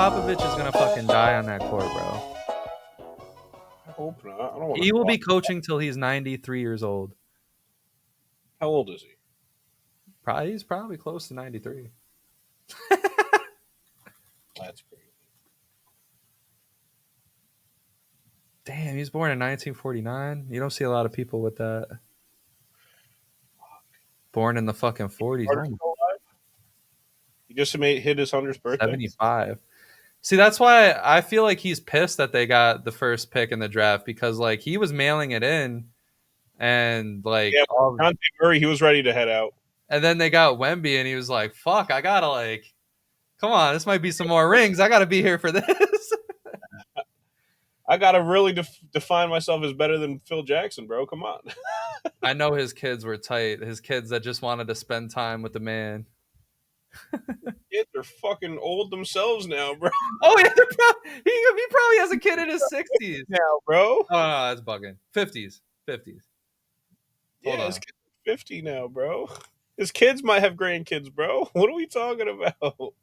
Popovich is gonna fucking die on that court, bro. I hope not. I don't want He will be coaching till he's 93 years old. How old is he? He's probably close to 93. That's crazy. Damn, he was born in 1949. You don't see a lot of people with that. Born in the fucking 40s. He just hit his 100th birthday. 75. See, that's why I feel like he's pissed that they got the first pick in the draft because, like, he was mailing it in, and like, Dante Murray, he was ready to head out, and then they got Wemby, and he was like, "Fuck, I gotta like, come on, this might be some more rings. I gotta be here for this." I gotta really define myself as better than Phil Jackson, bro. Come on. I know his kids were tight. His kids that just wanted to spend time with the man. Kids are fucking old themselves now, bro. Oh yeah, he probably has a kid in his 60s now, bro. Oh no, that's bugging. 50s. Yeah, his kid's 50 now, bro. His kids might have grandkids, bro. What are we talking about?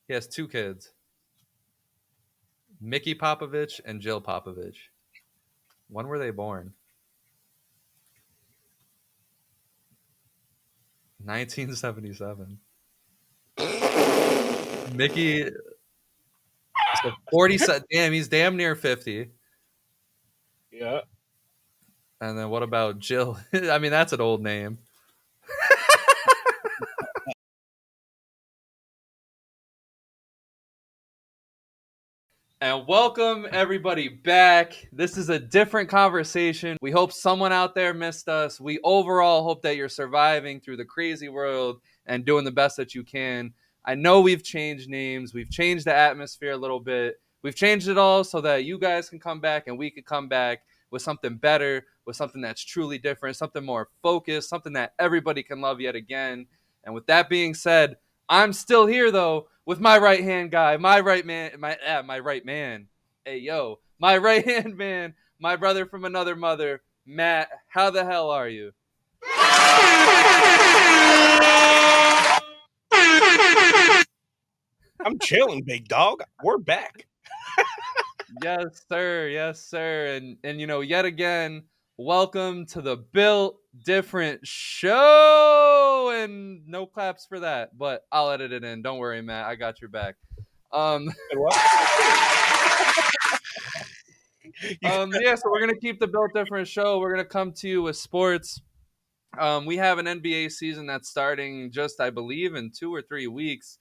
He has 2 kids. Mickey Popovich and Jill Popovich. When were they born? 1977. Mickey, so 47. Damn, he's damn near 50. Yeah. And then what about Jill? I mean, that's an old name. And welcome everybody back. This is a different conversation. We hope someone out there missed us. We overall hope that you're surviving through the crazy world and doing the best that you can. I know we've changed names. We've changed the atmosphere a little bit. We've changed it all so that you guys can come back and we can come back with something better, with something that's truly different, something more focused, something that everybody can love yet again. And with that being said, I'm still here though with my right hand guy, my right man. Hey yo, my right hand man, my brother from another mother, Matt. How the hell are you? I'm chilling, big dog. We're back. Yes, sir. Yes, sir. And you know, yet again, welcome to the Built Different show. And no claps for that, but I'll edit it in. Don't worry, Matt. I got your back. Yeah, so we're gonna keep the Built Different show. We're gonna come to you with sports. We have an NBA season that's starting just, I believe, in 2 or 3 weeks.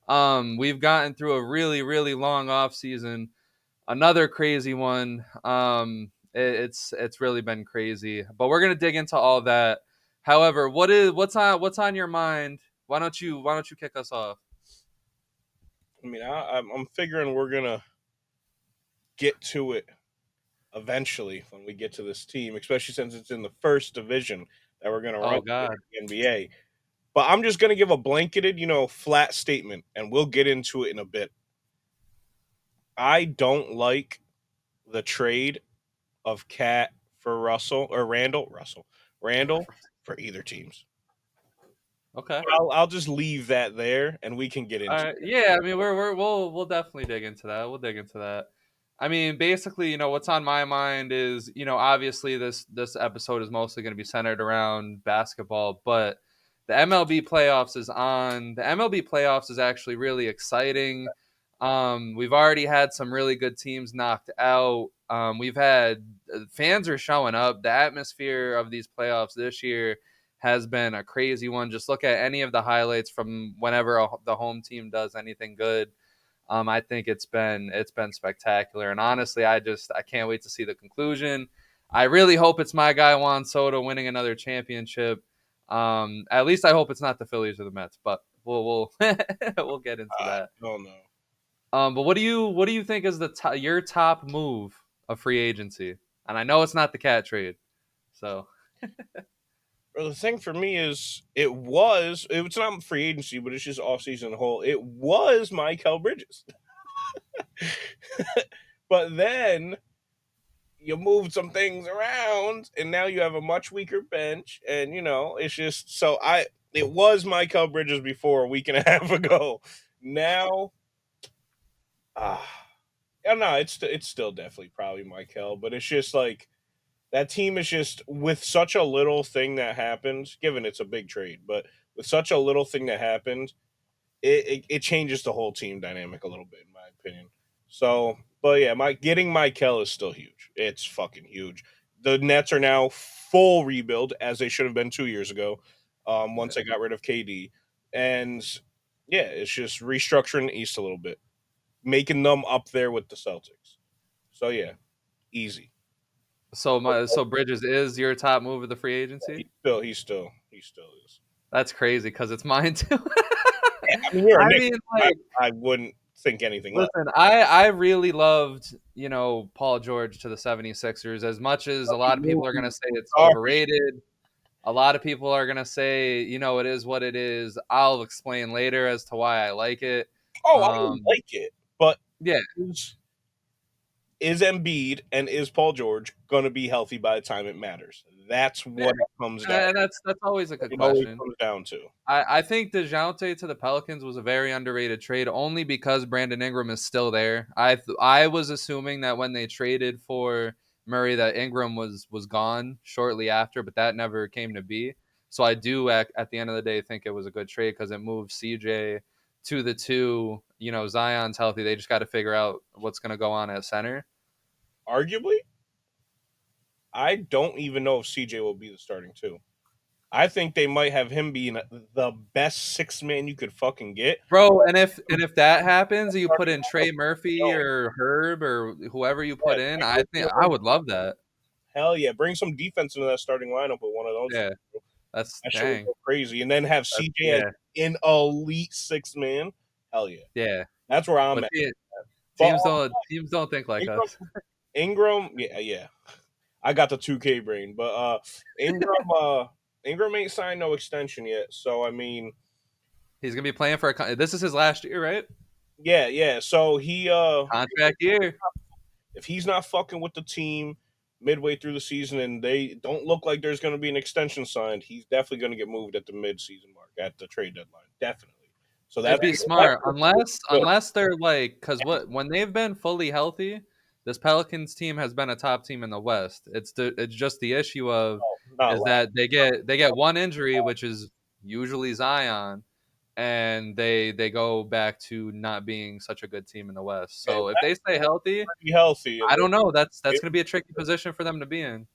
We've gotten through a really, really long off season. Another crazy one. It's really been crazy, but we're gonna dig into all that. However, what's on your mind? Why don't you kick us off? I mean, I'm figuring we're gonna get to it eventually when we get to this team, especially since it's in the first division that we're gonna run the NBA. But I'm just gonna give a blanketed, flat statement, and we'll get into it in a bit. I don't like the trade of Cat for Randall for either teams. Okay. I'll just leave that there, and we can get into it. Yeah, I mean, we'll definitely dig into that. We'll dig into that. I mean, basically, what's on my mind is, obviously this episode is mostly going to be centered around basketball, but the MLB playoffs is on. The MLB playoffs is actually really exciting. We've already had some really good teams knocked out. We've had fans are showing up. The atmosphere of these playoffs this year has been a crazy one. Just look at any of the highlights from whenever the home team does anything good. I think it's been spectacular, and honestly, I can't wait to see the conclusion. I really hope it's my guy Juan Soto winning another championship. At least I hope it's not the Phillies or the Mets, but we'll we'll get into that. Oh no. But what do you think is your top move of free agency? And I know it's not the Cat trade, so. Well, the thing for me is it's not free agency, but it's just off season whole. It was Mikal Bridges, but then you moved some things around, and now you have a much weaker bench, and it's just so it was Mikal Bridges before a week and a half ago, Now, yeah, no, it's still definitely probably Michael, but it's just like that team is just with such a little thing that happened. Given it's a big trade, but with such a little thing that happened, it changes the whole team dynamic a little bit, in my opinion. So, but yeah, my getting Michael is still huge. It's fucking huge. The Nets are now full rebuild as they should have been 2 years ago. Once Yeah. they got rid of KD, and yeah, it's just restructuring the East a little bit, making them up there with the Celtics. So yeah, easy. So Bridges is your top move of the free He agency? still, he still is. That's crazy because it's mine too. Yeah, I mean, you're a I Knicks. mean, I, like, I wouldn't think anything less. listen, I really loved, Paul George to the 76ers as much as a lot of people are going to say it's Sorry. overrated. A lot of people are going to say, it is what it is. I'll explain later as to why I like it. Oh, I Um, like it, but yeah, is is Embiid and is Paul George going to be healthy by the time it matters? That's yeah, what it comes down. and that's always a good It always question. comes down to. I think DeJounte to the Pelicans was a very underrated trade only because Brandon Ingram is still there. I was assuming that when they traded for Murray that Ingram was gone shortly after, but that never came to be. So I do at the end of the day think it was a good trade because it moved CJ to the two. Zion's healthy. They just got to figure out what's going to go on at center. Arguably, I don't even know if CJ will be the starting two. I think they might have him being the best six man you could fucking get. Bro, and if that happens, you put Starting in lineup, Trey Murphy no. or Herb or whoever you Yeah, put in, bring I those think I two. would love that. Hell yeah, bring some defense into that starting lineup with one of those. Yeah, that's That shit would dang. go crazy, and then have That's CJ as yeah, an elite six man. Hell yeah, yeah. that's where I'm But at. But teams don't think like Ingram, us. Ingram, yeah, yeah. I got the 2K brain, but Ingram ain't signed no extension yet. So I mean, He's gonna be playing for this is his last year, right? yeah, yeah. So he Contract year. if he's not fucking with the team midway through the season and they don't look like there's going to be an extension signed, he's definitely going to get moved at the mid-season mark at the trade deadline. Definitely. So It'd be that's smart unless good. unless they're like because when they've been fully healthy, this Pelicans team has been a top team in the West. It's just the issue of Not is last. that they get one injury, which is usually Zion, and they go back to not being such a good team in the West. And So if they stay healthy, pretty healthy. And I don't know. That's it, going to be a tricky position for them to be in.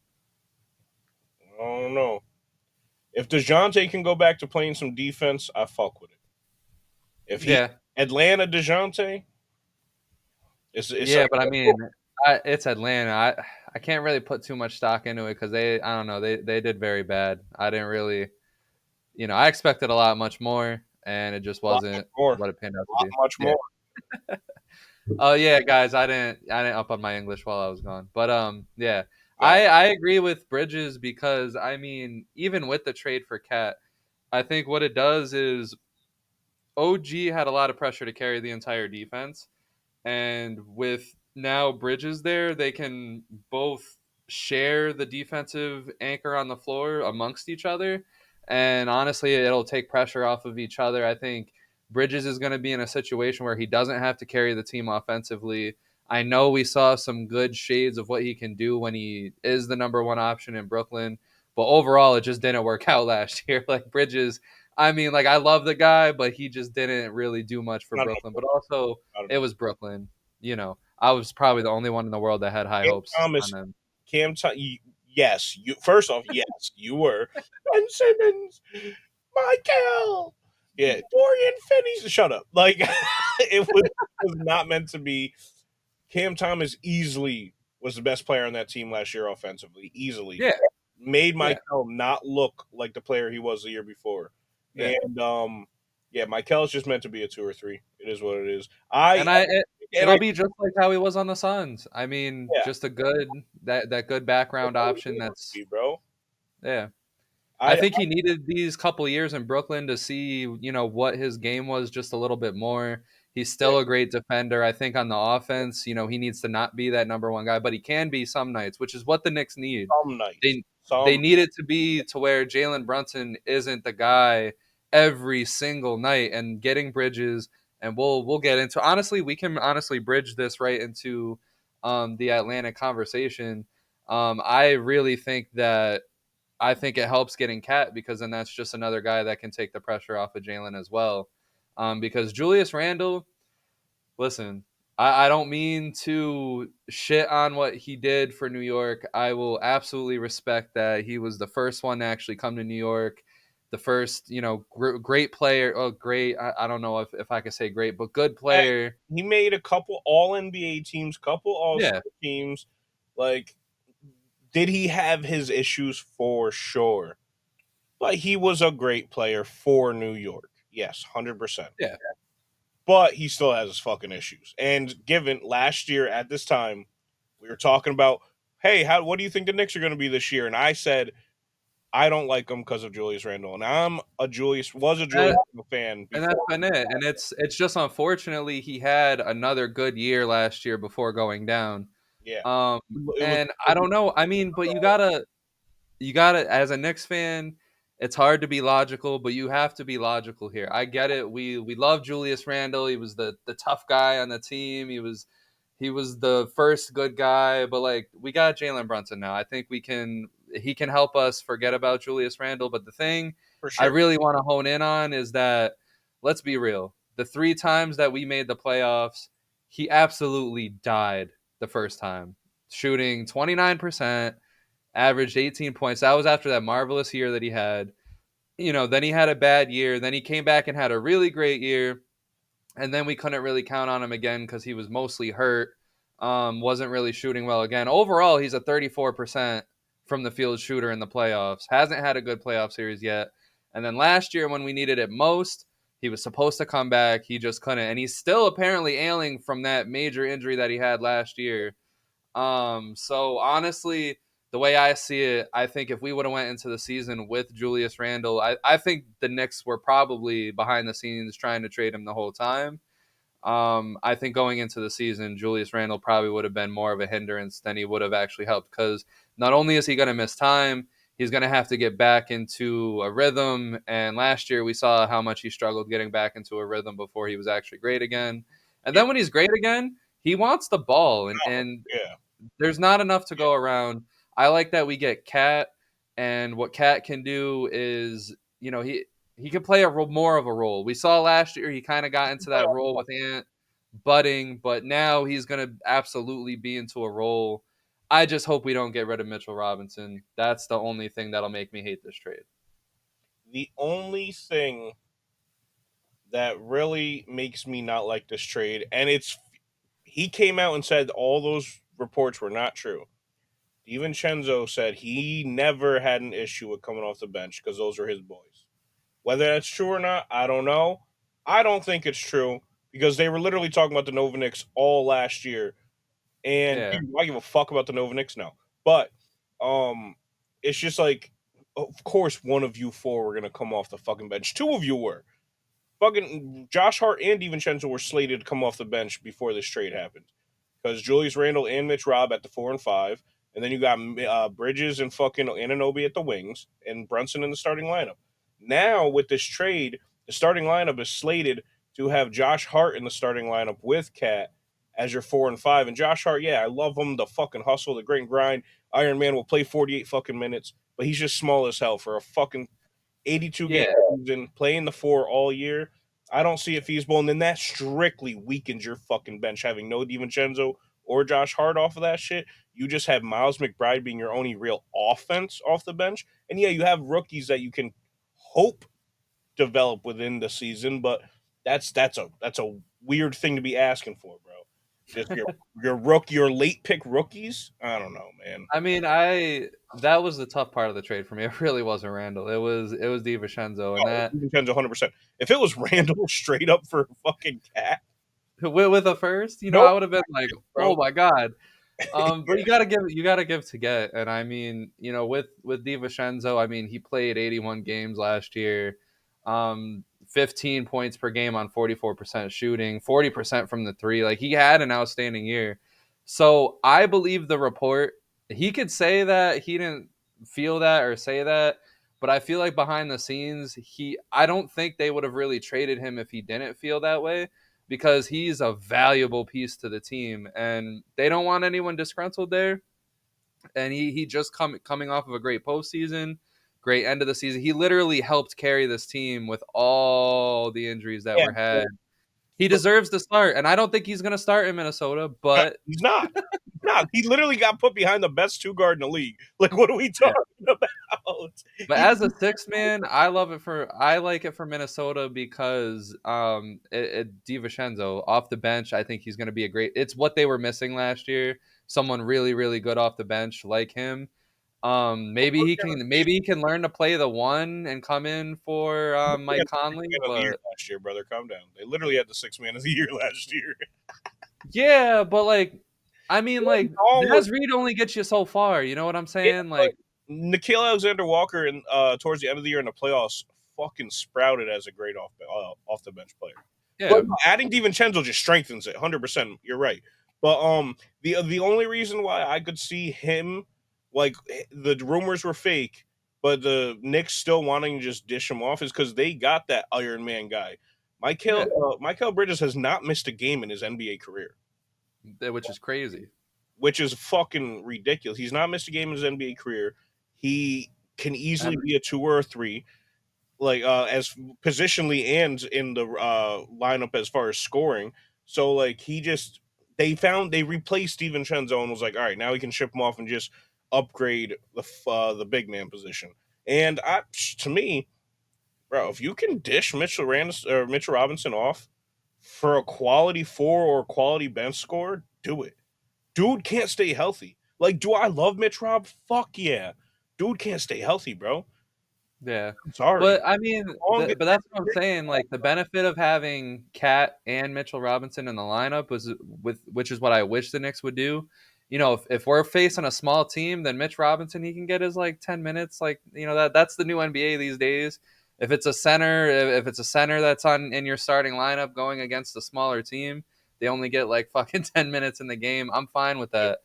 I don't know. If DeJounte can go back to playing some defense, I fuck with it. If he Yeah, Atlanta DeJounte, it's yeah, but I mean, it's Atlanta. I can't really put too much stock into it because I don't know they did very bad. I didn't really I expected a lot much more, and it just a lot much wasn't more. what it panned out A to lot be. much Yeah. more. Oh yeah, guys, I didn't up on my English while I was gone, but yeah, Yeah. I agree with Bridges because I mean even with the trade for Cat, I think what it does is OG had a lot of pressure to carry the entire defense. And with now Bridges there, they can both share the defensive anchor on the floor amongst each other. And honestly, it'll take pressure off of each other. I think Bridges is going to be in a situation where he doesn't have to carry the team offensively. I know we saw some good shades of what he can do when he is the number one option in Brooklyn, but overall, it just didn't work out last year. Like Bridges, I mean, like I love the guy, but he just didn't really do much for Not Brooklyn. But also, it enough. was Brooklyn. I was probably the only one in the world that had high Cam hopes on Thomas, them. yes, you first off, yes, you were. Ben Simmons, Michael, yeah, Dorian Finney. Shut up. Like it was not meant to be. Cam Thomas easily was the best player on that team last year offensively. Easily Yeah, made yeah, Michael not look like the player he was the year before. yeah. And yeah, Michael's just meant to be a 2 or 3. It is what it is. I And and it'll I be just like how he was on the Suns. I mean, yeah, just a good that good background option. That's bro. yeah. I I think he needed these couple years in Brooklyn to see, what his game was just a little bit more. He's yeah, still a great defender. I think on the offense, he needs to not be that number one guy, but he can be some nights, which is what the Knicks need. some nights, They some need it to be to where Jalen Brunson isn't the guy every single night, and getting Bridges and we'll get into. Honestly, we can honestly bridge this right into the Atlanta conversation. I really think that I think it helps getting Cat because then that's just another guy that can take the pressure off of Jalen as well. Because Julius Randle, listen, I don't mean to shit on what he did for New York. I will absolutely respect that he was the first one to actually come to New York, the first, great player. Oh, great. I don't know if I could say great, but good Hey, player. he made a couple All NBA teams, couple All Star Yeah, teams. Like, did he have his issues? For sure, but he was a great player for New York. Yes, 100%. yeah. But he still has his fucking issues. And given last year at this time, we were talking about, hey, what do you think the Knicks are going to be this year? And I said I don't like them because of Julius Randle, and was a Julius Randle fan And that's before. been it. And it's just unfortunately he had another good year last year before going down. Yeah, Um, it was. and I don't know. I mean, but you gotta as a Knicks fan, it's hard to be logical, but you have to be logical here. I get it. We love Julius Randle. He was the tough guy on the team. He was the first good guy, but like we got Jalen Brunson now. I think he can help us forget about Julius Randle. But the thing For I sure. really want to hone in on is that let's be real. The three times that we made the playoffs, he absolutely died the first time, shooting 29%, averaged 18 points. That was after that marvelous year that he had. Then he had a bad year. Then he came back and had a really great year. And then we couldn't really count on him again because he was mostly hurt. Wasn't really shooting well again. Overall, he's a 34% from the field shooter in the playoffs. Hasn't had a good playoff series yet. And then last year, when we needed it most, he was supposed to come back. He just couldn't. And he's still apparently ailing from that major injury that he had last year. So honestly, the way I see it, I think if we would have went into the season with Julius Randle, I think the Knicks were probably behind the scenes trying to trade him the whole time. I think going into the season, Julius Randle probably would have been more of a hindrance than he would have actually helped because not only is he going to miss time, he's going to have to get back into a rhythm. And last year we saw how much he struggled getting back into a rhythm before he was actually great again. And Yeah. then when he's great again, he wants the ball, and Yeah. there's not enough to go around. I like that we get Cat, and what Cat can do is, he can play more of a role. We saw last year he kind of got into that role with Ant budding, but now he's going to absolutely be into a role. I just hope we don't get rid of Mitchell Robinson. That's the only thing that'll make me hate this trade. The only thing that really makes me not like this trade, and he came out and said all those reports were not true. DiVincenzo said he never had an issue with coming off the bench because those are his boys. Whether that's true or not, I don't know. I don't think it's true because they were literally talking about the Nova Knicks all last year, and Yeah. I give a fuck about the Nova Knicks now. But it's just like, of course, one of you four were gonna come off the fucking bench. Two of you were. Fucking Josh Hart and DiVincenzo were slated to come off the bench before this trade happened because Julius Randle and Mitch Robb at the 4 and 5, and then you got Bridges and fucking Anunoby at the wings, and Brunson in the starting lineup. Now with this trade, the starting lineup is slated to have Josh Hart in the starting lineup with Cat as your 4 and 5. And Josh Hart, yeah, I love him. The fucking hustle, the great grind. Iron Man will play 48 fucking minutes, but he's just small as hell for a fucking 82 game Yeah. season, playing the 4 all year. I don't see it feasible. And then that strictly weakens your fucking bench, having no DiVincenzo or Josh Hart off of that shit. You just have Miles McBride being your only real offense off the bench. And yeah, you have rookies that you can hope develop within the season, but that's a weird thing to be asking for, bro. Just your late pick rookies. I don't know, man. I mean, that was the tough part of the trade for me. It really wasn't Randall. It was DiVincenzo, and Oh, that it depends 100%. If it was Randall straight up for a fucking cat, with a first, no, I would have been like, bro. oh my god. But you gotta give to get, and I mean, with DiVincenzo, I mean, he played 81 games last year, 15 points per game on 44% shooting, 40% from the three. Like he had an outstanding year. So I believe the report. He could say that he didn't feel that or say that, but I feel like behind the scenes, I don't think they would have really traded him if he didn't feel that way. because he's a valuable piece to the team, and they don't want anyone disgruntled there. And he just coming off of a great postseason, great end of the season. He literally helped carry this team with all the injuries that Yeah, were had. He deserves to start, and I don't think he's going to start in Minnesota, but he's not. Nah, he literally got put behind the best two guard in the league. Like, what are we talking about? But He, as a six man, I like it for Minnesota because DiVincenzo off the bench, I think he's going to be a great. It's what they were missing last year. Someone really really good off the bench like him. Maybe he can learn to play the one and come in for they Mike had the sixth Conley. man of the year But last year, brother. Calm down. They literally had the sixth man of the year last year. yeah, but like I mean like All was Naz Reid only gets you so far. You know what I'm yeah, saying? but Like Nickeil Alexander-Walker in towards the end of the year in the playoffs fucking sprouted as a great off the bench player. But yeah, no, adding DiVincenzo just strengthens it 100%. You're right. But the only reason why I could see him like the rumors were fake, but the Knicks still wanting to just dish him off is because they got that Iron Man guy. yeah, Michael Bridges has not missed a game in his NBA career, which is crazy. which is fucking ridiculous. He's not missed a game in his NBA career. He can easily And be a two or a three, like as positionally and in the lineup as far as scoring. So like they replaced Steven Chenzo and was like, all right, now we can ship him off and just upgrade the big man position. And to me, bro, if you can dish Mitchell Robinson off for a quality four or quality bench score, do it. Dude can't stay healthy. Like, do I love Mitch Rob? Fuck yeah. Dude can't stay healthy, bro. yeah. I'm sorry. But I mean, Long- but that's what I'm saying. Like the benefit of having Cat and Mitchell Robinson in the lineup was which is what I wish the Knicks would do. You know, if we're facing a small team, then Mitch Robinson he can get his like 10 minutes. Like that's the new NBA these days. If it's a center that's on in your starting lineup going against a smaller team, they only get like fucking 10 minutes in the game. I'm fine with that.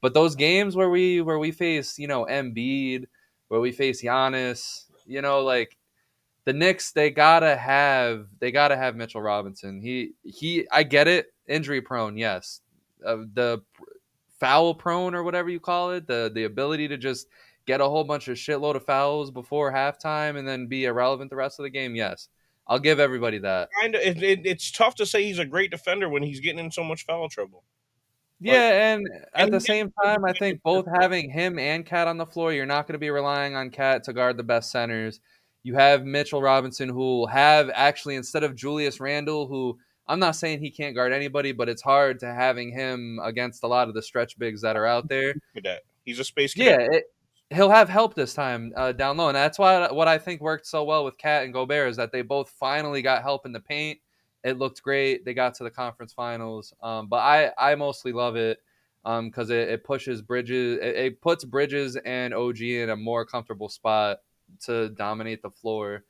But those games where we face Embiid, where we face Giannis, like the Knicks, they gotta have Mitchell Robinson. He I get it, injury prone, yes. The foul prone or whatever you call it, the ability to just get a whole bunch of shitload of fouls before halftime and then be irrelevant the rest of the game, yes. I'll give everybody that. it's tough to say he's a great defender when he's getting in so much foul trouble. Like, Yeah, and and at the same time, I think both having him and Cat on the floor, you're not going to be relying on Cat to guard the best centers. You have Mitchell Robinson, who will have actually instead of Julius Randle, who I'm not saying he can't guard anybody, but it's hard to having him against a lot of the stretch bigs that are out there. cadet. He's a space cadet. Yeah, he'll have help this time down low, and that's why what I think worked so well with Cat and Gobert is that they both finally got help in the paint. It looked great. They got to the conference finals, but I mostly love it because it pushes Bridges. It puts Bridges and OG in a more comfortable spot to dominate the floor.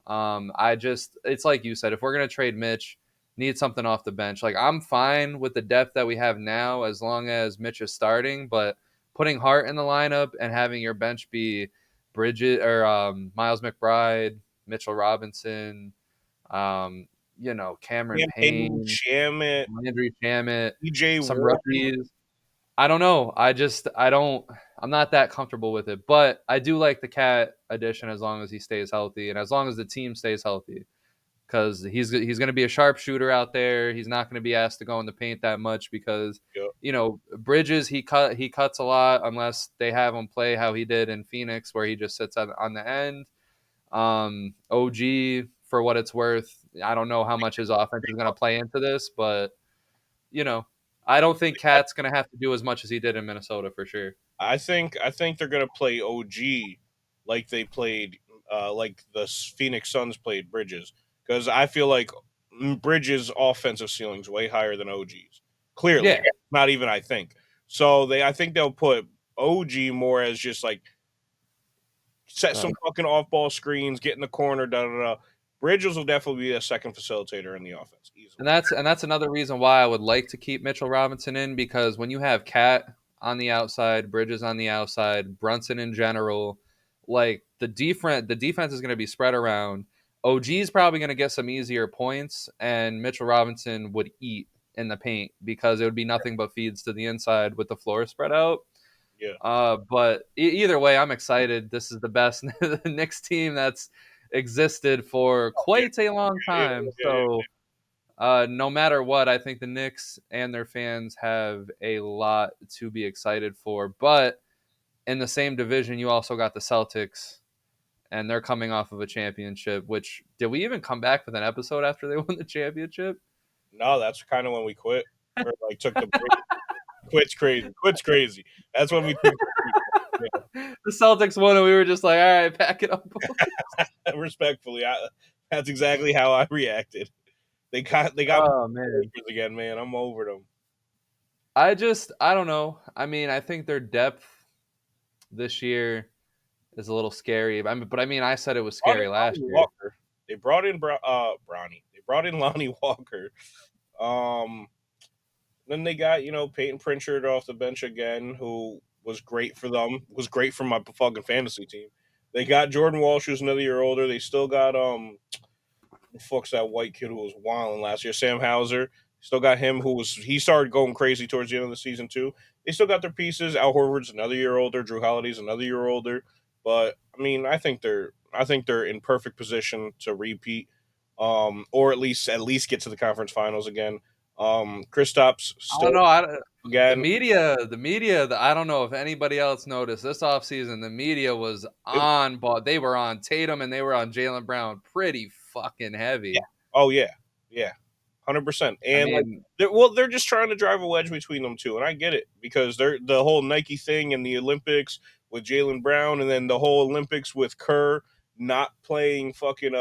It's like you said, if we're gonna trade Mitch, need something off the bench. Like I'm fine with the depth that we have now as long as Mitch is starting, but putting Hart in the lineup and having your bench be Bridget or Miles McBride, Mitchell Robinson, Cameron Campaign, Payne, Shamit, Landry Shamet, DJ some Warren. rookies. I don't know. I'm not that comfortable with it, but I do like the Cat addition as long as he stays healthy and as long as the team stays healthy because he's going to be a sharpshooter out there. He's not going to be asked to go in the paint that much because Yep. Bridges he cuts a lot unless they have him play how he did in Phoenix where he just sits on the end. OG for what it's worth, I don't know how much his offense is going to play into this, but you know, I don't think Cat's going to have to do as much as he did in Minnesota for sure. I think they're gonna play OG like they played like the Phoenix Suns played Bridges because I feel like Bridges' offensive ceiling's way higher than OG's. Clearly, Yeah. not even I think. So I think they'll put OG more as just like set some fucking off ball screens, get in the corner, da da da. Bridges will definitely be a second facilitator in the offense, easily. And that's another reason why I would like to keep Mitchell Robinson in because when you have Cat on the outside, Bridges on the outside, Brunson in general, like the defense is going to be spread around. OG's probably going to get some easier points, and Mitchell Robinson would eat in the paint because it would be nothing but feeds to the inside with the floor spread out. Yeah. But either way, I'm excited. This is the best Knicks team that's existed for Yeah. quite a long Yeah. time. Yeah. So no matter what, I think the Knicks and their fans have a lot to be excited for. But in the same division, you also got the Celtics, and they're coming off of a championship. Which did we even come back with an episode after they won the championship? No, that's kind of when we quit or like took the break. Quit's crazy. Quit's crazy. That's when we took the break. Yeah. The Celtics won, and we were just like, all right, pack it up. Respectfully, that's exactly how I reacted. They got Oh man. Lakers again, man. I'm over them. I don't know. I mean, I think their depth this year is a little scary. I mean, I said it was Brought in scary last Lonnie year. Walker. They brought in Bronny. They brought in Lonnie Walker. Um, then they got Peyton Pritchard off the bench again, who was great for them. Was great for my fucking fantasy team. They got Jordan Walsh, who's another year older. They still got the fuck's that white kid who was wilding last year? Sam Hauser. Still got him he started going crazy towards the end of the season too. They still got their pieces. Al Horford's another year older. Drew Holiday's another year older. But I mean, I think they're in perfect position to repeat, or at least get to the conference finals again. Kristaps I don't still know. The again. media. I don't know if anybody else noticed this offseason. The media was It, on, but they were on Tatum and they were on Jaylen Brown pretty fucking yeah. heavy. Oh yeah. Yeah. 100%. I And like mean, they're just trying to drive a wedge between them two, and I get it because they're the whole Nike thing and the Olympics with Jaylen Brown, and then the whole Olympics with Kerr not playing fucking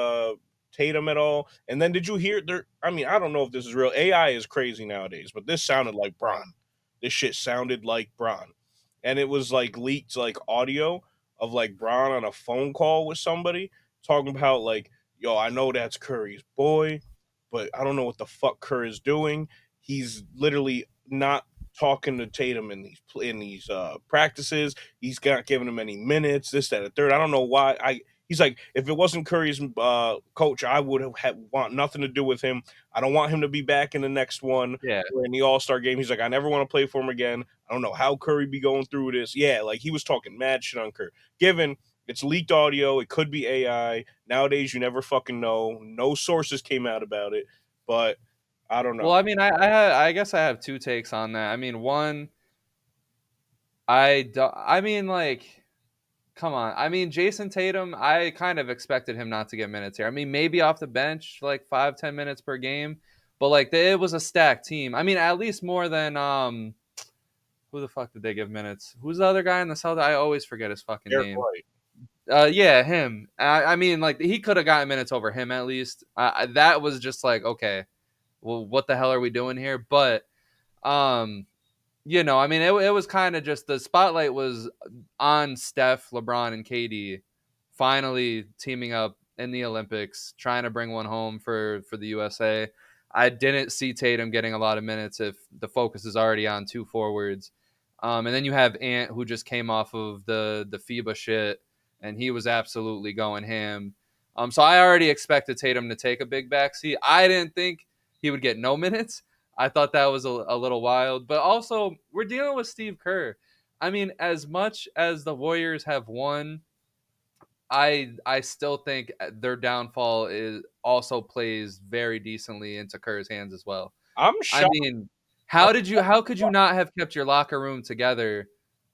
Tatum at all. And then did you hear there? I mean, I don't know if this is real. AI is crazy nowadays, but this sounded like Bron. This shit sounded like Bron, and it was like leaked like audio of like Bron on a phone call with somebody talking about like, yo, I know that's Curry's boy, but I don't know what the fuck Kerr is doing. He's literally not talking to Tatum in these practices. He's not giving him any minutes. This, that, and third. I don't know why. He's like, if it wasn't Curry's coach, I would have want nothing to do with him. I don't want him to be back in the next one yeah. or in the All Star game. He's like, I never want to play for him again. I don't know how Curry be going through this. Yeah, like he was talking mad shit on Curry. Given it's leaked audio. It could be AI. Nowadays, you never fucking know. No sources came out about it, but I don't Well, know. I mean, I guess I have two takes on that. I mean, one, I mean, like, come on. I mean, Jason Tatum, I kind of expected him not to get minutes here. I mean, maybe off the bench, like 5-10 minutes per game, but like it was a stacked team. I mean, at least more than who the fuck did they give minutes? Who's the other guy in the Celtics? I always forget his fucking Derek name. White. Yeah, him. I mean, like he could have gotten minutes over him at least. That was just like, okay, well, what the hell are we doing here? But um, I mean, it was kind of just the spotlight was on Steph, LeBron, and KD finally teaming up in the Olympics, trying to bring one home for the USA. I didn't see Tatum getting a lot of minutes if the focus is already on two forwards. And then you have Ant, who just came off of the FIBA shit, and he was absolutely going ham. So I already expected Tatum to take a big backseat. I didn't think he would get no minutes. I thought that was a little wild. But also, we're dealing with Steve Kerr. I mean, as much as the Warriors have won, I still think their downfall is also plays very decently into Kerr's hands as well. I'm I shocked. mean, how could you not have kept your locker room together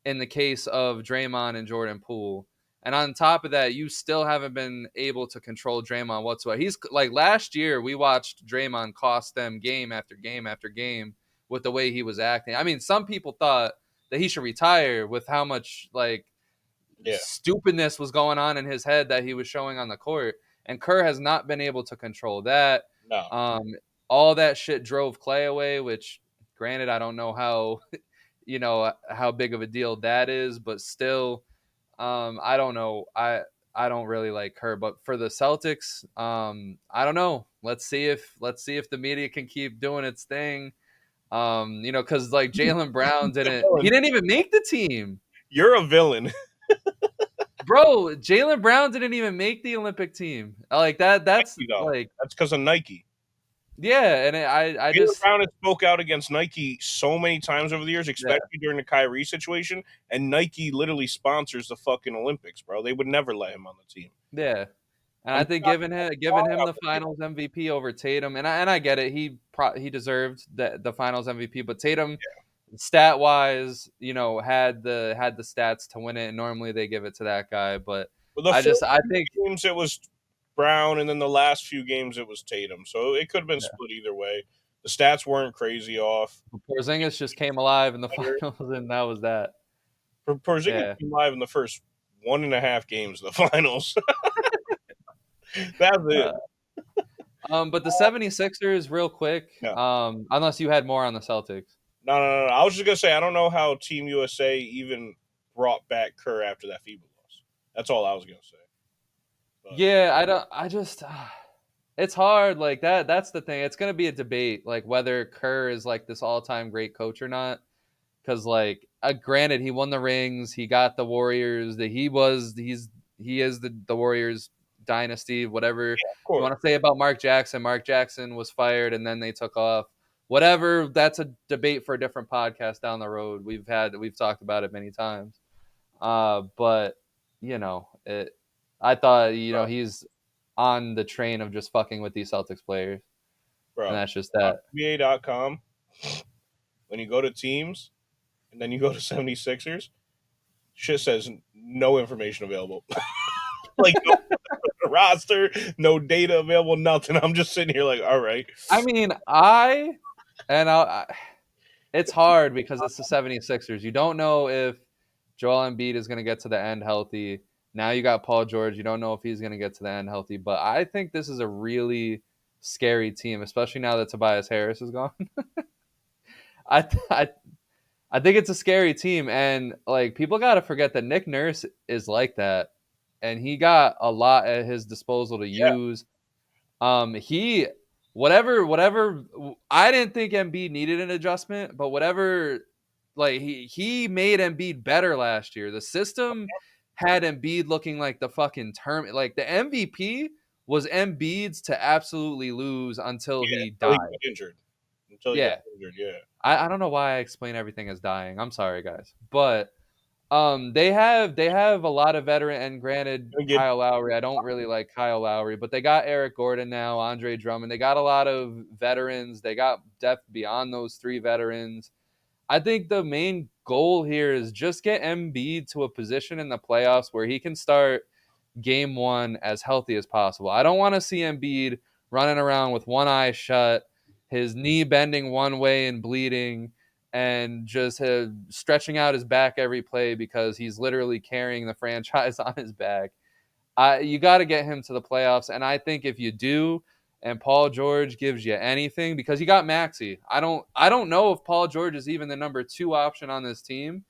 in the case of Draymond and Jordan Poole? And on top of that, you still haven't been able to control Draymond whatsoever. He's like last year, we watched Draymond cost them game after game after game with the way he was acting. I mean, some people thought that he should retire with how much like Yeah, stupidness was going on in his head that he was showing on the court. And Kerr has not been able to control that. no. Um, all that shit drove Clay away, which granted, I don't know how, how big of a deal that is, but still, I don't know. I don't really like Kerr, but for the Celtics, I don't know. Let's see if the media can keep doing its thing. Because like Jaylen Brown You're a villain. he didn't even make the team. You're a villain. Bro, Jaylen Brown didn't even make the Olympic team. Like that. That's Nike, though. like, That's because of Nike. yeah. And I Jaylen just, Brown has spoke out against Nike so many times over the years, yeah, especially during the Kyrie situation, and Nike literally sponsors the fucking Olympics, bro. They would never let him on the team. yeah. And And I he think got giving far him out the the gate. Finals MVP over Tatum, and I get it. He deserved the Finals MVP, but Tatum, stat wise, had the stats to win it. And normally they give it to that guy, but But the first I few think games it was Brown, and then the last few games it was Tatum. So it could have been split either way. The stats weren't crazy off. Porzingis just came alive in the Better. finals, and that was that. Porzingis Yeah. came live in the first 1.5 games of the finals. That's it. Uh, but the 76ers, real quick, Yeah. unless you had more on the Celtics. No. I was just gonna say I don't know how Team USA even brought back Kerr after that FIBA loss. That's all I was gonna say. But Yeah, I don't. I just, it's hard. Like that. That's the thing. It's gonna be a debate, like whether Kerr is like this all-time great coach or not. Because like, granted, he won the rings. He got the Warriors. He is the Warriors dynasty. Whatever of you course, want to say about Mark Jackson. Mark Jackson was fired, and then they took off. Whatever. That's a debate for a different podcast down the road. We've talked about it many times. But it. I thought bro. he's on the train of just fucking with these Celtics players, and Bro. that's just that. NBA.com. When you go to teams and then you go to 76ers, shit says no information available. Like no roster, no data available, nothing. I'm just sitting here like, all right. I mean, it's hard because it's the 76ers. You don't know if Joel Embiid is going to get to the end healthy. Now you got Paul George. You don't know if he's going to get to the end healthy. But I think this is a really scary team, especially now that Tobias Harris is gone. I, I I think it's a scary team, and like people got to forget that Nick Nurse is like that, and he got a lot at his disposal to Yeah, use. He whatever. I didn't think Embiid needed an adjustment, but whatever, like he made Embiid better last year. The system had Embiid looking like the fucking term. Like the MVP was Embiid's to absolutely lose until yeah. he Until he died. got injured. Until he got Yeah, injured, yeah. I don't know why I explain everything as dying. I'm sorry, guys, but they have a lot of veteran, and granted, Gonna get Kyle Lowry. I don't really like Kyle Lowry, but they got Eric Gordon now, Andre Drummond. They got a lot of veterans. They got depth beyond those three veterans. I think the main goal here is just get Embiid to a position in the playoffs where he can start game one as healthy as possible. I don't want to see Embiid running around with one eye shut, his knee bending one way and bleeding, and just stretching out his back every play because he's literally carrying the franchise on his back. You got to get him to the playoffs, and I think if you do, and Paul George gives you anything, because you got Maxey. I don't know if Paul George is even the number 2 option on this team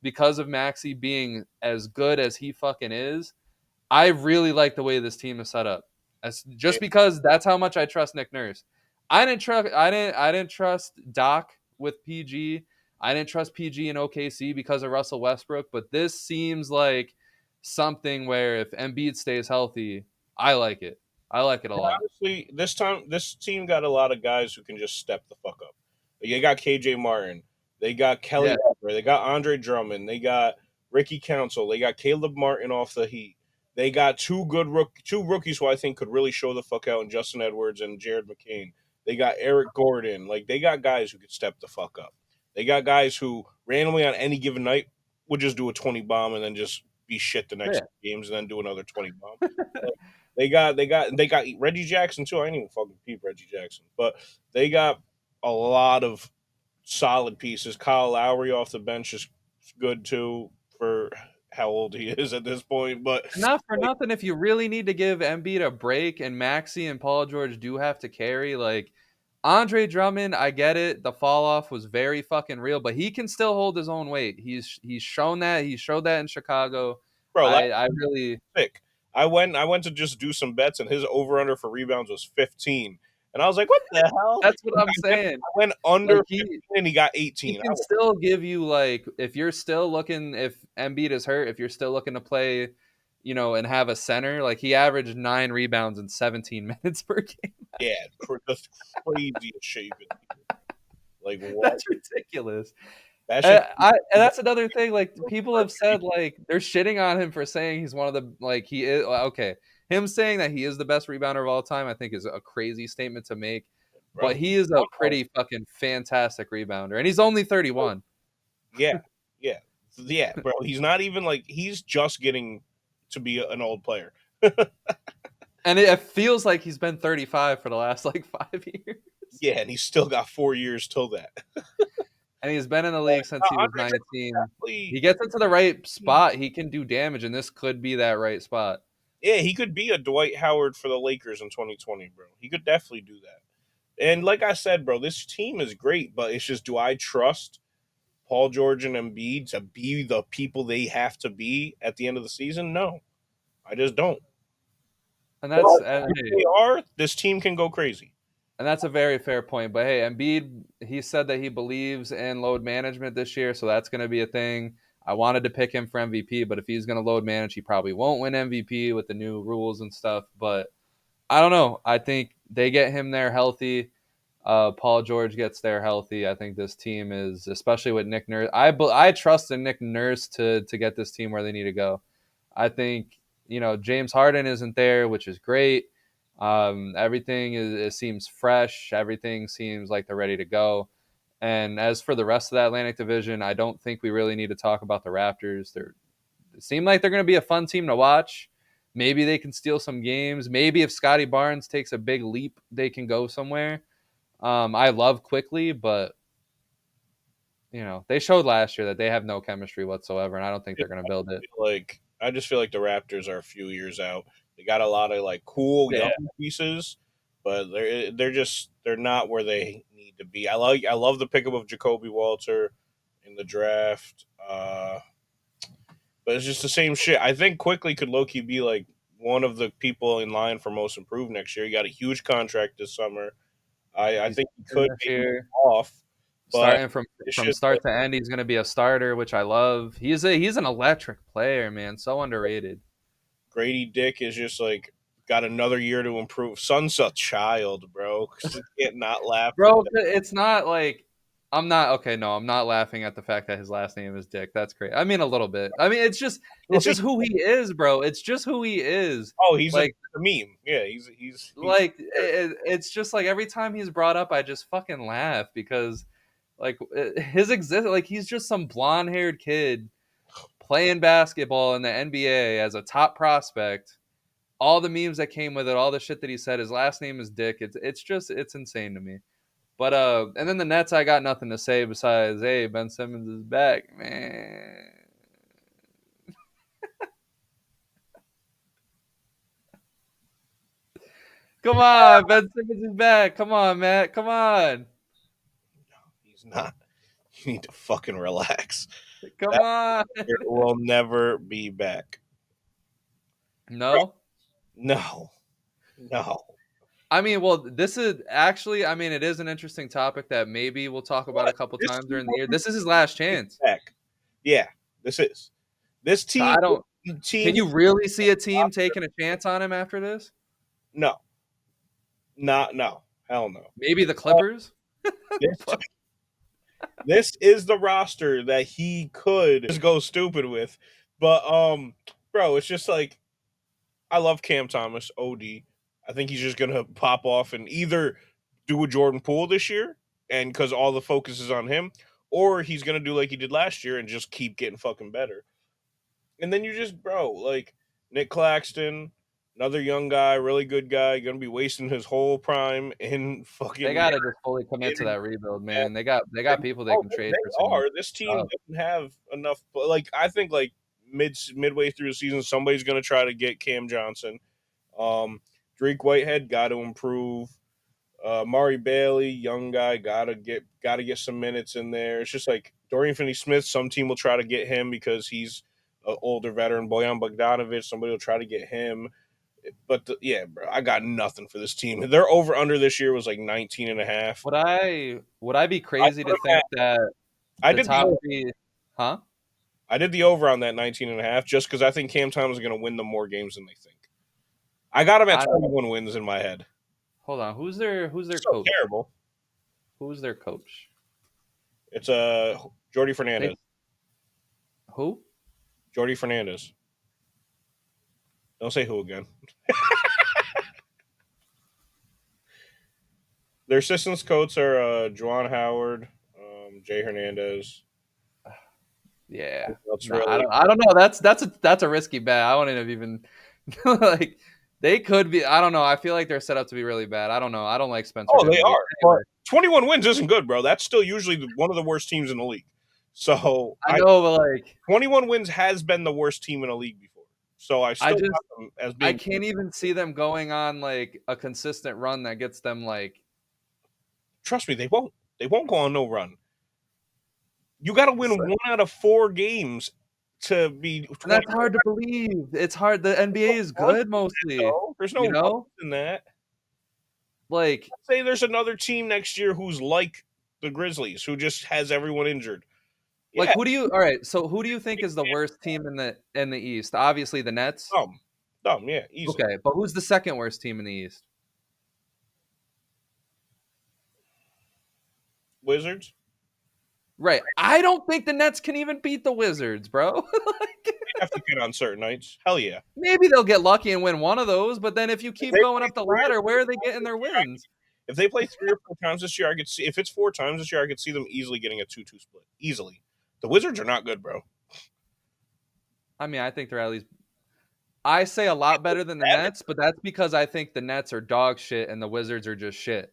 because of Maxey being as good as he fucking is. I really like the way this team is set up. Just because that's how much I trust Nick Nurse. I didn't trust Doc with PG. I didn't trust PG in OKC because of Russell Westbrook, but this seems like something where if Embiid stays healthy, I like it. I like it a lot. honestly, this team got a lot of guys who can just step the fuck up. They got KJ Martin, they got Kelly Yeah. Oubre, they got Andre Drummond, they got Ricky Council, they got Caleb Martin off the Heat. They got two rookies who I think could really show the fuck out in Justin Edwards and Jared McCain. They got Eric Gordon. Like they got guys who could step the fuck up. They got guys who randomly on any given night would just do a 20 bomb and then just be shit the next Yeah. games and then do another 20 bomb. Like, they got Reggie Jackson too. I ain't even fucking peep Reggie Jackson, but they got a lot of solid pieces. Kyle Lowry off the bench is good too for how old he is at this point. But Not for like, nothing, if you really need to give Embiid a break and Maxey and Paul George do have to carry, like Andre Drummond, I get it. The fall off was very fucking real, but he can still hold his own weight. He's shown that. He showed that in Chicago. bro, I really sick. I went to just do some bets, and his over under for rebounds was 15, and I was like, what the hell? that's what And I'm saying. I went under Like 15, and he got he 18. can still give you, like, if you're still looking, if Embiid is hurt, if you're still looking to play and have a center. Like he averaged 9 rebounds in 17 minutes per game. Yeah, just craziest shit you could do. Like what? That's ridiculous. That shit. And that's another thing. Like people have said, like they're shitting on him for saying he's one of the like he is okay. Him saying that he is the best rebounder of all time, I think, is a crazy statement to make. Bro, But he is a pretty fucking fantastic rebounder, and he's only 31. yeah, yeah, yeah, bro. He's not even like he's just getting to be an old player. And it feels like he's been 35 for the last like 5 years. Yeah, and he's still got 4 years till that. And he's been in the league since he was 19. Definitely, He gets into the right spot, he can do damage, and this could be that right spot. yeah, he could be a Dwight Howard for the Lakers in 2020, bro. He could definitely do that. And like I said, bro, this team is great, but it's just do I trust Paul George and Embiid to be the people they have to be at the end of the season? No, I just don't. And But if they are, this team can go crazy. And that's a very fair point. But hey, Embiid, he said that he believes in load management this year, so that's going to be a thing. I wanted to pick him for MVP, but if he's going to load manage, he probably won't win MVP with the new rules and stuff. But I don't know. I think they get him there healthy. Paul George gets there healthy. I think this team is, especially with Nick Nurse. I trust in Nick Nurse to get this team where they need to go. I think James Harden isn't there, which is great. Everything it seems fresh. Everything seems like they're ready to go. And as for the rest of the Atlantic Division, I don't think we really need to talk about the Raptors. They seem like they're going to be a fun team to watch. Maybe they can steal some games. Maybe if Scotty Barnes takes a big leap, they can go somewhere. I love quickly, but they showed last year that they have no chemistry whatsoever, and I don't think they're going to build it. I just feel like the Raptors are a few years out. They got a lot of like cool Yeah. young pieces, but they're not where they need to be. I love the pickup of Jacoby Walter in the draft, but it's just the same shit. I think quickly could low key be like one of the people in line for most improved next year. He got a huge contract this summer. I think he could be off. But starting from start to end, he's going to be a starter, which I love. He's an electric player, man. So underrated. Grady Dick is just like got another year to improve. Son's a child, bro. Can't not laugh, bro. It's not like I'm not okay. No, I'm not laughing at the fact that his last name is Dick. That's great. I mean, a little bit. I mean, it's just who he is, bro. It's just who he is. Oh, he's like a meme. Yeah, he's like it's just like every time he's brought up, I just fucking laugh because like his like he's just some blonde haired kid playing basketball in the NBA as a top prospect. All the memes that came with it, all the shit that he said, his last name is Dick. It's insane to me. But and then the Nets, I got nothing to say besides, hey, Ben Simmons is back, man. Come on, Ben Simmons is back. Come on, Matt. Come on. No, he's not. You need to fucking relax. Come on. It will never be back. No? No. I mean, well, this is actually, I mean, it is an interesting topic that maybe we'll talk about a couple times during the year. This is his last chance. Back. Yeah, this is. This team. So I don't. Can you really see a team taking a chance on him after this? No. No. Hell no. Maybe the Clippers? This is the roster that he could just go stupid with. But bro, it's just like I love Cam Thomas, OD. I think he's just gonna pop off and either do a Jordan Poole this year, and because all the focus is on him, or he's gonna do like he did last year and just keep getting fucking better. And then you just, bro, like Nick Claxton, another young guy, really good guy, gonna be wasting his whole prime in fucking. They gotta just fully commit to that rebuild, man. They got people they can trade for. This team doesn't have enough. Like I think, like midway through the season, somebody's gonna try to get Cam Johnson. Drake Whitehead got to improve. Mari Bailey, young guy, gotta get some minutes in there. It's just like Dorian Finney-Smith. Some team will try to get him because he's an older veteran. Bojan Bogdanovic, somebody will try to get him. But yeah, bro, I got nothing for this team. Their over under this year was like 19.5. Would I be crazy to think that I did top three? Huh? I did the over on that 19.5 just because I think Cam Thomas is going to win them more games than they think. I got him at I don't. 21 wins in my head. Hold on. Who's their So coach? terrible. Who's their coach? It's Jordy Fernandez. They who? Jordy Fernandez. Don't say who again. Their assistants coach are Juwan Howard, Jay Hernandez. Yeah. That's No, I really don't. I don't know. That's a risky bet. I wouldn't have even like they could be. I don't know. I feel like they're set up to be really bad. I don't know. I don't like Spencer oh they Dinwiddie. are. But Anyway, 21 wins isn't good, bro. That's still usually one of the worst teams in the league. So I know, but like 21 wins has been the worst team in a league before. So I I still just got them as I being. can't even see them going on like a consistent run that gets them like. Trust me, they won't. They won't go on no run. You got to win So- one out of 4 games to be And 20. that's hard to believe. It's hard. The NBA is good mostly. No, there's no You run know, in that. like Say there's another team next year who's like the Grizzlies, who just has everyone injured. like Yeah, who do you? All right. So who do you think is the worst team in the East? Obviously the Nets. dumb, dumb. Yeah, easily. Okay, but who's the second worst team in the East? Wizards. Right. I don't think the Nets can even beat the Wizards, bro. Like, They have to get on certain nights. Hell yeah. maybe they'll get lucky and win one of those, but then if you If keep they going play up the 3 or ladder, 4 where are they times getting this their year, wins? if they play 3 or 4 times this year, I could see. If it's 4 times this year, I could see them easily getting a 2-2 split. Easily. The Wizards are not good, bro. I mean, I think they're at least I say a lot better than the Nets, but that's because I think the Nets are dog shit and the Wizards are just shit.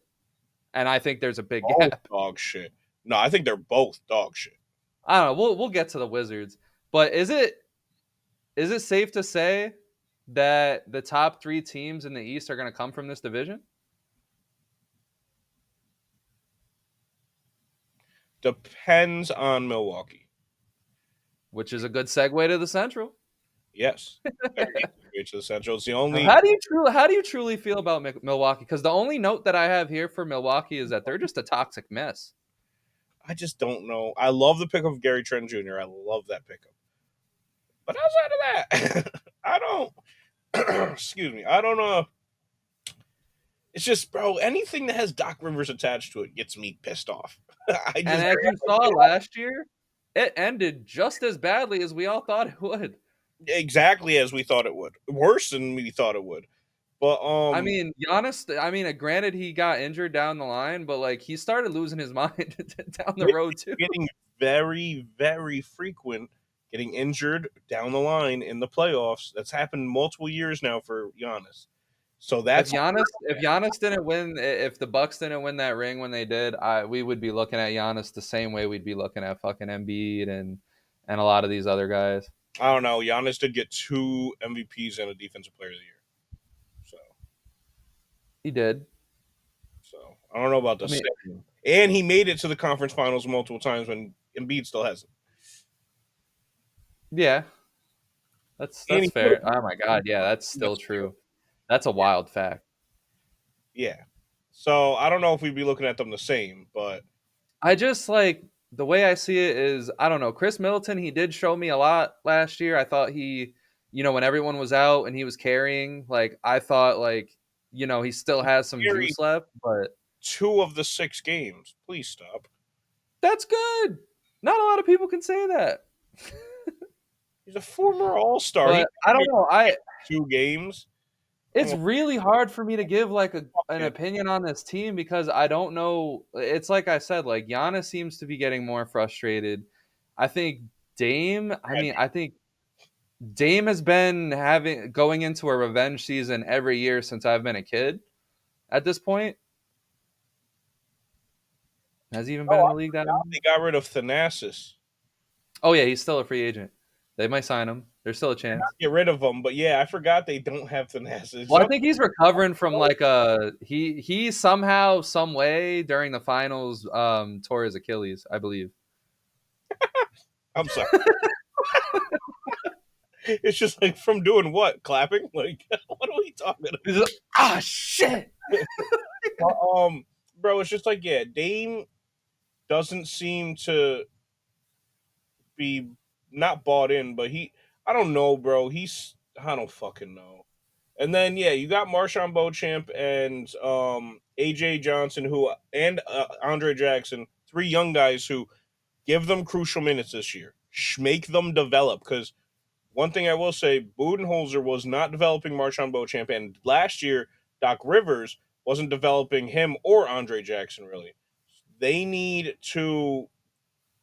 And I think there's a big Both gap. dog shit. No, I think they're both dog shit. I don't know. We'll get to the Wizards. But is it safe to say that the top 3 teams in the East are going to come from this division? Depends on Milwaukee. Which is a good segue to the Central. Yes. Very easy to the Central. It's the only. How do you truly feel about Milwaukee? Because the only note that I have here for Milwaukee is that they're just a toxic mess. I just don't know. I love the pick of Gary Trent Jr. I love that pickup. But outside of that, I don't. Excuse me. I don't know. It's just, bro, anything that has Doc Rivers attached to it gets me pissed off. I And just as you saw last year, it ended just as badly as we all thought it would. exactly as we thought it would. Worse than we thought it would. But I mean, Giannis. I mean, granted, he got injured down the line, but like he started losing his mind down the road too. getting very, very frequent, getting injured down the line in the playoffs. That's happened multiple years now for Giannis. So If that's Giannis didn't win, if the Bucks didn't win that ring when they did, we would be looking at Giannis the same way we'd be looking at fucking Embiid and a lot of these other guys. I don't know. Giannis did get 2 MVPs and a Defensive Player of the Year. So, He did. so I don't know about the I mean, second. And he made it to the conference finals multiple times when Embiid still hasn't. yeah, that's And he fair. Oh my god, yeah, that's still true. That's a wild fact. yeah. So I don't know if we'd be looking at them the same, but I just like the way I see it is I don't know. Chris Middleton, he did show me a lot last year. I thought when everyone was out and he was carrying, like I thought he still has some carried juice left, but 2 of the 6 games. Please stop. that's good. Not a lot of people can say that. He's a former All-Star. He But I don't know. 2 games. It's really hard for me to give like an Yeah. opinion on this team because I don't know. It's like I said, like Giannis seems to be getting more frustrated. I think Dame. I think Dame has been going into a revenge season every year since I've been a kid. At this point, has he even been in the league that long? They got rid of Thanasis. Oh yeah, he's still a free agent. They might sign him. There's still a chance. Get rid of him, but yeah, I forgot they don't have Thanasis. Well, I think he's recovering from he somehow, some way during the finals tore his Achilles, I believe. I'm sorry. It's just like from doing what? Clapping? Like what are we talking about? He's like, shit. Bro, it's just like Dame doesn't seem to be not bought in, but I don't know, bro. I don't fucking know. And then yeah, you got Marshawn Beauchamp and AJ Johnson and Andre Jackson, three young guys who give them crucial minutes this year. Make them develop because one thing I will say, Budenholzer was not developing Marshawn Beauchamp, and last year Doc Rivers wasn't developing him or Andre Jackson really. They need to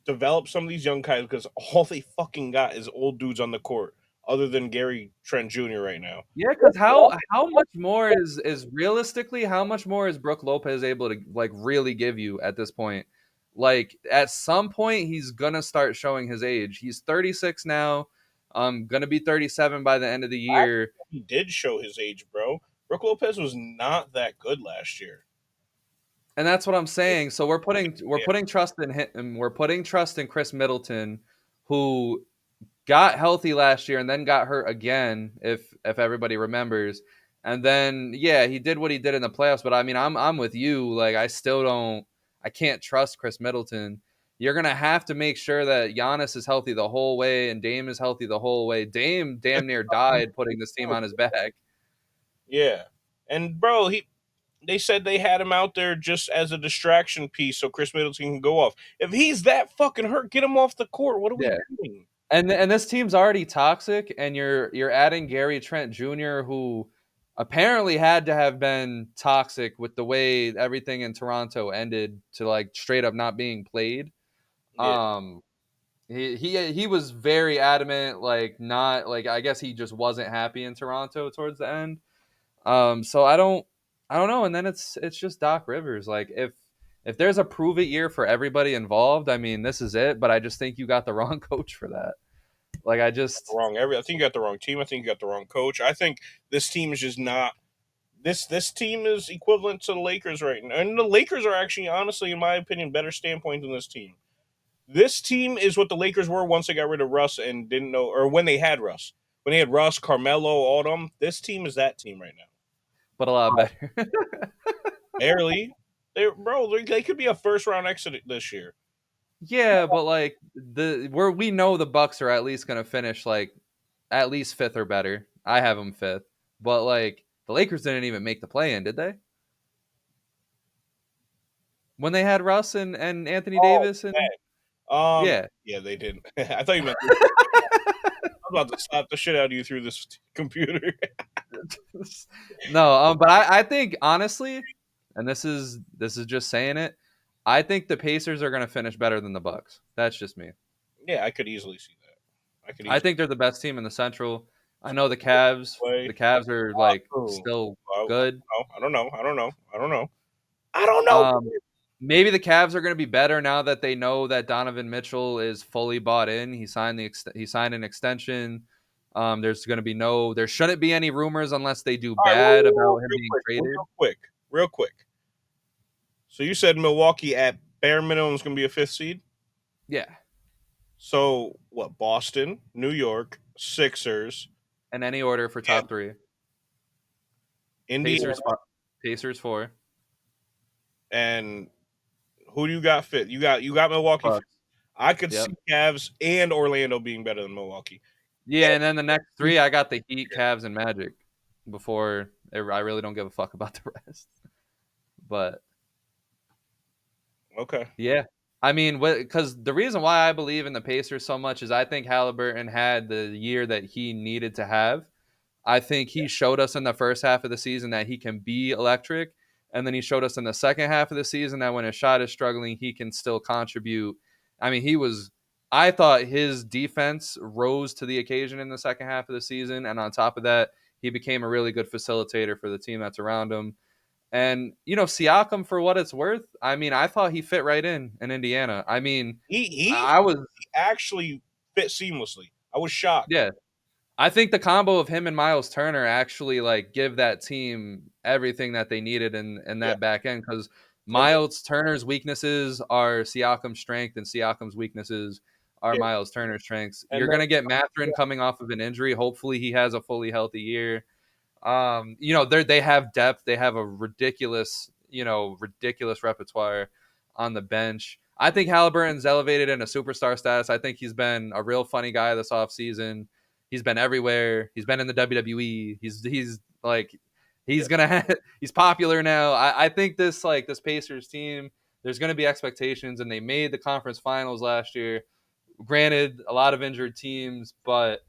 develop some of these young guys because all they fucking got is old dudes on the court, other than Gary Trent Jr. right now. Yeah, because how much more is realistically how much more is Brooke Lopez able to like really give you at this point? Like at some point he's gonna start showing his age. He's 36 now. Gonna be 37 by the end of the year. He did show his age, bro. Brooke Lopez was not that good last year. And that's what I'm saying. So we're putting trust in him. We're putting trust in Chris Middleton, who got healthy last year and then got hurt again, if everybody remembers. And then yeah, he did what he did in the playoffs. But I mean, I'm with you. Like I can't trust Chris Middleton. You're gonna have to make sure that Giannis is healthy the whole way and Dame is healthy the whole way. Dame damn near died putting this team on his back. Yeah, and bro, they said they had him out there just as a distraction piece so Chris Middleton can go off. If he's that fucking hurt, get him off the court. What are we Yeah. doing? And this team's already toxic, and you're adding Gary Trent Jr., who apparently had to have been toxic with the way everything in Toronto ended to like straight up not being played. Yeah, Um, he was very adamant, like not like I guess he just wasn't happy in Toronto towards the end. So I don't know. And then it's just Doc Rivers. Like if there's a prove it year for everybody involved, I mean this is it. But I just think you got the wrong coach for that. Like I just I think you got the wrong team. I think you got the wrong coach. I think this team is just not. This team is equivalent to the Lakers right now, and the Lakers are actually, honestly, in my opinion, better standpoint than this team. This team is what the Lakers were once they got rid of Russ and didn't know, or when they had Russ. When they had Russ, Carmelo, all them, this team is that team right now. but a lot better. Barely. They could be a first round exit this year. Yeah, but like we know the Bucks are at least gonna finish like at least fifth or better. I have them fifth, but like the Lakers didn't even make the play in, did they? When they had Russ and Anthony Oh, Davis and yeah. yeah, they didn't. I thought you meant I was about to slap the shit out of you through this computer. No, but I think honestly, and this is just saying it. I think the Pacers are gonna finish better than the Bucks. That's just me. Yeah, I could easily see that. I could I easily think they're the best team in the Central. I know the Cavs. play. The Cavs are like Oh, still good. I don't know. I don't know. I don't know. I don't know. Um, maybe the Cavs are going to be better now that they know that Donovan Mitchell is fully bought in. He signed an extension. There shouldn't be any rumors unless they do All right, bad about him being quick, traded. real quick. So you said Milwaukee at bare minimum is going to be a fifth seed. Yeah, So what? Boston, New York, Sixers, in any order for top three. Indiana, Pacers 4. and who do you got fifth? You got Milwaukee. Fifth. Bucks. I could Yep. see Cavs and Orlando being better than Milwaukee. Yeah, and then the next 3, I got the Heat, Cavs, and Magic. I really don't give a fuck about the rest. But Okay. yeah. I mean, because the reason why I believe in the Pacers so much is I think Halliburton had the year that he needed to have. I think he showed us in the first half of the season that he can be electric. And then he showed us in the second half of the season that when his shot is struggling, he can still contribute. I mean, I thought his defense rose to the occasion in the second half of the season. And on top of that, he became a really good facilitator for the team that's around him. And, Siakam, for what it's worth, I mean, I thought he fit right in Indiana. I mean, He I was, actually fit seamlessly. I was shocked. yeah, I think the combo of him and Miles Turner actually like give that team everything that they needed in Yeah. that back end because Totally. Miles Turner's weaknesses are Siakam's strength and Siakam's weaknesses are Yeah. Miles Turner's strengths. And You're then, gonna get Mathurin coming off of an injury. Hopefully he has a fully healthy year. They have depth. They have a ridiculous repertoire on the bench. I think Halliburton's elevated in a superstar status. I think he's been a real funny guy this offseason. He's been everywhere. He's been in the WWE. He's like Yeah. he's gonna he's popular now. I think this Pacers team, there's gonna be expectations, and they made the conference finals last year. Granted, a lot of injured teams, but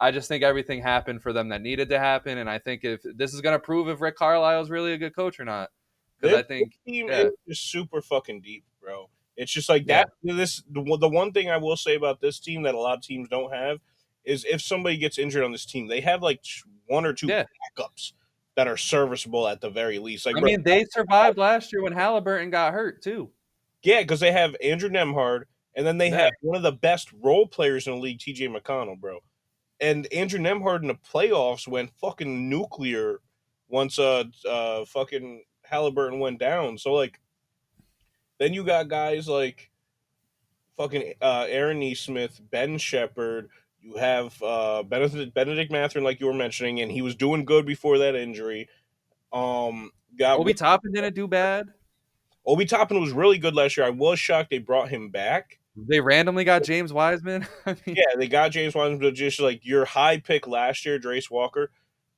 I just think everything happened for them that needed to happen. And I think if this is gonna prove if Rick Carlisle is really a good coach or not. Because I This think, team is yeah, just super fucking deep, bro. It's just like yeah, that. The one thing I will say about this team that a lot of teams don't have is if somebody gets injured on this team, they have like one or two yeah. backups that are serviceable at the very least. Like, I bro, mean, they survived last year when Halliburton got hurt too. yeah, because they have Andrew Nemhard, and then they Yeah. have one of the best role players in the league, T.J. McConnell, bro. And Andrew Nemhard in the playoffs went fucking nuclear once fucking Halliburton went down. So like, then you got guys like fucking Aaron Neesmith, Ben Shepherd. You have Benedict Mathurin, like you were mentioning, and he was doing good before that injury. Got Obi Toppin didn't do bad. Obi Toppin was really good last year. I was shocked they brought him back. They randomly got James Wiseman. I mean, Yeah, they got James Wiseman, but just like your high pick last year, Drace Walker.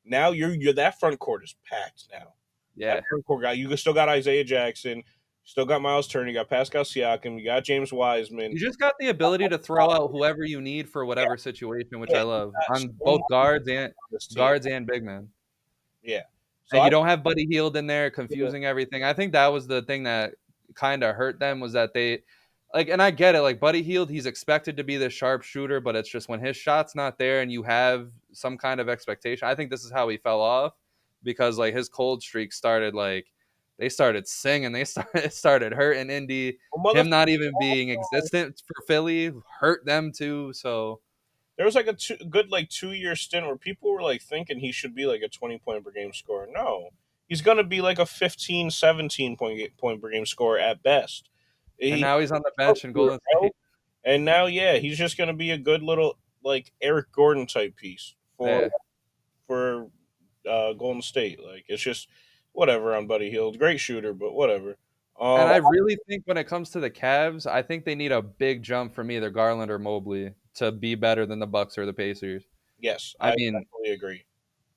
Now you're that front court is packed now. That yeah. front court guy, you still got Isaiah Jackson, still got Miles Turner, you got Pascal Siakam, you got James Wiseman. You just got the ability to throw out whoever you need for whatever situation, which Yeah, I you love got on so both much on this team. guards and big men. Yeah. So And I you don't have Buddy Hield in there yeah, confusing everything. I think that was the thing that kind of hurt them was that they like, and I get it. Like Buddy Hield, he's expected to be the sharpshooter, but it's just when his shot's not there and you have some kind of expectation. I think this is how he fell off because like his cold streak started like they started singing, they started hurting Indy. well, Him not even being existent for Philly hurt them too. So there was like a good like 2 year stint where people were like thinking he should be like a 20 point per game scorer. No, he's gonna be like a 15, 17 point per game scorer at best. and He now he's on the bench in Golden State. and now yeah, he's just gonna be a good little like Eric Gordon type piece Yeah. for Golden State. Like it's just whatever on Buddy Hield, great shooter, but whatever. And Um, I really think when it comes to the Cavs, I think they need a big jump from either Garland or Mobley to be better than the Bucks or the Pacers. yes, I I mean, definitely agree.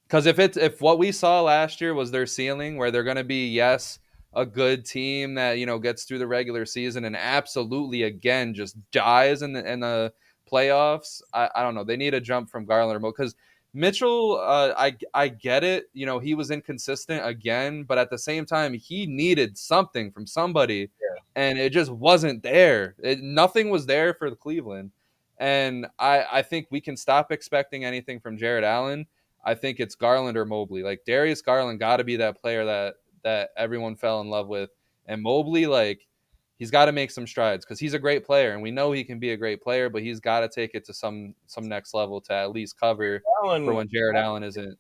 because if what we saw last year was their ceiling, where they're going to be yes a good team that gets through the regular season and absolutely again just dies in the playoffs, I don't know. They need a jump from Garland or Mo because Mitchell, I get it. He was inconsistent again, but at the same time, he needed something from somebody, Yeah. and it just wasn't there. Nothing was there for the Cleveland, and I think we can stop expecting anything from Jared Allen. I think it's Garland or Mobley. Like Darius Garland got to be that player that everyone fell in love with, and Mobley, like he's got to make some strides because he's a great player, and we know he can be a great player, but he's got to take it to some next level to at least cover for Allen, when Jared Allen isn't.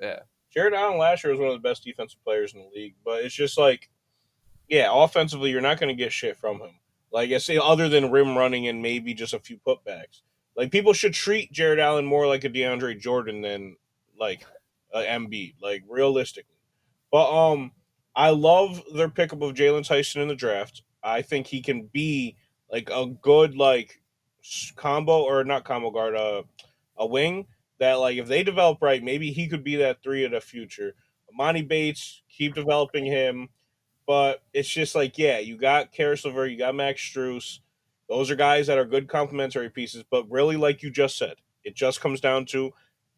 Yeah, Jared Allen last year was one of the best defensive players in the league, but it's just like yeah, offensively, you're not going to get shit from him. Like I say, other than rim running and maybe just a few putbacks. Like people should treat Jared Allen more like a DeAndre Jordan than like a Embiid. Like realistically, but I love their pickup of Jalen Tyson in the draft. I think he can be like a good like combo or not combo guard, a wing that like if they develop right, maybe he could be that three of the future. Monty Bates, keep developing him. But it's just like, yeah, you got Karis LeVert, you got Max Struess. Those are guys that are good complementary pieces. But really, like you just said, it just comes down to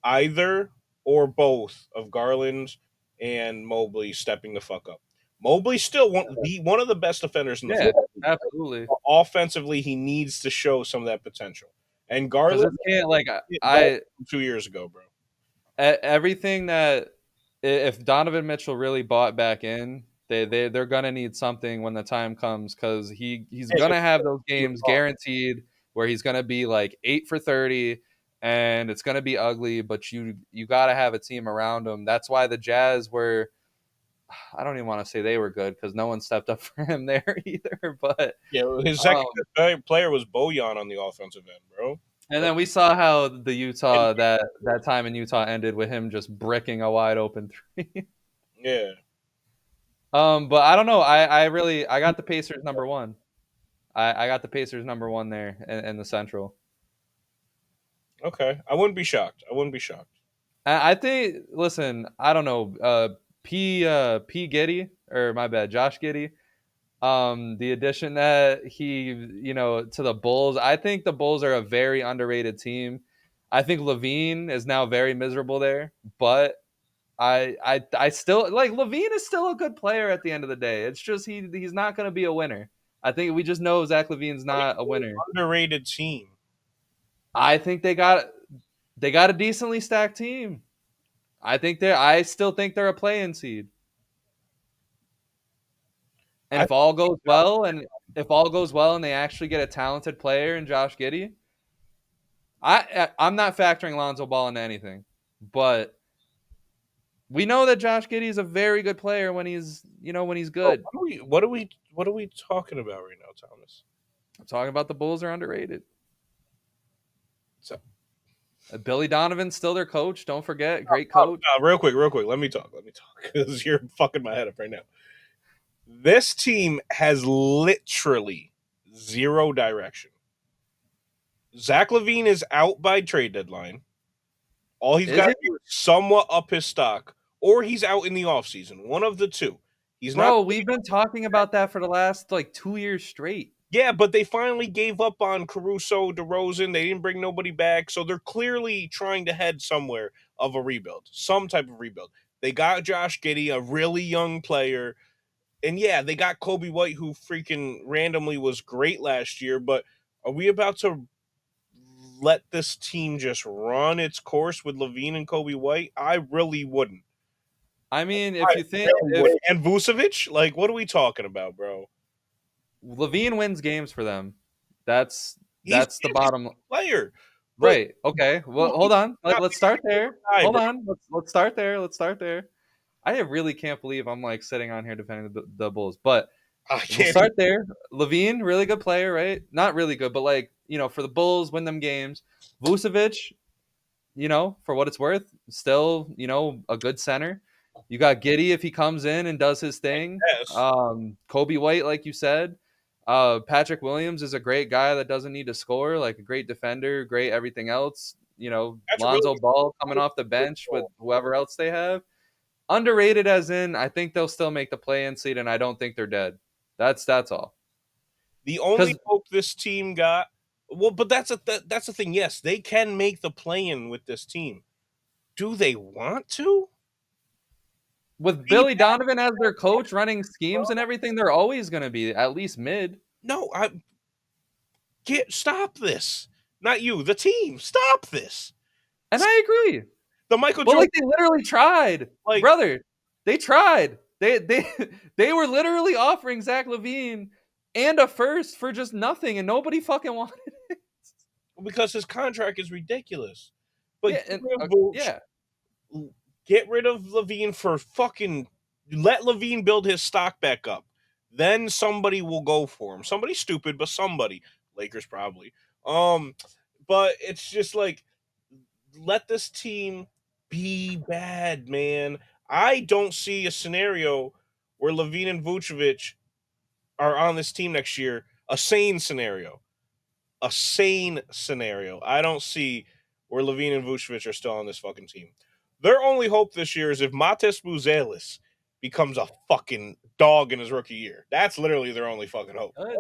either or both of Garland and Mobley stepping the fuck up. Mobley's still one of the best defenders in the yeah, fucking league. absolutely. Offensively, he needs to show some of that potential. And Because Garland, it can't like Garland I 2 years ago, bro. everything that if Donovan Mitchell really bought back in, they're gonna need something when the time comes because he's Yeah, gonna have those games guaranteed where he's gonna be like 8 for 30 and it's gonna be ugly, but you gotta have a team around him. That's why the Jazz were. I don't even want to say they were good because no one stepped up for him there either. But yeah, his second um, best player was Bojan on the offensive end, bro. and then we saw how the Utah that time in Utah ended with him just bricking a wide open three. Yeah. But I don't know. I really I got the Pacers number one. I got the Pacers number one there in the Central. Okay, I wouldn't be shocked. I wouldn't be shocked. I think. Listen, I don't know. P Giddy, or my bad, Josh Giddy. The addition that he, to the Bulls. I think the Bulls are a very underrated team. I think Levine is now very miserable there, but I still like Levine is still a good player at the end of the day. It's just he's not going to be a winner. I think we just know Zach Levine's What do not a you mean winner. underrated team? I think they got a decently stacked team. I still think they're a play-in seed. And I if all goes well and they actually get a talented player in Josh Giddey, I'm not factoring Lonzo Ball into anything. But we know that Josh Giddey is a very good player when he's bro, good. what are we talking about right now, Thomas? I'm talking about the Bulls are underrated. So, Billy Donovan's still their coach. Don't forget, great coach. real quick. Let me talk. Because you're fucking my head up right now. This team has literally zero direction. Zach Levine is out by trade deadline. All he's Is got he, to do is somewhat up his stock, or he's out in the offseason. One of the two. He's not. bro? We've been talking about that for the last like 2 years straight. Yeah, but they finally gave up on Caruso, DeRozan. They didn't bring nobody back, so they're clearly trying to head somewhere of a rebuild, some type of rebuild. They got Josh Giddey, a really young player, and yeah, they got Kobe White, who freaking randomly was great last year. But are we about to let this team just run its course with Levine and Kobe White? I really wouldn't. I mean, if I you think really if wouldn't. And Vucevic, like, what are we talking about, bro? Levine wins games for them, that's He's the he's bottom. a player, but Right. Okay. Well, he's hold on. not Let's start there. guy, Hold bro. on. Let's start there. Let's start there. I really can't believe I'm like sitting on here defending the Bulls, but I we'll can't. start there. Levine, really good player, right? Not really good, but like for the Bulls, win them games. Vucevic, for what it's worth, still a good center. You got Giddy if he comes in and does his thing. Yes, Kobe White, like you said. Patrick Williams is a great guy that doesn't need to score, like a great defender, great everything else. that's a really Lonzo Ball coming off the good bench with goal. whoever else they have. Underrated as in, I think they'll still make the play-in seed, and I don't think they're dead. That's all. The only Because hope this team got, well, but that's the thing. Yes, they can make the play-in with this team. Do they want to? with Be Billy Donovan as their coach, running schemes and everything, they're always going to be at least mid. No, I stop this. Not you, the team. Stop this. And I agree. The Michael But Jordan, like they literally tried, like brother. They tried. They they were literally offering Zach Levine and a first for just nothing, and nobody fucking wanted. because his contract is ridiculous. But Yeah, and yeah, get rid of Levine for fucking let Levine build his stock back up. Then somebody will go for him. Somebody stupid, but somebody. Lakers probably. But it's just like let this team be bad, man. I don't see a scenario where Levine and Vucevic are on this team next year. A sane scenario. A sane scenario. I don't see where Levine and Vucevic are still on this fucking team. Their only hope this year is if Mates Buzelis becomes a fucking dog in his rookie year. That's literally their only fucking hope. good,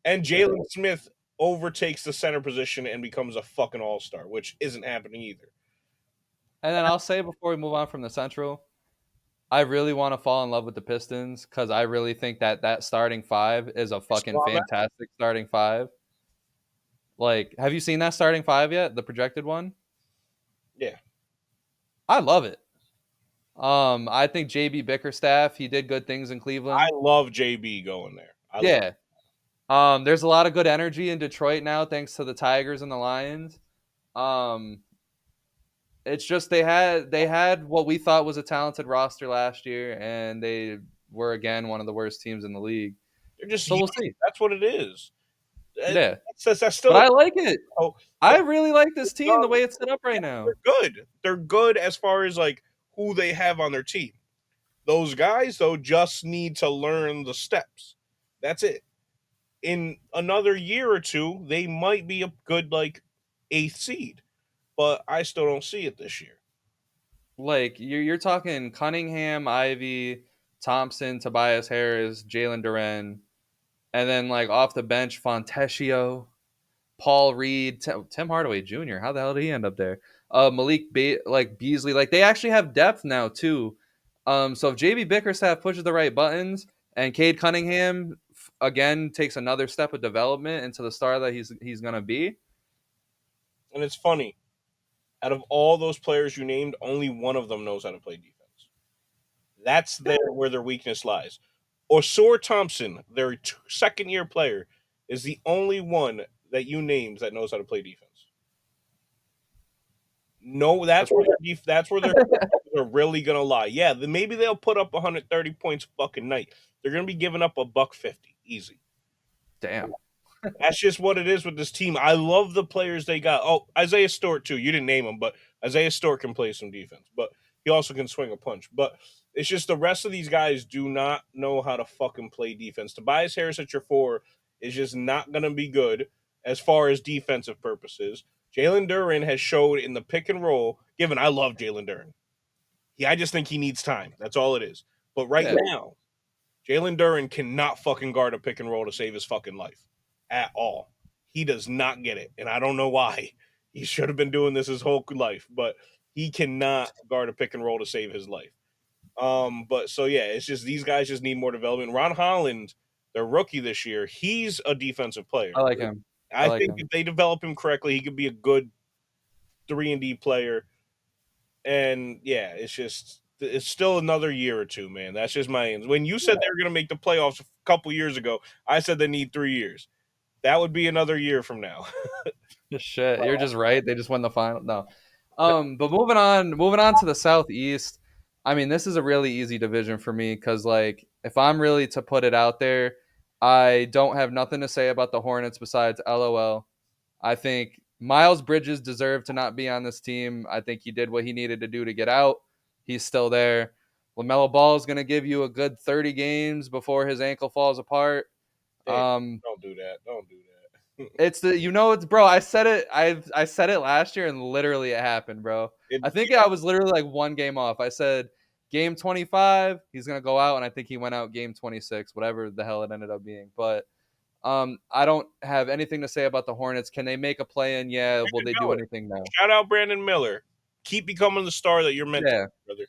And good. Jalen Smith overtakes the center position and becomes a fucking all-star, which isn't happening either. And then I'll say before we move on from the Central, I really want to fall in love with the Pistons because I really think that starting five is a You fucking saw that? fantastic starting five. Like, have you seen that starting five yet? The projected one? Yeah. I love it. I think JB Bickerstaff, he did good things in I Cleveland. love JB going there. I love Yeah. There's a lot of good energy in Detroit now, thanks to the Tigers and the Lions. Um, it's just they had what we thought was a talented roster last year, and they were again one of the worst teams in the league. They're just So young. we'll see. That's what it is. Yeah, That's but still a I like it. oh, I really like this team the young. way it's set up right now. They're good. They're good as far as like who they have on their team. Those guys though just need to learn the steps. That's it. in another year or two, they might be a good like eighth seed, but I still don't see it this year. Like you're talking Cunningham, Ivy, Thompson, Tobias Harris, Jalen Duren, and then like off the bench, Fontecchio, Paul Reed, Tim Hardaway Jr. How the hell did he end up there? Like Beasley, like they actually have depth now too. So if JB Bickerstaff pushes the right buttons and Cade Cunningham again takes another step of development into the star that he's gonna be. And it's funny, out of all those players you named, only one of them knows how to play defense. That's where their weakness lies. Osor Thompson, their second year player, is the only one that you named that knows how to play defense. No, that's where they're really gonna lie. Yeah, maybe they'll put up 130 points a fucking night. They're gonna be giving up a buck 50 easy. Damn. That's just what it is with this team. I love the players they got. Oh, Isaiah Stewart too. You didn't name him, but Isaiah Stewart can play some defense, but he also can swing a punch. But it's just the rest of these guys do not know how to fucking play defense. Tobias Harris at your four is just not going to be good as far as defensive purposes. Jalen Duren has showed in the pick and roll. Given I love Jalen Duren, I just think he needs time. That's all it is. But right Yeah. now, Jalen Duren cannot fucking guard a pick and roll to save his fucking life at all. He does not get it, and I don't know why. He should have been doing this his whole life, but he cannot guard a pick and roll to save his life. But so yeah, it's just these guys just need more development. Ron Holland, their rookie this year, he's a defensive player. I like him. I I like think him. if they develop him correctly, he could be a good 3-and-D player. And yeah, it's still another year or two, man. That's just my ends. When you said they were going to make the playoffs a couple years ago, I said they need 3 years. That would be another year from now. Shit, you're just right. They just won the final. No. But moving on to the Southeast. I mean, this is a really easy division for me because, like, if I'm really to put it out there, I don't have nothing to say about the Hornets besides LOL. I think Miles Bridges deserved to not be on this team. I think he did what he needed to do to get out. He's still there. LaMelo Ball is going to give you a good 30 games before his ankle falls apart. Damn, don't do that. Don't do that. It's bro. I said it last year and literally it happened, bro. It, I think I was literally like one game off. I said game 25 he's gonna go out, and I think he went out game 26, whatever the hell it ended up being. But I don't have anything to say about the Hornets. Can they make a play in? Yeah. Will they do Miller. anything? No. Shout out Brandon Miller. Keep becoming the star that you're meant to Yeah. be, brother.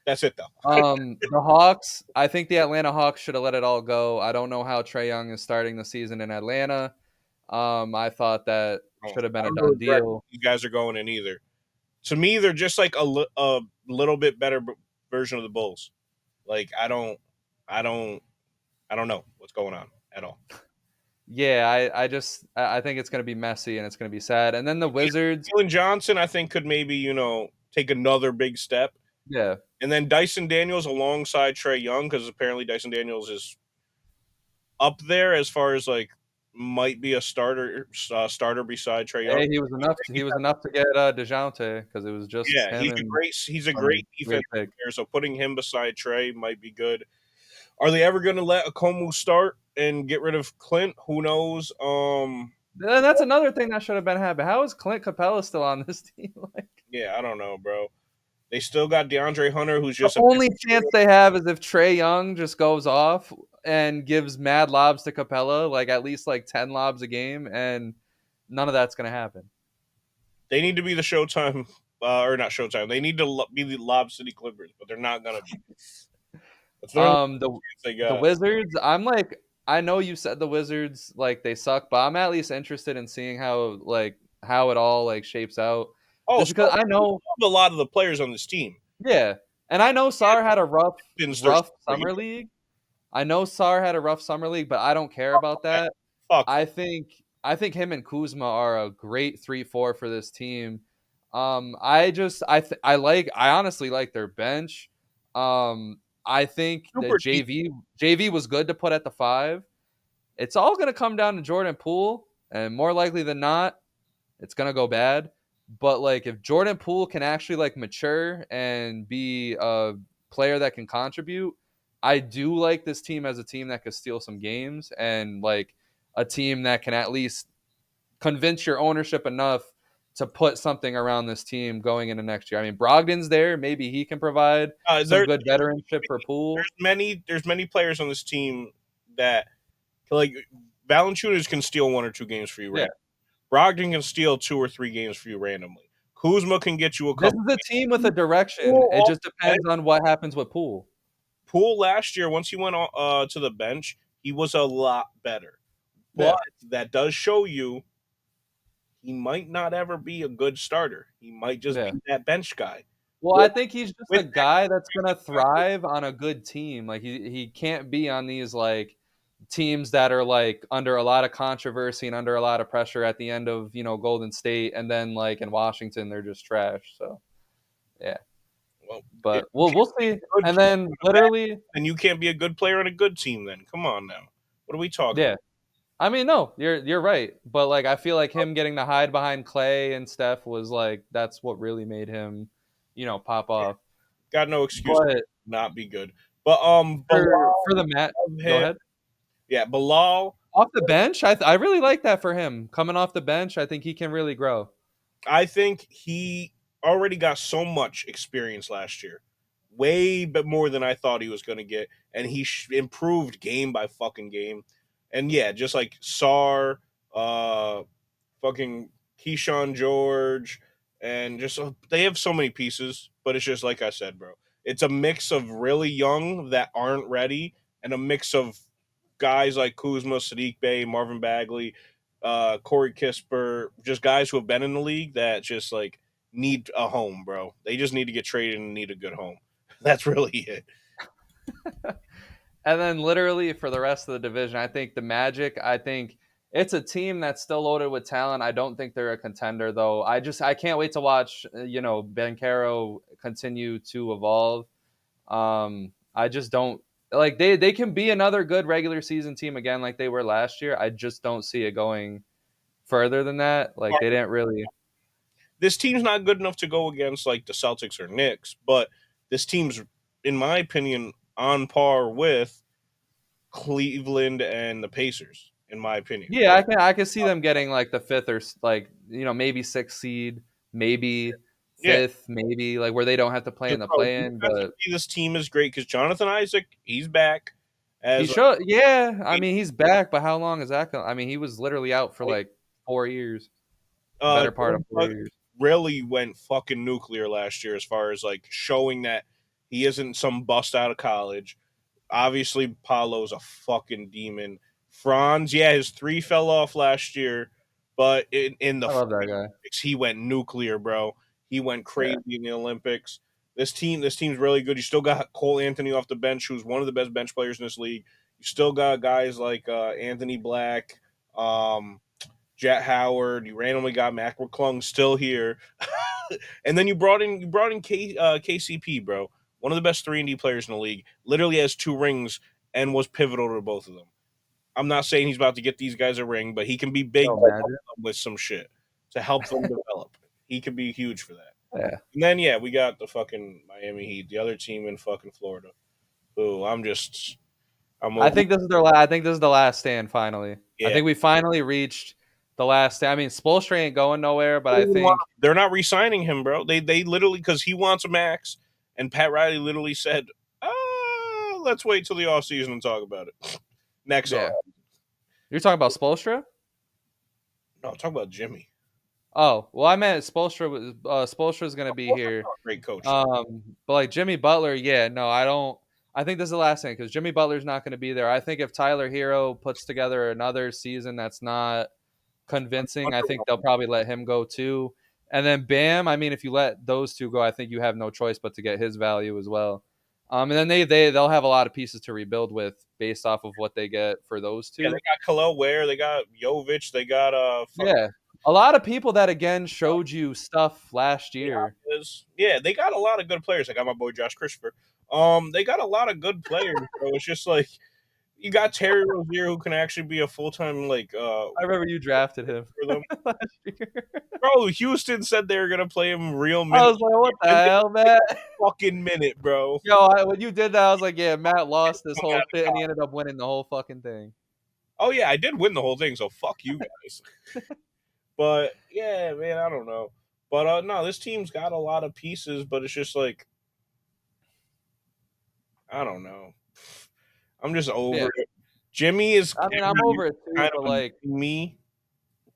That's it, though. The Hawks. I think the Atlanta Hawks should have let it all go. I don't know how Trae Young is starting the season in Atlanta. I thought that should have been I a don't done regret deal. you guys are going in either. To me, they're just like a little bit better version of the Bulls. Like I don't, I don't know what's going on at all. Yeah, I think it's gonna be messy and it's gonna be sad. And then the Wizards, Jalen Johnson, I think, could maybe take another big step, yeah. and then Dyson Daniels alongside Trae Young, because apparently Dyson Daniels is up there as far as like might be a starter beside Trae Young. Hey, he was enough to get DeJounte because it was just Yeah, him and he's a great great defensive pick. player. So putting him beside Trey might be good. Are they ever going to let Akomu start and get rid of Clint? Who knows? And that's another thing that should have been happening. How is Clint Capella still on this team? Like Yeah, I don't know, bro. They still got DeAndre Hunter, who's the just only chance they have is if Trae Young just goes off and gives mad lobs to Capella, like at least like 10 lobs a game, and none of that's gonna happen. they need to be the Showtime, or not Showtime. They need to be the Lob City Clippers, but they're not gonna be. That's the only The chance they the got. Wizards, I'm like, I know you said the Wizards like they suck, but I'm at least interested in seeing how it all like shapes out. Oh, Just so because I I know, love a lot of the players on this team. yeah, and I know Sar had a Their rough summer league. I know Sar had a rough summer league, but I don't care about that. fuck. I think him and Kuzma are a great 3-4 for this team. I honestly like their bench. I think that Super deep. JV was good to put at the 5. It's all going to come down to Jordan Poole, and more likely than not, it's going to go bad. But like if Jordan Poole can actually like mature and be a player that can contribute, I do like this team as a team that could steal some games and like a team that can at least convince your ownership enough to put something around this team going into next year. I mean, Brogdon's there. Maybe he can provide some There, good veteranship for Poole. there's many players on this team that like Valanciunas can steal 1 or 2 games for you, Yeah. right? Brogdon can steal 2 or 3 games for you randomly. Kuzma can get you a This couple. is a team with a direction. It Poole just depends on what happens with Poole. last year, once he went to the bench, he was a lot better. But Yeah. that does show you he might not ever be a good starter. He might just Yeah. be that bench guy. Well, I With, think he's just a with guy that's gonna thrive on a good team. Like he can't be on these like teams that are like under a lot of controversy and under a lot of pressure at the end of Golden State, and then like in Washington they're just trash. So yeah, well, if but you we'll can't be see. a good And player then on a bad, literally, then you can't be a good player on a good team. Then come on now, what are we talking yeah. I mean, no, you're right. But like I feel like him getting to hide behind Clay and Steph was like that's what really made him, pop about? off. Got no excuse to But not be good. But for the Matt, go him, ahead. yeah, Bilal. Off the bench, I really like that for him. Coming off the bench, I think he can really grow. I think he already got so much experience last year, way bit more than I thought he was going to get, and he improved game by fucking game. And yeah, just like Sar, uh, fucking Keyshawn George, and just they have so many pieces, but it's just like I said, bro. It's a mix of really young that aren't ready, and a mix of guys like Kuzma, Sadiq Bey, Marvin Bagley, Corey Kisper, just guys who have been in the league that just like need a home, bro. They just need to get traded and need a good home. That's really it. And then literally for the rest of the division, I think the Magic, I think it's a team that's still loaded with talent. I don't think they're a contender though. I can't wait to watch, Ben Caro continue to evolve. I just don't like they can be another good regular season team again like they were last year. I just don't see it going further than that. Like they didn't really. This team's not good enough to go against like the Celtics or Knicks, but this team's, in my opinion, on par with Cleveland and the Pacers. In my opinion, Yeah, I can see them getting like the fifth or like maybe sixth seed, maybe yeah. fifth, maybe like where they don't have to play in the Bro, play in. But defensively, this team is great because Jonathan Isaac, he's back he as showed, yeah. I mean, he's back, but how long is that going? I mean, he was literally out for like 4 years, better part of 4 years. really went fucking nuclear last year as far as like showing that he isn't some bust out of college. Obviously, Paulo's a fucking demon. Franz, yeah, his 3 fell off last year, but in the I love that guy. Olympics, he went nuclear, bro. He went Yeah, crazy in the Olympics. This team's really good. You still got Cole Anthony off the bench, who's one of the best bench players in this league. You still got guys like Anthony Black, um, Jet Howard. You randomly got Mac McClung still here, and then you brought in KCP, bro, one of the best 3-and-D players in the league. Literally has 2 rings and was pivotal to both of them. I'm not saying he's about to get these guys a ring, but he can be big yo, imagine. with some shit to help them develop. He could be huge for that. Yeah, And then yeah, we got the fucking Miami Heat, the other team in fucking Florida. Who I'm I over. think this is their. I think this is the last stand. Finally, I Yeah, think we finally reached the last stand. I mean, Spoelstra ain't going nowhere, but I think they're not re-signing him, bro. They literally because he wants a max, and Pat Riley literally said, let's wait till the off season and talk about it." Next off. yeah. You're talking about Spoelstra? No, talk about Jimmy. Oh, well, I meant Spoelstra's going to be here. Great coach. But like Jimmy Butler, yeah, no, I don't. I think this is the last thing because Jimmy Butler's not going to be there. I think if Tyler Hero puts together another season that's not convincing, I think they'll probably let him go too. And then Bam, I mean, if you let those two go, I think you have no choice but to get his value as well. And then they'll have a lot of pieces to rebuild with based off of what they get for those Yeah, two. they got Khalil Ware, they got Jovic, they got Yeah, a lot of people that again showed you stuff last year. yeah, they got a lot of good players. I got my boy Josh Christopher. They got a lot of good players. So it's just like you got Terry Rozier who can actually be a full time like I remember you drafted him for them. last year. Bro, Houston said they were gonna play him real I minutes. was like, what the And they hell, man? fucking minute, bro. Yo, when you did that, I was like, yeah, Matt lost this whole shit, and he ended up winning the whole fucking thing. Oh yeah, I did win the whole thing, so fuck you guys. But yeah, man, I don't know. But no, this team's got a lot of pieces, but it's just like I don't know. I'm just Yeah. over it. Jimmy is I mean, I'm over it too, kind but of annoying like, me,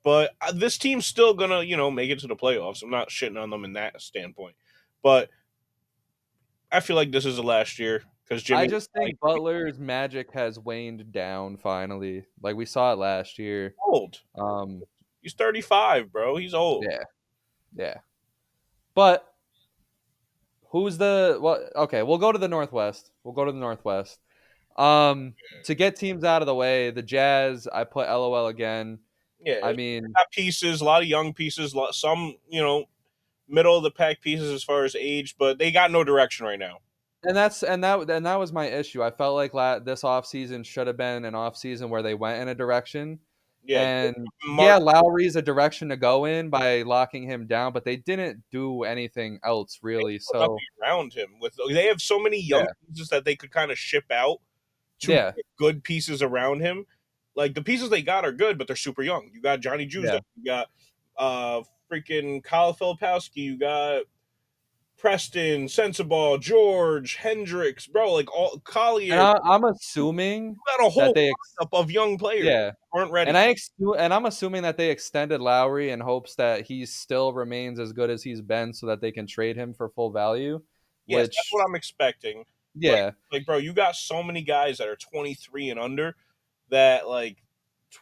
but this team's still gonna make it to the playoffs. I'm not shitting on them in that standpoint, but I feel like this is the last year because I Jimmy just think Butler's magic has waned down finally. Like we saw it last year. old. Um, He's 35, bro. He's old. yeah, yeah. But who's the what? Okay, we'll go to the Northwest. We'll go to the Northwest. To get teams out of the way, the Jazz, I put LOL again. Yeah, I mean, got pieces, a lot of young pieces, some middle of the pack pieces as far as age, but they got no direction right now. and that was my issue. I felt like this offseason should have been an offseason where they went in a direction. Yeah, And yeah, Mark Lowry's a direction to go in by locking him down, but they didn't do anything else really. put nothing So around him. They have so many young yeah, pieces that they could kind of ship out to yeah, get good pieces around him. Like the pieces they got are good, but they're super young. You got Johnny Juzang, yeah. you got freaking Kyle Filipowski, you got Preston, Sensabaugh, George, Hendricks, bro, like all And Collier. I'm assuming You got a that whole lineup of young players yeah, who aren't and ready. I'm assuming that they extended Lowry in hopes that he still remains as good as he's been, so that they can trade him for full value. Yes, that's Which what I'm expecting. But yeah, bro, you got so many guys that are 23 and under that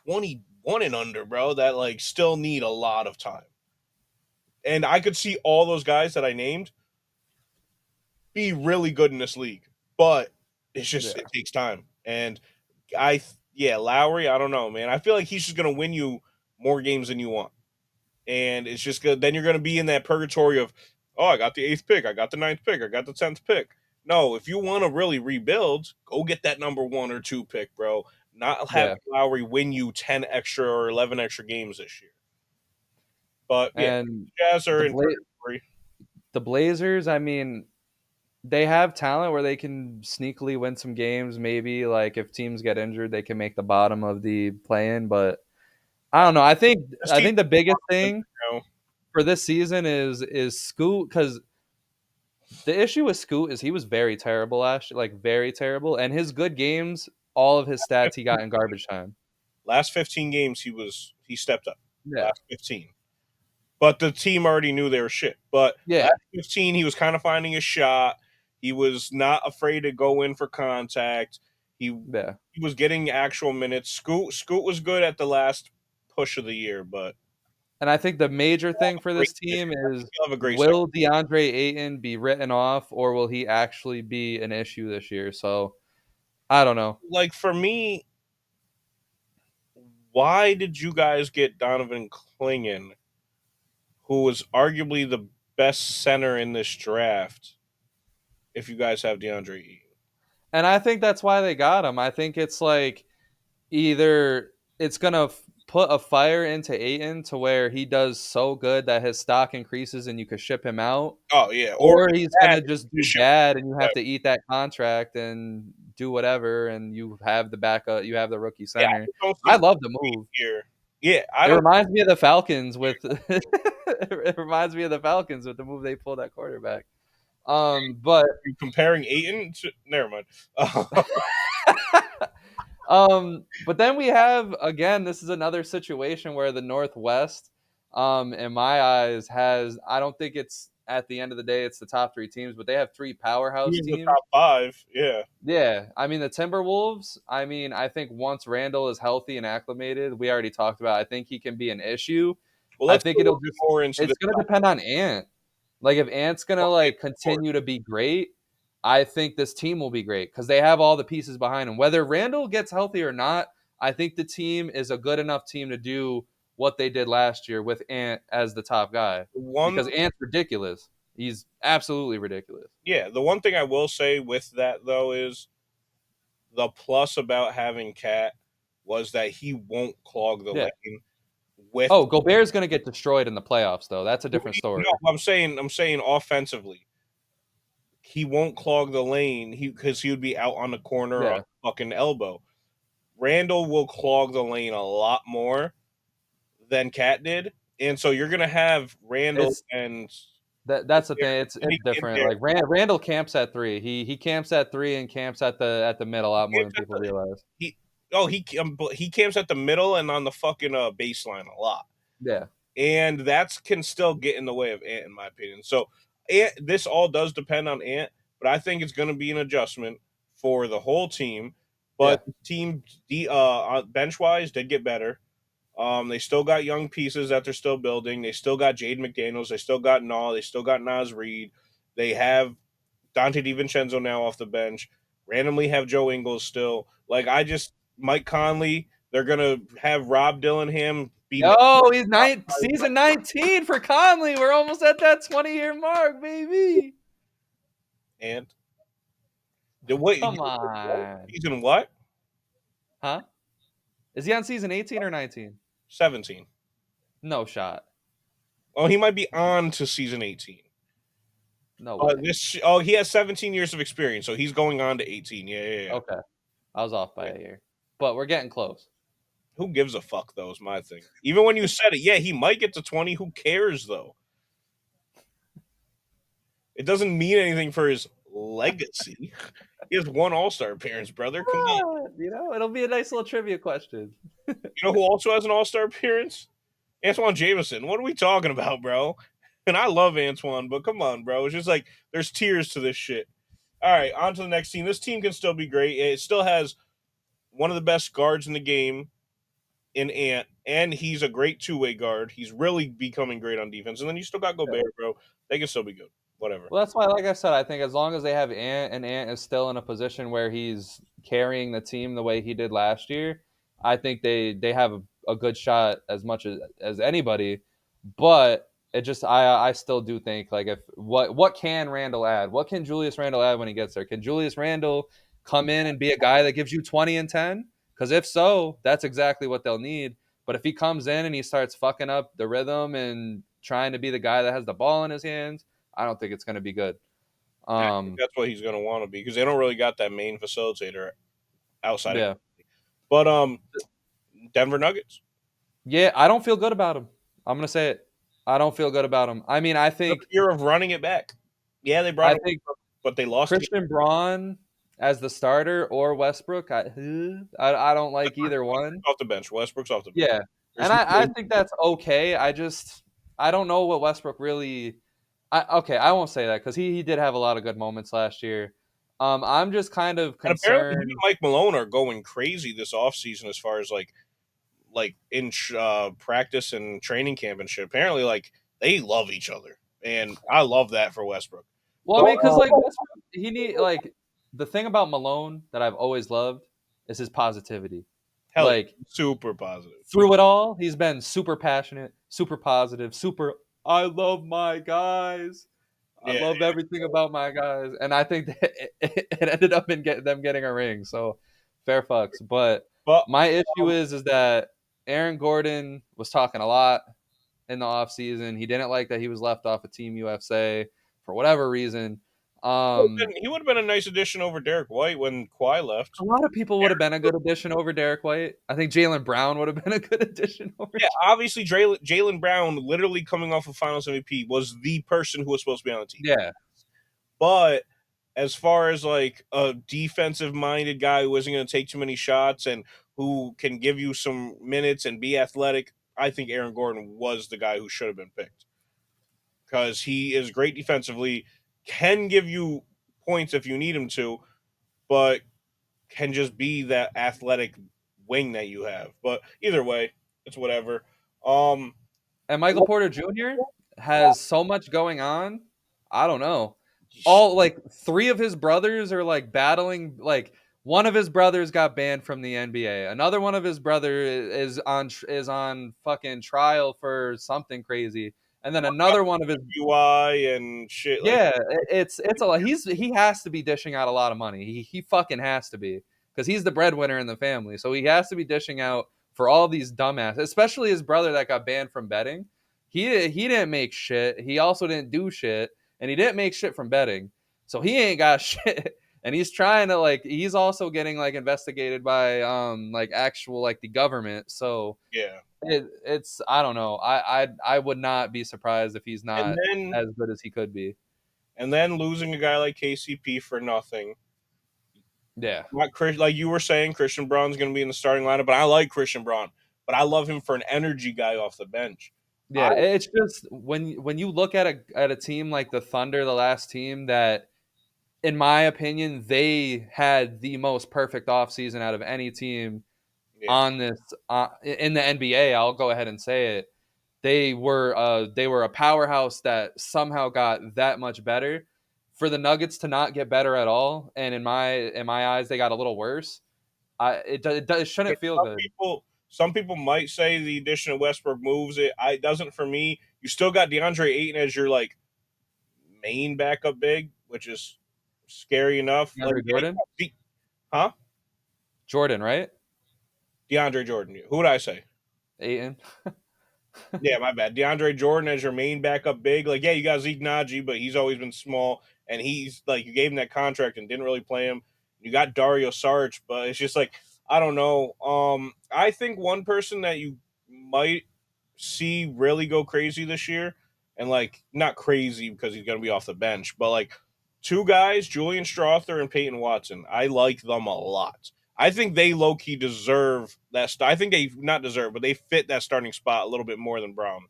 21 and under, bro, that still need a lot of time. And I could see all those guys that I named be really good in this league, but it's just it yeah, takes time. And yeah, Lowry, I don't know, man. I feel like he's just gonna win you more games than you want, and it's just good. Then you're gonna be in that purgatory of, oh, I got the eighth pick, I got the ninth pick, I got the 10th pick. No, if you want to really rebuild, go get that number 1 or 2 pick, bro. Not have yeah. Lowry win you 10 extra or 11 extra games this year. But yeah, And Jazz are the in purgatory. the Blazers, I mean, they have talent where they can sneakily win some games. Maybe like if teams get injured, they can make the bottom of the play-in. But I don't know. This I team, think the biggest thing you know, for this season is Scoot, because the issue with Scoot is he was very terrible last year, like very terrible, and his good games, all of his stats he got in garbage time. last 15 games he stepped up. Yeah, Last 15. But the team already knew they were shit. But yeah, last 15 he was kind of finding his shot. He was not afraid to go in for contact. He yeah. he was getting actual minutes. Scoot was good at the last push of the year, but And I think the major thing for great this this team year. I is, think he'll have a great second. will DeAndre Ayton be written off, or will he actually be an issue this year? So I don't know. Like for me, why did you guys get Donovan Clingan, who was arguably the best center in this draft, if you guys have DeAndre Ayton? And I think that's why they got him. I think it's like either it's gonna put a fire into Ayton to where he does so good that his stock increases and you could ship him out, Oh yeah, or or he's that gonna just do ship. bad and you have to eat that contract and do whatever, and you have the backup, you have the rookie Yeah, I center. just don't I see love the move. here. Yeah, I It don't. reminds me of the Falcons with it reminds me of the Falcons with the move they pulled at quarterback. But You comparing Aiton to? Never mind. but then we have, again, this is another situation where the Northwest, in my eyes, has, I don't think it's at the end of the day it's the top three teams, but they have three powerhouse He's the teams. top five. Yeah. Yeah, I mean the Timberwolves. I mean, I think once Randall is healthy and acclimated, we already talked about. I think he can be an issue. Well, I let's think go a little it'll bit just more into it's this. gonna depend on Ant. Like if Ant's gonna like continue to be great, I think this team will be great because they have all the pieces behind him. Whether Randall gets healthy or not, I think the team is a good enough team to do what they did last year with Ant as the top guy. One, Because Ant's ridiculous. He's absolutely ridiculous. yeah, the one thing I will say with that though is the plus about having Cat was that he won't clog the Yeah. lane with. Oh, Gobert's gonna get destroyed in the playoffs, though. That's a different story. No, I'm saying offensively, he won't clog the lane. Because he would be out on the corner on Yeah. fucking elbow. Randall will clog the lane a lot more than Cat did, and so you're gonna have Randall It's and that's the thing. It's in different. there. Like Randall camps at three. He camps at three and camps at the mid a lot more than people realize. He he camps at the middle and on the fucking baseline a lot, Yeah, and that's can still get in the way of Ant, in my opinion. So, Ant, this all does depend on Ant, but I think it's going to be an adjustment for the whole team. yeah. But team bench wise did get better. They still got young pieces that they're still building. They still got Jade McDaniels. They still got Naw. They still got Nas Reed. They have Dante DiVincenzo now off the bench. Randomly have Joe Ingles still. Like I just Mike Conley. They're gonna have Rob Dillingham be Yo, season 19 for Conley. We're almost at that 20-year mark, baby. and wait Come on. season what? Huh? Is he on season 18 or 19? 17. No shot. Oh, he might be on to season 18. No way. He has 17 years of experience, so he's going on to 18. Yeah. Okay. I was off by a year. But we're getting close. Who gives a fuck though is my thing. Even when you said it, yeah, he might get to 20. Who cares though? It doesn't mean anything for his legacy. He has one All-Star appearance, brother. Come on. You know, it'll be a nice little trivia question. You know who also has an All-Star appearance? Antoine Jameson. What are we talking about, bro? And I love Antoine, but come on, bro. It's just like there's tiers to this shit. All right, on to the next team. This team can still be great. It still has one of the best guards in the game in Ant, and he's a great two-way guard. He's really becoming great on defense. And then you still got Yeah. Gobert, bro. They can still be good. Whatever. Well, that's why, like I said, I think as long as they have Ant and Ant is still in a position where he's carrying the team the way he did last year, I think they have a good shot as much as anybody. But it just I still do think like if what can Randall add? What can Julius Randle add when he gets there? Can Julius Randle come in and be a guy that gives you 20 and 10? Because if so, that's exactly what they'll need. But if he comes in and he starts fucking up the rhythm and trying to be the guy that has the ball in his hands, I don't think it's going to be good. I think that's what he's going to want to be because they don't really got that main facilitator outside Yeah. of. But Denver Nuggets. Yeah, I don't feel good about him. I'm going to say it. I don't feel good about him. I mean, I think Year of running it back. Yeah, they brought I him, think but they lost. Christian Braun as the starter or Westbrook, I don't like either one. Off the bench. Westbrook's off the bench. Yeah. And I think that's okay. I don't know what Westbrook really I won't say that because he did have a lot of good moments last year. I'm just kind of And apparently, him concerned. and Mike Malone are going crazy this offseason as far as like in practice and training camp and shit. Apparently, like they love each other, and I love that for Westbrook. Well, I mean, because like Westbrook, he need like the thing about Malone that I've always loved is his positivity. Hell, Like super positive. through it all, he's been super passionate, super positive, super. I love my guys. I Yeah, love everything about my guys, and I think that it ended up in them getting a ring. So fair fucks. But but my issue is that Aaron Gordon was talking a lot in the offseason. He didn't like that he was left off of Team USA for whatever reason. he would have been a nice addition over Derek White when Kawhi left. A lot of people would have been a good addition over Derek White. I think Jaylen Brown would have been a good addition over. Yeah, obviously Jaylen Brown, literally coming off of Finals MVP, was the person who was supposed to be on the team. Yeah, but as far as like a defensive-minded guy who isn't going to take too many shots and who can give you some minutes and be athletic, I think Aaron Gordon was the guy who should have been picked because he is great defensively, can give you points if you need him to, but can just be that athletic wing that you have. But either way, it's whatever. and Michael Porter Jr. has so much going on. I don't know. All like three of his brothers are like battling. Like one of his brothers got banned from the NBA. Another one of his brother is on fucking trial for something crazy. And then another one of his UI and shit. yeah, it's a lot. He has to be dishing out a lot of money. He fucking has to be because he's the breadwinner in the family. So he has to be dishing out for all these dumbasses, especially his brother that got banned from betting. He didn't make shit. He also didn't do shit, and he didn't make shit from betting. So he ain't got shit. and he's trying to like he's also getting like investigated by like actual like the government. So Yeah. it's I don't know. I would not be surprised if he's And not then as good as he could be. losing a guy like KCP for nothing. Yeah. Not Chris, like you were saying, Christian Braun's going to be in the starting lineup, but I like Christian Braun, but I love him for an energy guy off the bench. Yeah, it's just when you look at a team like the Thunder, the last team that in my opinion they had the most perfect offseason out of any team Yeah, on this in the NBA. I'll go ahead and say it. They were a powerhouse that somehow got that much better. For the Nuggets to not get better at all, and in my eyes, they got a little worse. It shouldn't feel good. some people might say the addition of Westbrook moves it. It doesn't for me. You still got DeAndre Ayton as your like main backup big, which is scary enough. Like, DeAndre Jordan, huh? Jordan, right? DeAndre Jordan. Who would I say? Ayton. Yeah, my bad. DeAndre Jordan as your main backup big. Like, yeah, you got Zeke Naji, but he's always been small. And he's like, you gave him that contract and didn't really play him. You got Dario Saric, but it's just like, I don't know. I think one person that you might see really go crazy this year, and like, not crazy because he's going to be off the bench, but like two guys, Julian Strother and Peyton Watson. I like them a lot. I think they low key deserve that. I think they not deserve, but they fit that starting spot a little bit more than Brown.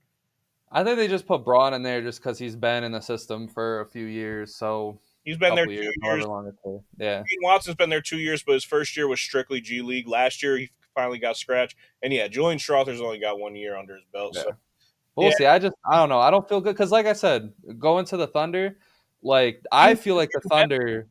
I think they just put Braun in there just because he's been in the system for a few years, so He's a been there couple two years, years. however long it's been. Yeah, Peyton Watson's been there 2 years, but his first year was strictly G League. Last year he finally got scratched, and yeah, Julian Strother's only got 1 year under his belt. yeah. So But we'll yeah, see. I don't know. I don't feel good because, like I said, going to the Thunder, like I team feel like the Thunder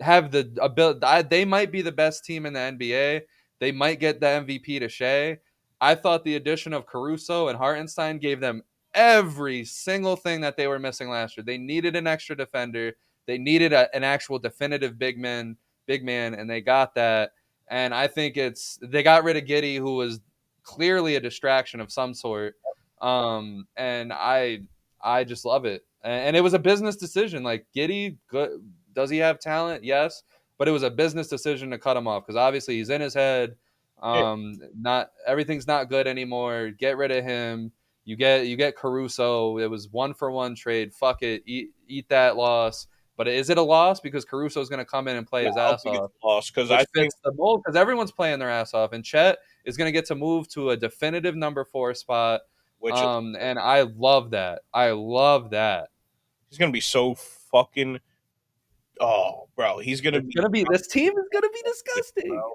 have the ability. They might be the best team in the NBA. They might get the MVP to Shea. I thought the addition of Caruso and Hartenstein gave them every single thing that they were missing last year. They needed an extra defender. They needed an actual definitive big man, and they got that. And I think they got rid of Giddy, who was clearly a distraction of some sort. And I just love it. And it was a business decision. Like Giddy, good. Does he have talent? Yes, but it was a business decision to cut him off because obviously he's in his head. yeah, Not everything's not good anymore. Get rid of him. You get Caruso. It was 1-for-1 trade. Fuck it. Eat that loss. But is it a loss because Caruso is going to come in and play no, his I don't ass think it's off, a loss because I which think fits the mold because everyone's playing their ass off, and Chet is going to get to move to a definitive number 4 spot. which is And I love that. I love that. he's gonna be so fucking. Oh, bro, he's gonna It's be. gonna be this team is gonna be disgusting. Bro.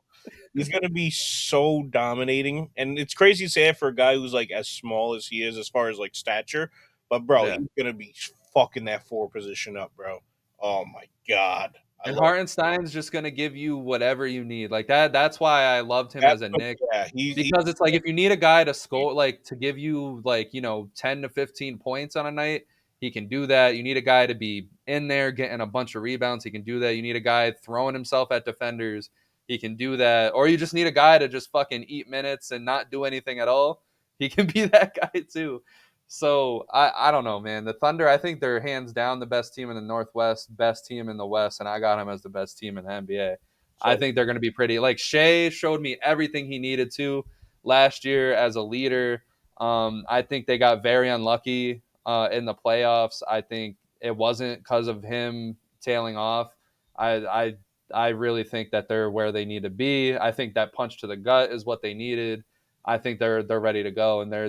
He's gonna be so dominating, and it's crazy to say it for a guy who's like as small as he is as far as like stature. But bro, Yeah. he's gonna be fucking that four position up, bro. Oh my god, I And love Hartenstein's just gonna give you whatever you need. Like that. That's why I loved him that. as a Knick. Yeah, Because it's like if you need a guy to score, like to give you like 10 to 15 points on a night, he can do that. You need a guy to be in there getting a bunch of rebounds, he can do that. You need a guy throwing himself at defenders, he can do that. Or you just need a guy to just fucking eat minutes and not do anything at all. He can be that guy too. So I don't know, man. The Thunder, I think they're hands down the best team in the Northwest, best team in the West, and I got him as the best team in the NBA. I so think they're going to be pretty. Like Shea showed me everything he needed to last year as a leader. I think they got very unlucky in the playoffs. I think it wasn't because of him tailing off. I I really think that they're where they need to be. I think that punch to the gut is what they needed. I think they're ready to go, and yeah,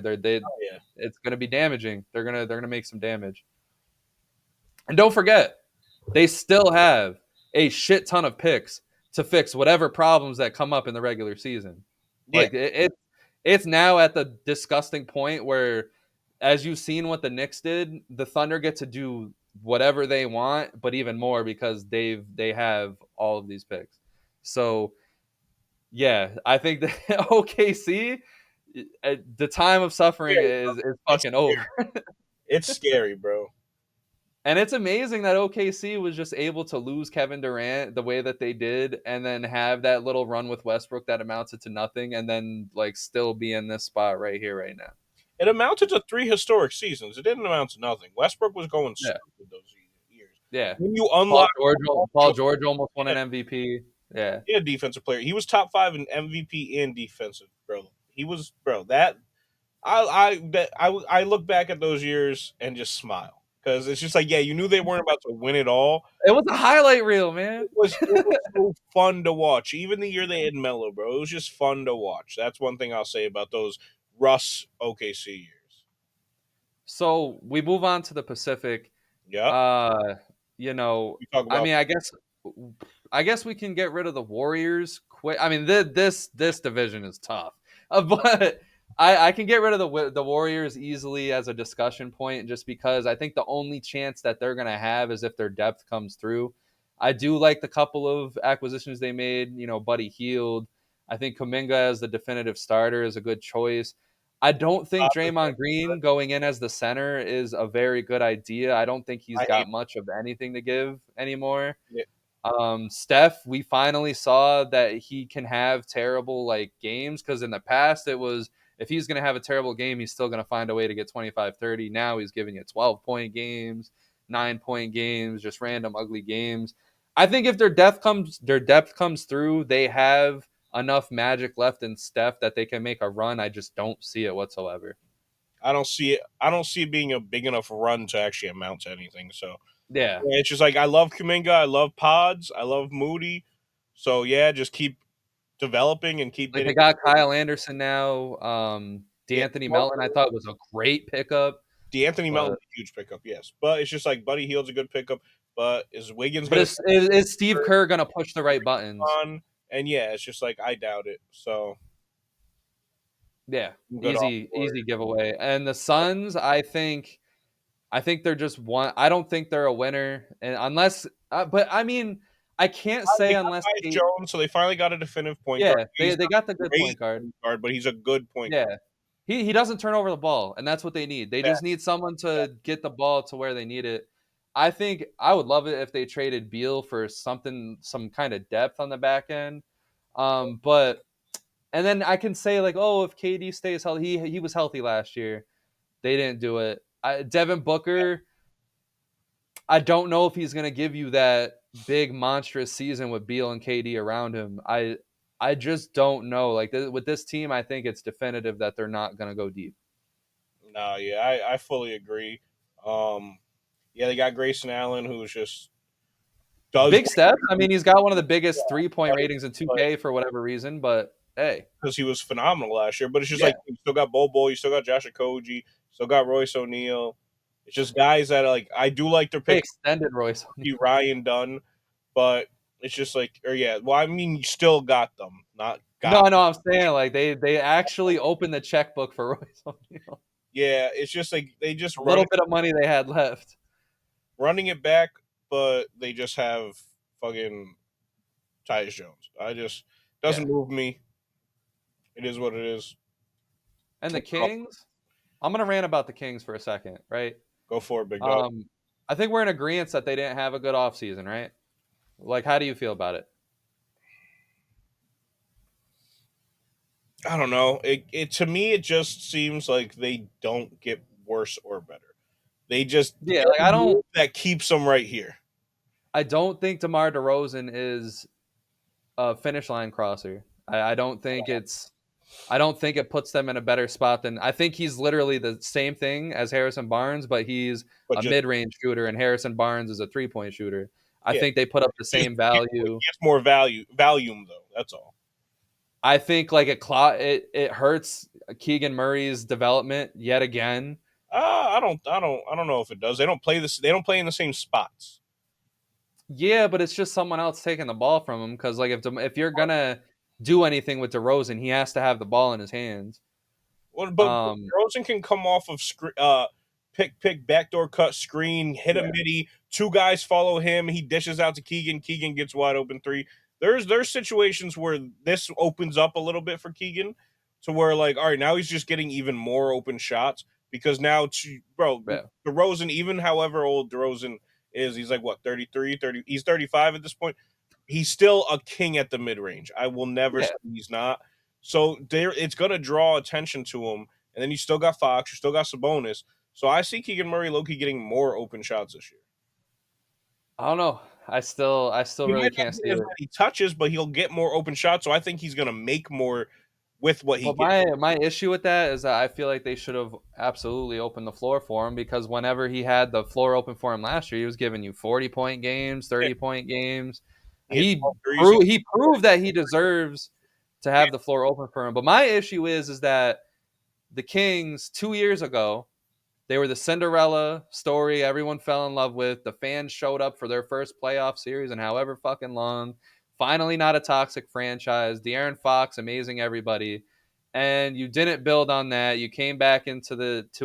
it's going to be damaging. They're gonna make some damage. And don't forget, they still have a shit ton of picks to fix whatever problems that come up in the regular season. yeah, Like it's now at the disgusting point where, as you've seen what the Knicks did, the Thunder get to do whatever they want, but even more because they have all of these picks. So yeah, I think that OKC, the time of suffering scary, bro. is It's fucking scary. over. It's scary, bro. And it's amazing that OKC was just able to lose Kevin Durant the way that they did and then have that little run with Westbrook that amounted to nothing and then like still be in this spot right here, right now. It amounted to 3 historic seasons. It didn't amount to nothing. Westbrook was going Yeah. stupid those years. Yeah. When you unlock Paul George almost won an MVP. Yeah. a defensive player, he was top 5 in MVP and defensive, bro. He was, bro. I look back at those years and just smile because it's just like, yeah, you knew they weren't about to win it all. It was a highlight reel, man. It was so fun to watch. Even the year they had Melo, bro, it was just fun to watch. That's one thing I'll say about those Russ OKC years. So we move on to the Pacific. Yep. Uh, you know, We talk I about mean, I guess we can get rid of the Warriors quick. I mean, this division is tough, but I can get rid of the Warriors easily as a discussion point, just because I think the only chance that they're gonna have is if their depth comes through. I do like the couple of acquisitions they made. You know, Buddy Hield. I think Kuminga as the definitive starter is a good choice. I don't think Draymond Green going in as the center is a very good idea. I don't think he's I hate got much of anything to give anymore. it. Steph, we finally saw that he can have terrible like games, because in the past it was, if he's going to have a terrible game, he's still going to find a way to get 25, 30. Now he's giving you 12-point games, 9-point games, just random ugly games. I think if their depth comes through, they have enough magic left in Steph that they can make a run. I just don't see it whatsoever. I don't see it. I don't see it being a big enough run to actually amount to anything. So Yeah. yeah, it's just like I love Kuminga, I love Pods, I love Moody. So yeah, just keep developing and keep Like, they getting. got Kyle Anderson now. Yeah, D'Anthony Melton, I thought, was a great pickup. D'Anthony But Melton's a huge pickup, yes, but it's just like Buddy Hield's a good pickup. But is Wiggins but going is Steve to Kerr gonna push the right buttons? on? And yeah, it's just like I doubt it. So Yeah, I'm good off easy giveaway. And the Suns, I think they're just one. I don't think they're a winner, and unless, but I mean, I can't They say got unless Tyus Jones, so they finally got a definitive point guard. yeah, He's they not got the good great point guard. point guard, but he's a good point guard. Yeah, he doesn't turn over the ball, and that's what they need. They just need someone to get the ball to where they need it. I think I would love it if they traded Beal for something, some kind of depth on the back end. But and then I can say like, oh, if KD stays healthy, he was healthy last year. They didn't do it. Devin Booker, I don't know if he's going to give you that big monstrous season with Beal and KD around him. I just don't know. Like with this team, I think it's definitive that they're not going to go deep. No, yeah, I fully agree. Um, yeah, they got Grayson Allen, who's just does Big steps. I mean, he's got one of the biggest 3-point right, ratings in 2K for whatever reason, but hey, because he was phenomenal last year. But it's just yeah, like you still got Bobo, you still got Josh Okogie, still got Royce O'Neal. It's just guys that like I do like their they pick. extended Royce. Ryan Dunn, but it's just like, or yeah, well, I mean, you still got them, not No, got. I know. I'm saying like they actually opened the checkbook for Royce O'Neal. Yeah, it's just like they just A little bit of money they had left. running it back, but they just have fucking Tyus Jones. I just Yeah, doesn't move me. It is what it is. and the Kings. I'm gonna rant about the Kings for a second, right? Go for it, big dog. I think we're in agreement that they didn't have a good offseason, right? Like, how do you feel about it? I don't know. It to me, it just seems like they don't get worse or better. They just Yeah, get like a move that keeps them right here. I don't think DeMar DeRozan is a finish line crosser. I don't think it puts them in a better spot than, I think he's literally the same thing as Harrison Barnes, but he's But a just mid-range shooter and Harrison Barnes is a three-point shooter. I yeah, think they put up the just same value. gets more volume though. That's all. I think like it hurts Keegan Murray's development yet again. I don't know if it does. They don't play this. They don't play in the same spots. Yeah, but it's just someone else taking the ball from him, because like if you're gonna do anything with DeRozan, he has to have the ball in his hands. Well, but Rosen can come off of pick backdoor cut screen, hit a midi. Two guys follow him. He dishes out to Keegan. Keegan gets wide open three. There's situations where this opens up a little bit for Keegan, to where like, all right, now he's just getting even more open shots because now, Yeah. DeRozan, even however old DeRozan is, he's like what 33, 30. He's 35 at this point. He's still a king at the mid range. I will never Yeah. say he's not. So there, it's going to draw attention to him. And then you still got Fox, you still got Sabonis. So I see Keegan Murray low-key getting more open shots this year. I don't know. I still He really might not can't see get as it. many touches, but he'll get more open shots. So I think he's going to make more with what he But gets. my issue with that is that I feel like they should have absolutely opened the floor for him, because whenever he had the floor open for him last year, he was giving you 40-point games, Yeah, 30-point games. he hit He 12 threes. he proved that he deserves to have the floor open for him. But my issue is that the Kings 2 years ago, they were the Cinderella story everyone fell in love with. The fans showed up for their first playoff series in however fucking long. Finally, not a toxic franchise. De'Aaron Fox, amazing everybody. And you didn't build on that. You came back into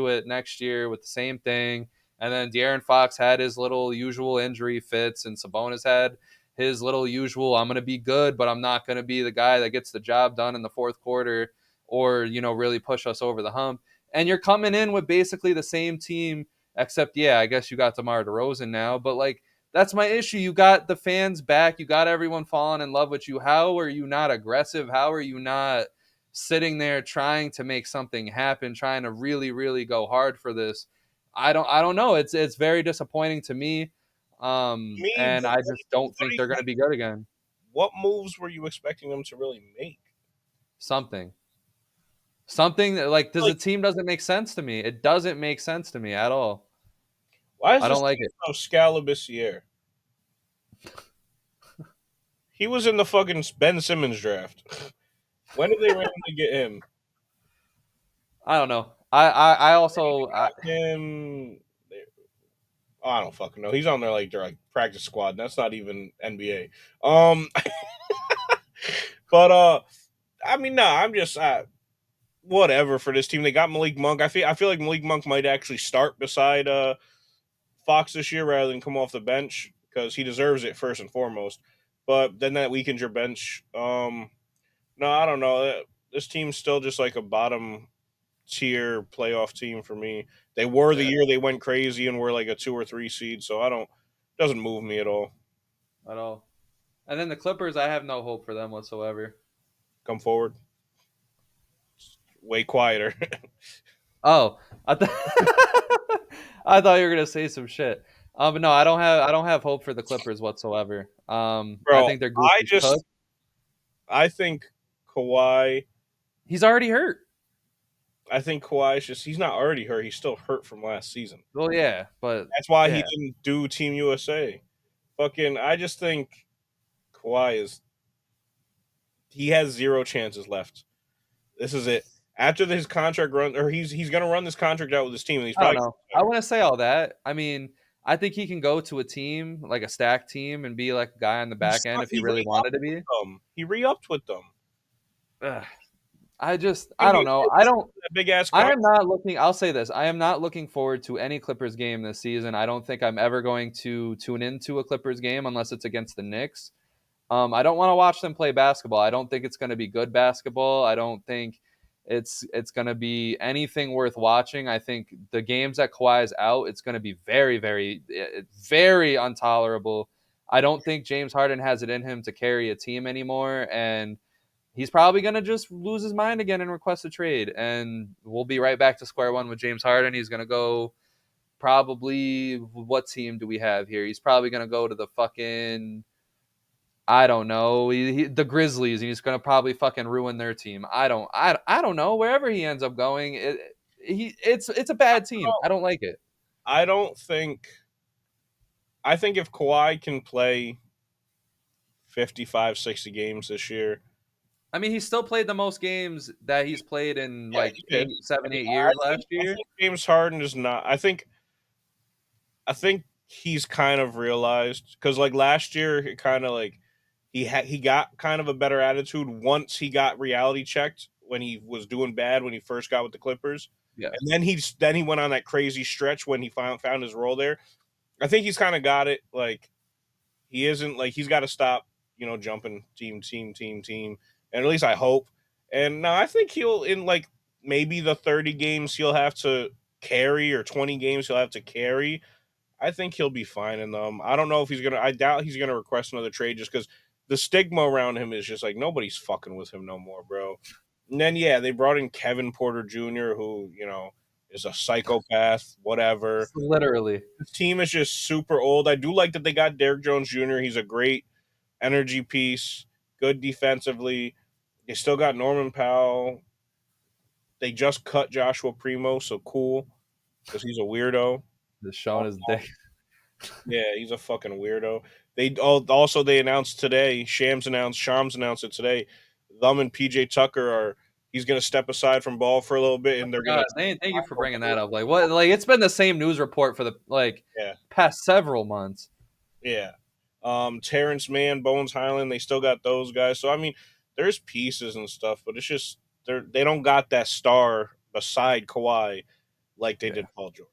it next year with the same thing. And then De'Aaron Fox had his little usual injury fits, and Sabonis had his little usual, I'm going to be good, but I'm not going to be the guy that gets the job done in the fourth quarter, or, really push us over the hump. And you're coming in with basically the same team, except, yeah, I guess you got DeMar DeRozan now, but like, that's my issue. You got the fans back, you got everyone falling in love with you. How are you not aggressive? How are you not sitting there trying to make something happen, trying to really, really go hard for this? I don't know. It's very disappointing to me. Me, And I what just don't do think you they're gonna think? be good again. What moves were you expecting them to really make? Something. Something that, like, does Like, the team doesn't make sense to me. It doesn't make sense to me at all. why is I this don't like team it. so Scalabissiere? He was in the fucking Ben Simmons draft. When did they randomly get him? I don't know. I also Him. Oh, I don't fucking know. He's on their like practice squad. And that's not even NBA. But I mean, no, I'm just whatever for this team. They got Malik Monk. I feel like Malik Monk might actually start beside Fox this year rather than come off the bench because he deserves it first and foremost. But then that weakens your bench. No, I don't know. This team's still just like a bottom tier playoff team for me. They were the yeah, year they went crazy and were like a 2 or 3 seed, so I don't doesn't move me at all. at all. And then the Clippers, I have no hope for them whatsoever. Come forward, way quieter, Oh, I th- I thought you were gonna say some shit. But no, I don't have hope for the Clippers whatsoever. I bro. think they're I goofy just cooked. I think Kawhi. He's already hurt. I think Kawhi's just he's not already hurt. He's still hurt from last season. Well, yeah, but That's why he yeah, didn't do Team USA. Fucking, I just think Kawhi is he has zero chances left. This is it. After his contract run, or he's gonna run this contract out with his team, and he's I don't probably know. I want to say all that. I mean, I think he can go to a team like a stacked team and be like a guy on the back end if he he really wanted re-upped to with be. them. He re-upped with them. Ugh. I mean, I don't know. I don't that big ass I contract. am not looking. I'll say this: I am not looking forward to any Clippers game this season. I don't think I'm ever going to tune into a Clippers game unless it's against the Knicks. I don't want to watch them play basketball. I don't think it's going to be good basketball. I don't think it's going to be anything worth watching. I think the games that Kawhi is out, it's going to be very, very, very intolerable. I don't think James Harden has it in him to carry a team anymore, and he's probably going to just lose his mind again and request a trade. And we'll be right back to square one with James Harden. He's going to go probably, what team do we have here? He's probably going to go to the fucking, I don't know, the Grizzlies, and he's going to probably fucking ruin their team. I don't know. Wherever he ends up going, it's a bad team. I don't like it. I don't think. I think if Kawhi can play 55, 60 games this year, I mean, he still played the most games that he's played in yeah, like he did. eight, seven, I mean, 8 years last I year. think James Harden is not. I think he's kind of realized because like last year, it kind of like he got kind of a better attitude once he got reality checked when he was doing bad when he first got with the Clippers, Yeah. and then he went on that crazy stretch when he found his role there. I think he's kind of got it. Like he isn't like he's got to stop, jumping team, and at least I hope. And now I think he'll in like maybe the 30 games he'll have to carry or 20 games he'll have to carry. I think he'll be fine in them. I don't know if he's gonna. I doubt he's gonna request another trade just because the stigma around him is just like nobody's fucking with him no more, bro. And then yeah, they brought in Kevin Porter Jr., who is a psychopath, whatever. Literally. This team is just super old. I do like that they got Derrick Jones Jr. He's a great energy piece, good defensively. They still got Norman Powell. They just cut Joshua Primo, so cool because he's a weirdo. Just showing his dick. Yeah, he's a fucking weirdo. Also they announced today. Shams announced it today. Them and PJ Tucker are. He's gonna step aside from ball for a little bit, and they're gonna. God, thank you for bringing that up. Like what? Like it's been the same news report for the Yeah, past several months. yeah. Terrence Mann, Bones Highland, they still got those guys. So I mean, there's pieces and stuff, but it's just they don't got that star beside Kawhi like they Yeah. did Paul George.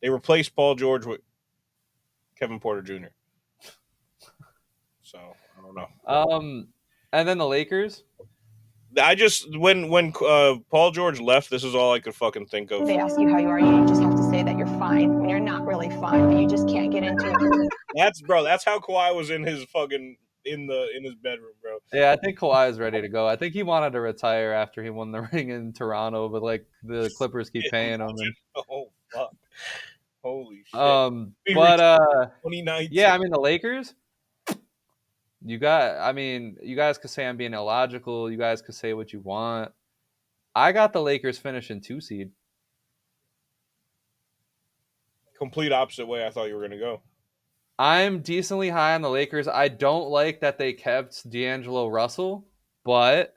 They replaced Paul George with Kevin Porter Jr. So I don't know. And then the Lakers. I just when Paul George left, this is all I could fucking think of. They ask you how you are, you just have to say that you're fine when you're not really fine, but you just can't get into it. That's how Kawhi was in his fucking in his bedroom, bro. Yeah, I think Kawhi is ready to go. I think he wanted to retire after he won the ring in Toronto, but like the Clippers keep paying him. And, Oh fuck! Holy shit! but 2019. yeah, I mean the Lakers. You guys could say I'm being illogical. You guys could say what you want. I got the Lakers finishing 2 seed. Complete opposite way I thought you were gonna go. I'm decently high on the Lakers. I don't like that they kept D'Angelo Russell, but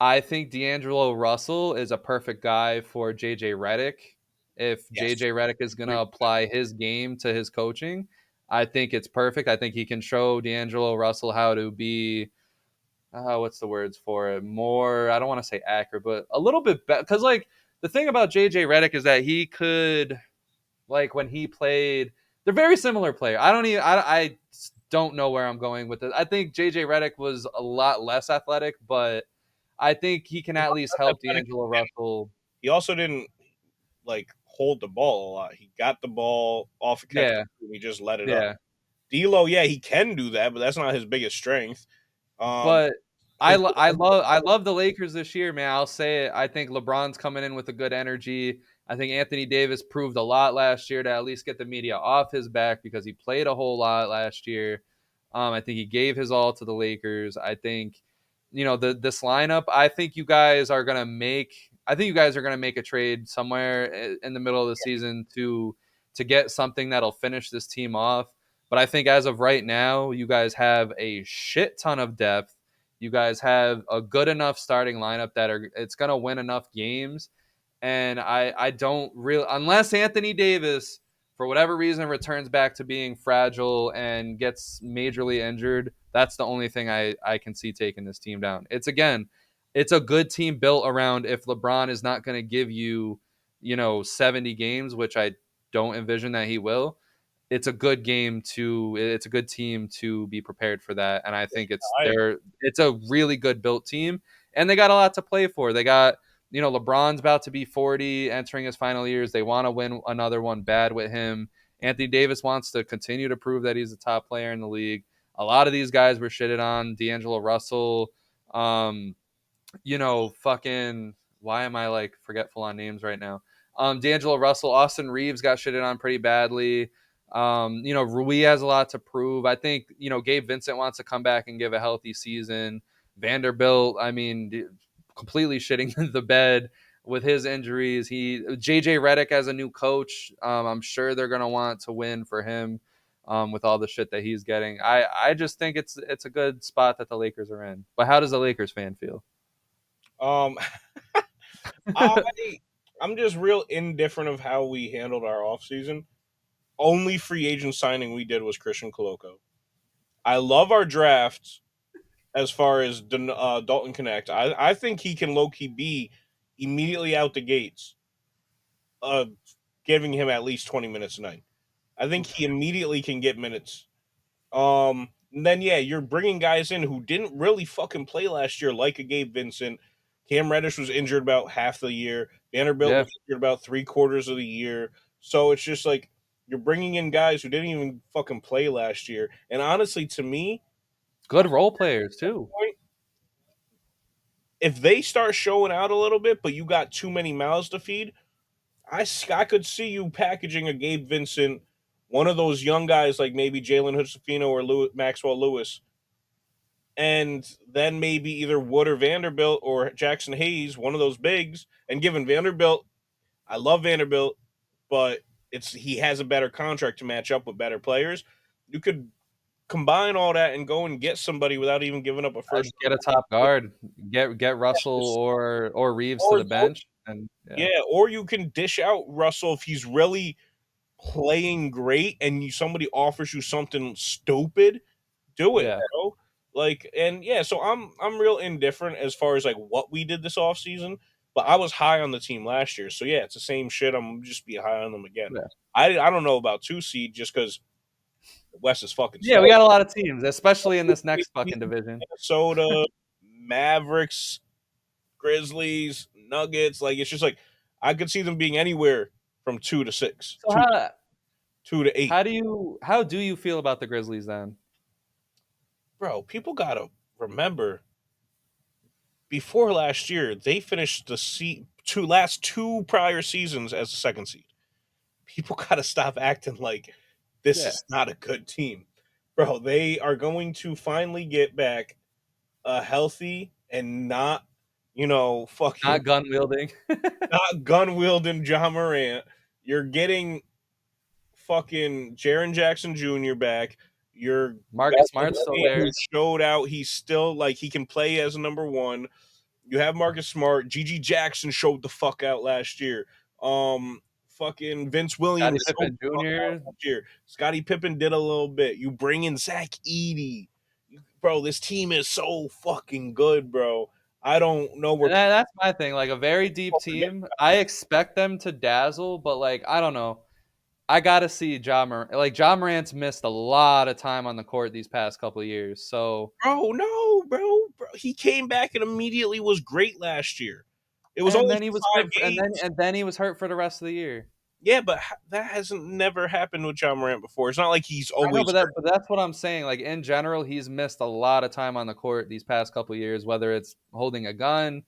I think D'Angelo Russell is a perfect guy for JJ Redick. If Yes. JJ Redick is going to apply his game to his coaching, I think it's perfect. I think he can show D'Angelo Russell how to be, what's the words for it? More, I don't want to say accurate, but a little bit better. Because, like, the thing about JJ Redick is that he could, like, when he played, they're very similar players. I don't know where I'm going with it. I think JJ Redick was a lot less athletic, but I think he can at least help D'Angelo Russell. He also didn't like hold the ball a lot. He got the ball off a catch Yeah, and he just let it up. yeah. D'Lo, yeah, he can do that, but that's not his biggest strength. But I love the Lakers this year, man. I'll say it. I think LeBron's coming in with a good energy. I think Anthony Davis proved a lot last year to at least get the media off his back because he played a whole lot last year. I think he gave his all to the Lakers. I think, this lineup. I think you guys are gonna make. I think you guys are gonna make a trade somewhere in the middle of the season to get something that'll finish this team off. But I think as of right now, you guys have a shit ton of depth. You guys have a good enough starting lineup that it's gonna win enough games. And I don't really, unless Anthony Davis for whatever reason returns back to being fragile and gets majorly injured, that's the only thing I can see taking this team down. It's a good team built around if LeBron is not going to give you, 70 games, which I don't envision that he will. It's a good team to be prepared for that. And I think it's a really good built team and they got a lot to play for. They got, LeBron's about to be 40, entering his final years. They want to win another one bad with him. Anthony Davis wants to continue to prove that he's a top player in the league. A lot of these guys were shitted on. D'Angelo Russell, fucking, why am I like forgetful on names right now? D'Angelo Russell, Austin Reeves got shitted on pretty badly. Rui has a lot to prove. I think, Gabe Vincent wants to come back and give a healthy season. Vanderbilt, I mean, completely shitting the bed with his injuries. JJ Redick as a new coach. I'm sure they're gonna want to win for him with all the shit that he's getting. I just think it's a good spot that the Lakers are in. But how does the Lakers fan feel? Um, I'm just real indifferent of how we handled our offseason. Only free agent signing we did was Christian Coloco. I love our draft as far as Dalton Connect. I think he can low key be immediately out the gates, uh, giving him at least 20 minutes a night. I think he immediately can get minutes. And then yeah, you're bringing guys in who didn't really fucking play last year, like a Gabe Vincent. Cam Reddish was injured about half the year. Vanderbilt was injured about 3/4 of the year. So it's just like you're bringing in guys who didn't even fucking play last year. And honestly, to me, good role players too. If they start showing out a little bit, but you got too many mouths to feed, I could see you packaging a Gabe Vincent, one of those young guys like maybe Jalen Hood-Schifino or Maxwell Lewis, and then maybe either Wood or Vanderbilt or Jackson Hayes, one of those bigs. And given Vanderbilt, I love Vanderbilt, but he has a better contract to match up with better players. You could combine all that and go and get somebody without even giving up a first. Get a top guard, get Russell or Reeves to Or the bench, and yeah, or you can dish out Russell if he's really playing great and somebody offers you something stupid, do it, yeah. bro. Like, and yeah, so I'm real indifferent as far as like what we did this offseason, but I was high on the team last year. So yeah, it's the same shit. I'm gonna just be high on them again. Yeah. I don't know about 2 seed just because the West is fucking Yeah, we stacked. got a lot of teams, especially in this next fucking division. Minnesota, Mavericks, Grizzlies, Nuggets. Like, it's just like I could see them being anywhere from 2 to 6, So 2 to 8. how do you feel about the Grizzlies then? Bro, people gotta remember before last year, they finished the last two prior seasons as the second seed. People gotta stop acting like this Yeah. is not a good team. Bro, they are going to finally get back a healthy and not, fucking Not gun wielding. not gun wielding John Morant. You're getting fucking Jaren Jackson Jr. back. You're Marcus Smart's still there. who showed out he's still like he can play as a number one. You have Marcus Smart. GG Jackson showed the fuck out last year. Fucking Vince Scottie Williams showed Pippen the fuck out Jr. last year. Scottie Pippen did a little bit. You bring in Zach Edey. Bro, this team is so fucking good, bro. I don't know where And that's my thing. Like a very deep team. I expect them to dazzle, but like I don't know. I gotta see Ja Morant. Like Ja Morant's missed a lot of time on the court these past couple of years. So bro. He came back and immediately was great last year. It was and only then he was 5 hurt games. and then he was hurt for the rest of the year. Yeah, but that hasn't never happened with John Morant before. It's not like he's I know, always but that's what I'm saying. Like in general, he's missed a lot of time on the court these past couple of years, whether it's holding a gun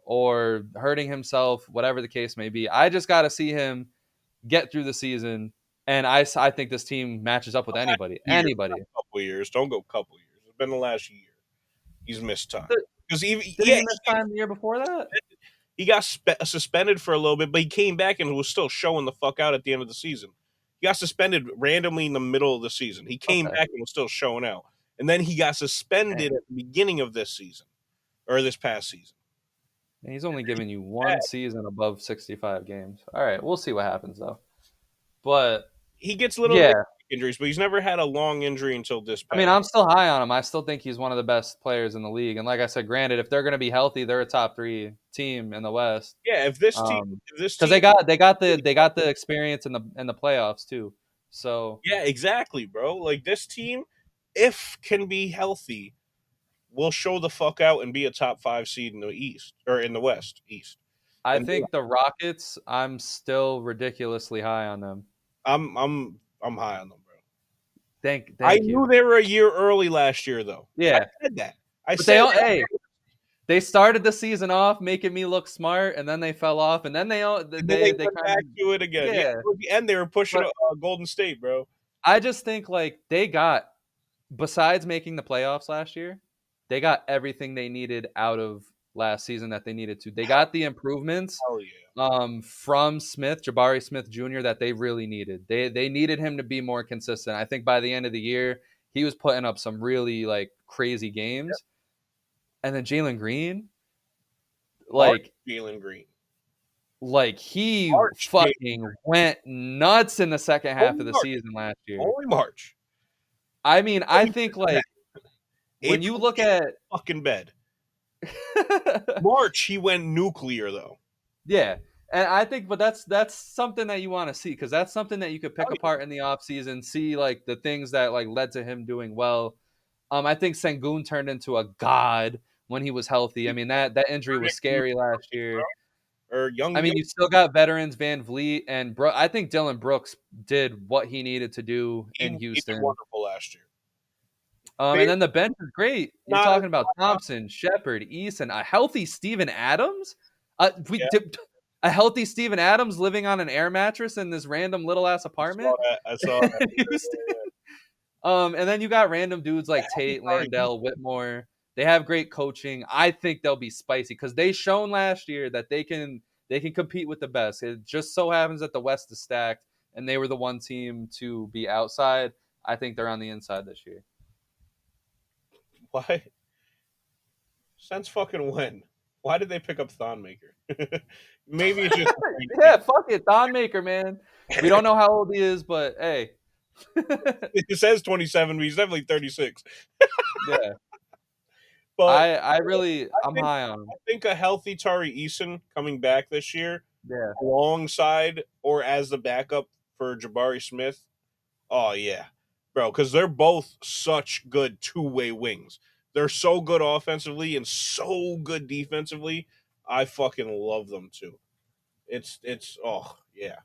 or hurting himself, whatever the case may be. I just got to see him get through the season, and I think this team matches up with anybody. Anybody. couple years. Don't go couple years. It's been the last year. He's missed time because Didn't he miss time the year before that? he got suspended for a little bit, but he came back and was still showing the fuck out at the end of the season. He got suspended randomly in the middle of the season. He came back and was still showing out, and then he got suspended at the beginning of this season or this past season. And he's only given you one season above 65 games. All right, we'll see what happens though. But he gets little injuries, but he's never had a long injury until this past. I mean, I'm still high on him. I still think he's one of the best players in the league. And like I said, granted, if they're going to be healthy, they're a top 3 team in the West. Yeah, if this team, because they got the experience in the playoffs too. So yeah, exactly, bro. Like this team, if can be healthy, will show the fuck out and be a top 5 seed in the East or in the West East. I think the Rockets, I'm still ridiculously high on them. I'm high on them, bro. Thank I you. knew they were a year early last year, though. Yeah, I said that. They started the season off making me look smart, and then they fell off, and then they went back to it again. Yeah, at the end they were pushing Golden State, bro. I just think like they got, besides making the playoffs last year, they got everything they needed out of last season that they needed to. They got the improvements from Jabari Smith Jr. that they really needed. They needed him to be more consistent. I think by the end of the year, he was putting up some really like crazy games. Yep. And then Jalen Green, like he fucking went nuts in the second half of the season last year. Only March. I mean, I think like when you look at fucking bed. March, he went nuclear though. Yeah. And I think, but that's something that you want to see, because that's something that you could pick apart in the offseason, see like the things that like led to him doing well. I think Sengun turned into a god when he was healthy. I mean, that injury was scary last year. You still got veterans, Van Vliet and I think Dylan Brooks did what he needed to do in Houston. He did wonderful last year. And then the bench is great. You're talking about Thompson, Shepard, Eason, a healthy Steven Adams. A A healthy Steven Adams living on an air mattress in this random little ass apartment. I saw that. And then you got random dudes like Tate, Landell, Whitmore. They have great coaching. I think they'll be spicy because they shown last year that they can compete with the best. It just so happens that the West is stacked, and they were the one team to be outside. I think they're on the inside this year. Why? Since fucking when? Why did they pick up Thonmaker? Maybe it's just Yeah, fuck it, Thonmaker, man. We don't know how old he is, but hey. it says 27, but he's definitely 36. Yeah. But I'm high on him. I think a healthy Tari Eason coming back this year, Yeah. alongside or as the backup for Jabari Smith. Oh yeah, bro, because they're both such good two-way wings. They're so good offensively and so good defensively. I fucking love them too. It's oh yeah.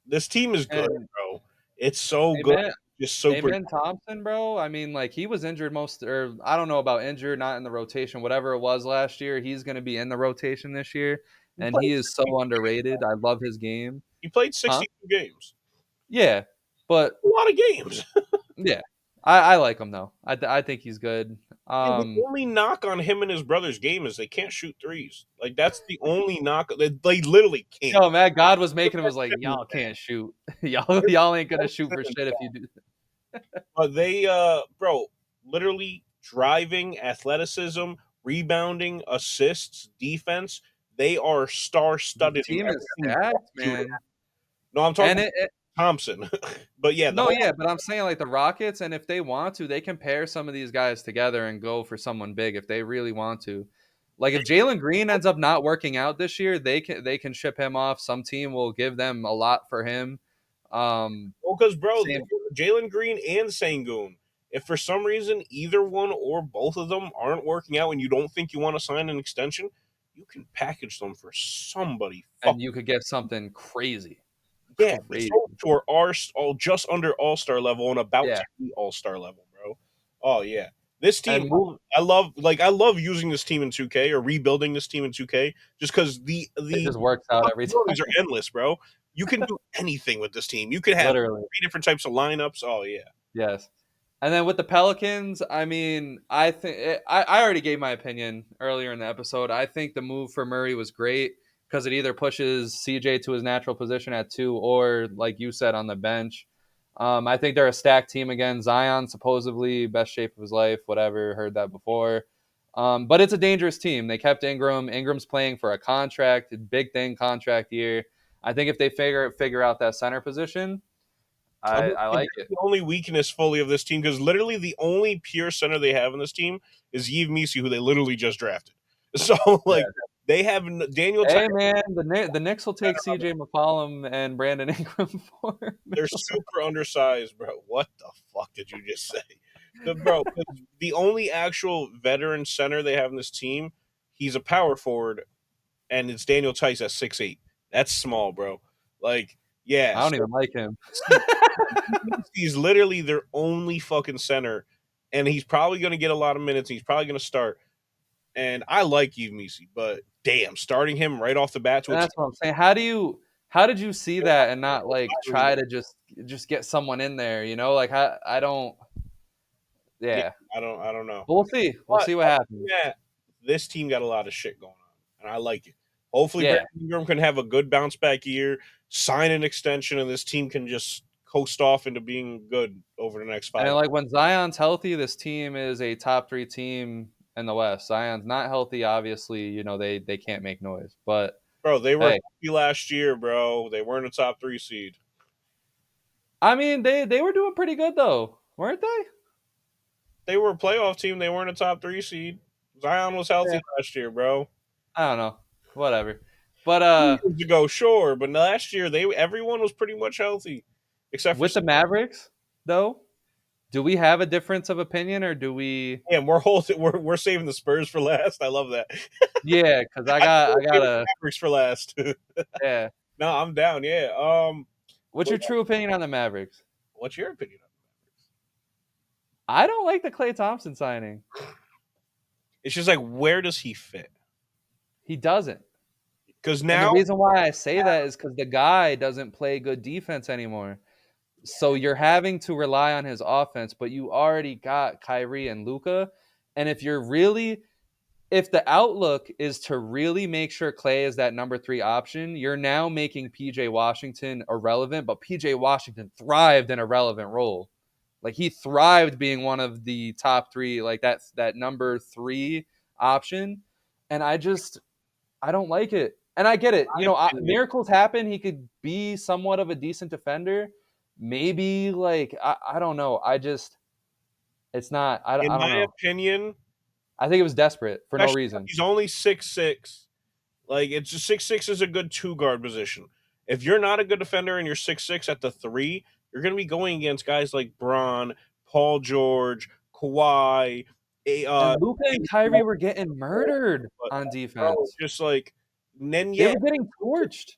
This team is good, And bro. It's so good. Amen. Just super. Amen Thompson, bro. I mean, like he was injured or I don't know about injured, not in the rotation, whatever it was last year. He's going to be in the rotation this year, and he is so underrated. I love his game. He played Huh? 62 games. Yeah, but A lot of games. yeah, I like him though. I think he's good. The only knock on him and his brother's game is they can't shoot threes. Like that's the only knock. They literally can't. Yo, man, God was making him was like, y'all can't shoot. y'all ain't gonna shoot for shit if you do. But they, bro, literally driving, athleticism, rebounding, assists, defense. They are star-studded. The team is stacked, man. No, I'm talking And Thompson. But yeah, but I'm saying like the Rockets, and if they want to, they can pair some of these guys together and go for someone big if they really want to. Like if Jalen Green ends up not working out this year, they can ship him off. Some team will give them a lot for him. because bro, Same. Jalen Green and Sengun. If for some reason either one or both of them aren't working out and you don't think you want to sign an extension, you can package them for somebody. And you could get something crazy. Yeah, Crazy. to are all just under All-Star level and about Yeah. to be All-Star level, bro. Oh yeah. This team And move, I love using this team in 2K or rebuilding this team in 2K just because it just works out every time. possibilities are endless, bro. You can do anything with this team. You could have Literally. 3 different types of lineups. Oh yeah. Yes. And then with the Pelicans, I mean, I think I already gave my opinion earlier in the episode. I think the move for Murray was great because it either pushes CJ to his natural position at 2 or, like you said, on the bench. I think they're a stacked team again. Zion, supposedly best shape of his life, whatever, heard that before. But it's a dangerous team. They kept Ingram. Ingram's playing for a contract, a big thing contract year. I think if they figure out that center position, I like it. The only weakness fully of this team, because literally the only pure center they have in this team is Yves Missi, who they literally just drafted. So they have Daniel. Hey man, the Knicks will take CJ McCollum and Brandon Ingram for. They're super undersized, bro. What the fuck did you just say? The only actual veteran center they have in this team, he's a power forward, and it's Daniel Tice at 6'8". That's small, bro. Like, yeah. I don't even like him. He's literally their only fucking center, and he's probably going to get a lot of minutes. And he's probably going to start. And I like Yves Missi, but damn, starting him right off the bat. That's what I'm saying. How did you see that and not like try to just get someone in there? You know, like I don't. Yeah, I don't know. But we'll see. We'll see what happens. Yeah, this team got a lot of shit going on, and I like it. Hopefully, Yeah. Brandon Ingram can have a good bounce back year, sign an extension, and this team can just coast off into being good over the next 5 And like when Zion's healthy, this team is a top 3 team in the West. Zion's not healthy, obviously. You know they can't make noise, but bro, they were hey. healthy last year, bro. They weren't a top 3 seed. I mean, they were doing pretty good though, weren't they? They were a playoff team. They weren't a top 3 seed. Zion was healthy last year, bro. I don't know. Whatever. But years ago, sure, but last year everyone was pretty much healthy, except with for the Mavericks, though, do we have a difference of opinion, or do we? Yeah, we're saving the Spurs for last. I love that. Yeah, because I got a Mavericks for last. yeah. No, I'm down. Yeah. What's your true opinion on the Mavericks? What's your opinion on the Mavericks? I don't like the Klay Thompson signing. It's just like, where does he fit? He doesn't. Because And the now reason why I say that is because the guy doesn't play good defense anymore. So you're having to rely on his offense, but you already got Kyrie and Luka. And if the outlook is to really make sure Clay is that number 3 option, you're now making PJ Washington irrelevant, but PJ Washington thrived in a relevant role. Like he thrived being one of the top 3, like that number 3 option. And I don't like it. And I get it. Miracles happen. He could be somewhat of a decent defender. Maybe like I don't know. It's not. in I don't my know. opinion, I think it was desperate for no especially reason. he's only 6'6". Like it's a 6'6" is a good 2 guard position. If you're not a good defender and you're 6'6" at the 3, you're going to be going against guys like Braun, Paul George, Kawhi, And Luka and Kyrie were getting murdered but on bro, defense. just like and then They were getting torched.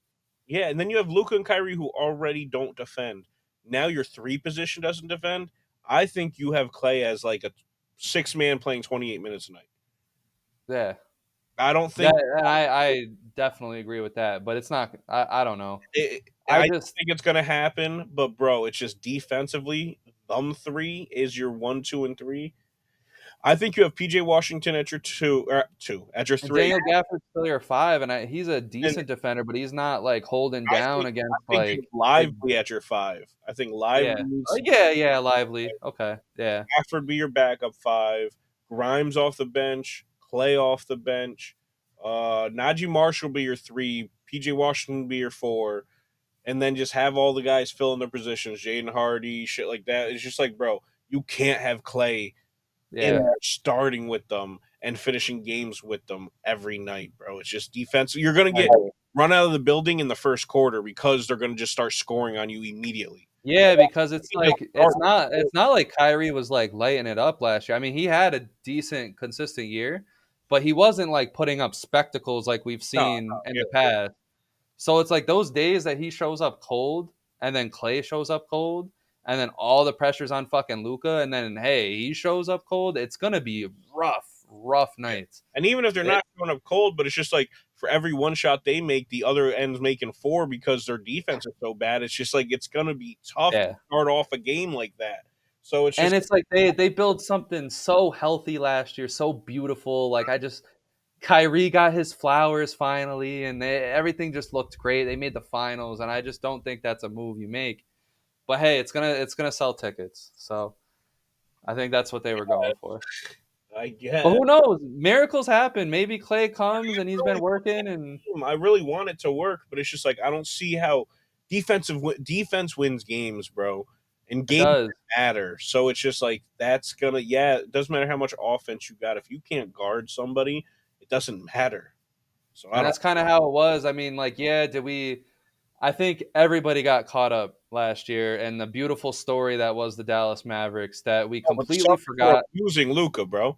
yeah, and then you have Luka and Kyrie who already don't defend. Now your 3 position doesn't defend. I think you have Clay as like a 6-man playing 28 minutes a night. Yeah. I don't think And I definitely agree with that, but it's not. I don't know. I think it's gonna happen, but bro, it's just defensively. Them 3 is your 1, 2, and 3. I think you have PJ Washington at your 2 at your And 3. Daniel Gafford's still your 5, and he's a And decent defender, but he's not like holding down against I think you like have Lively at your 5. I think Lively yeah, needs to yeah, Lively. Okay, yeah, Gafford be your backup 5. Grimes off the bench. Clay off the bench. Najee Marshall be your 3. PJ Washington be your 4. And then just have all the guys fill in their positions, Jaden Hardy, shit like that. It's just like, bro, you can't have Clay in yeah. there starting with them and finishing games with them every night, bro. It's just defense. You're gonna get run out of the building in the first quarter because they're gonna just start scoring on you immediately. Yeah, because it's You just like start. it's not like Kyrie was like lighting it up last year. I mean, he had a decent, consistent year, but he wasn't like putting up spectacles like we've No, seen in yeah. the past. So it's like those days that he shows up cold, and then Clay shows up cold, and then all the pressure's on fucking Luka, and then hey, he shows up cold. It's gonna be rough nights. And even if they're It, not showing up cold, but it's just like for every one shot they make, the other end's making 4 because their defense is so bad. It's just like it's gonna be tough to yeah, start off a game like that. So it's and just it's like they built something so healthy last year, so beautiful. Like Kyrie got his flowers finally, and everything just looked great. They made the finals, and I just don't think that's a move you make. But hey, it's gonna sell tickets, so I think that's what they were going for. I But guess. who knows? Miracles happen. Maybe Clay comes and he's been working, and I really want it to work, but it's just like I don't see how defense wins games, bro. And it games does. matter. So it's just like that's gonna it doesn't matter how much offense you got. If you can't guard somebody, it doesn't matter. So I And don't that's kind of how it was. I mean, like, yeah, I think everybody got caught up last year, and the beautiful story that was the Dallas Mavericks that we know, but the completely Celtics were forgot. using Luca, bro.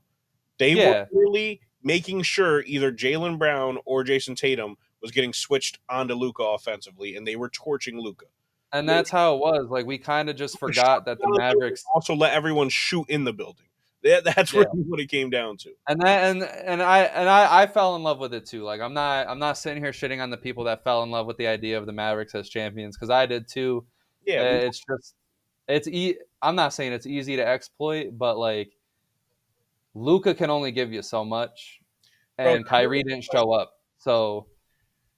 They were Yeah, really making sure either Jalen Brown or Jason Tatum was getting switched onto Luca offensively, and they were torching Luca. and that's how it was. Like, we kind of just forgot that the Mavericks. Also let everyone shoot in the building. That's Yeah. really what it came down to. And I fell in love with it too. Like I'm not sitting here shitting on the people that fell in love with the idea of the Mavericks as champions because I did too. Yeah, It's just I'm not saying it's easy to exploit, but like Luca can only give you so much, bro. and Kyrie didn't show up. So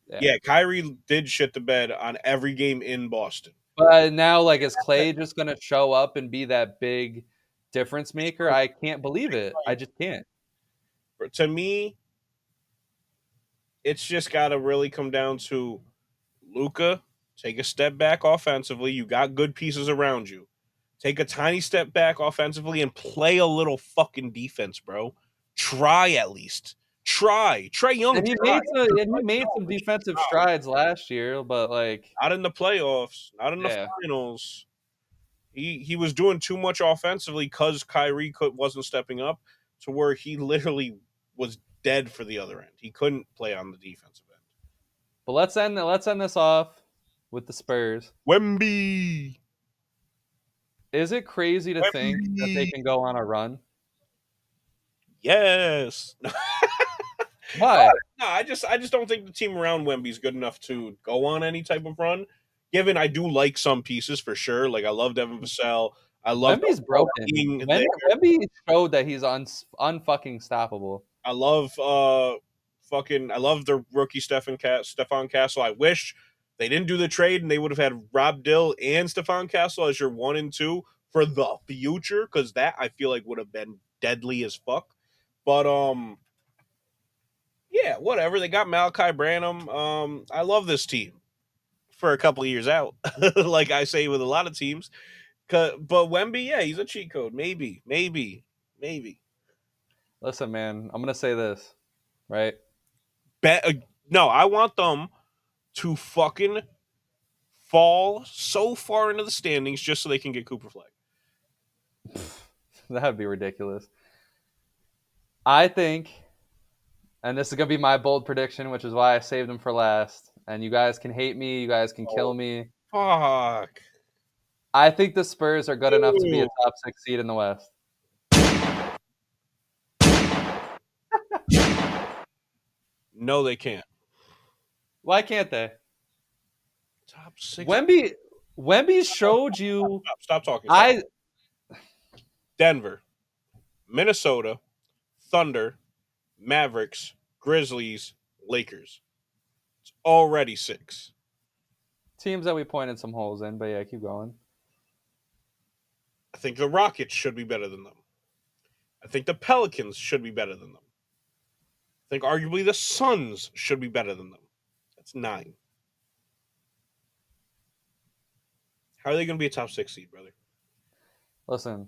yeah. Yeah, Kyrie did shit the bed on every game in Boston. But now, like, is Clay just gonna show up and be that big difference maker? I can't believe it. I just can't. To me, it's just got to really come down to Luca. Take a step back offensively. You got good pieces around you. Take a tiny step back offensively and play a little fucking defense, bro. Try at least. Try. Trey Young. And Try. he made some defensive strides last year, but like, Not in the playoffs. Not in the yeah. finals. He was doing too much offensively because Kyrie wasn't stepping up to where he literally was dead for the other end. He couldn't play on the defensive end. But let's end this off with the Spurs. Wemby. Is it crazy to think that they Wemby. can go on a run? Yes. Why? No, I just don't think the team around Wemby is good enough to go on any type of run. Given I do like some pieces for sure. Like I love Devin Vassell. I love Wemby's broken. being there. Wemby showed that he's unfucking stoppable. I love I love the rookie Stephon Castle. I wish they didn't do the trade and they would have had Rob Dill and Stephon Castle as your 1 and 2 for the future, because that I feel like would have been deadly as fuck. But yeah, whatever. They got Malachi Branham. I love this team for a couple of years out, like I say with a lot of teams. But Wemby, yeah, he's a cheat code. Maybe. Listen, man, I'm gonna say this, right? No, I want them to fucking fall so far into the standings just so they can get Cooper Flag. That'd be ridiculous. I think, and this is gonna be my bold prediction, which is why I saved him for last. And you guys can hate me, you guys can kill me. Fuck. I think the Spurs are good enough to be a top 6 seed in the West. No, they can't. Why can't they? Top 6. Wemby showed you. Stop talking. Denver, Minnesota, Thunder, Mavericks, Grizzlies, Lakers. It's already 6. Teams that we pointed some holes in, but yeah, keep going. I think the Rockets should be better than them. I think the Pelicans should be better than them. I think arguably the Suns should be better than them. That's 9. How are they going to be a top 6 seed, brother? Listen,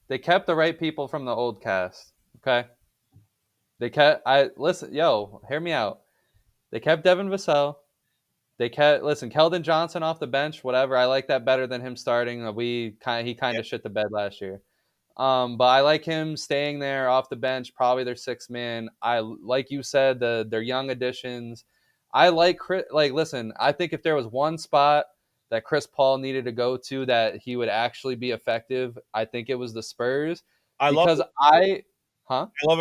they kept the right people from the old cast. Okay, hear me out. They kept Devin Vassell. They kept Keldon Johnson off the bench. Whatever, I like that better than him starting. He kind of shit the bed last year. But I like him staying there off the bench, probably their 6th man. I like you said, their young additions. I like listen, I think if there was one spot that Chris Paul needed to go to that he would actually be effective, I think it was the Spurs. I love it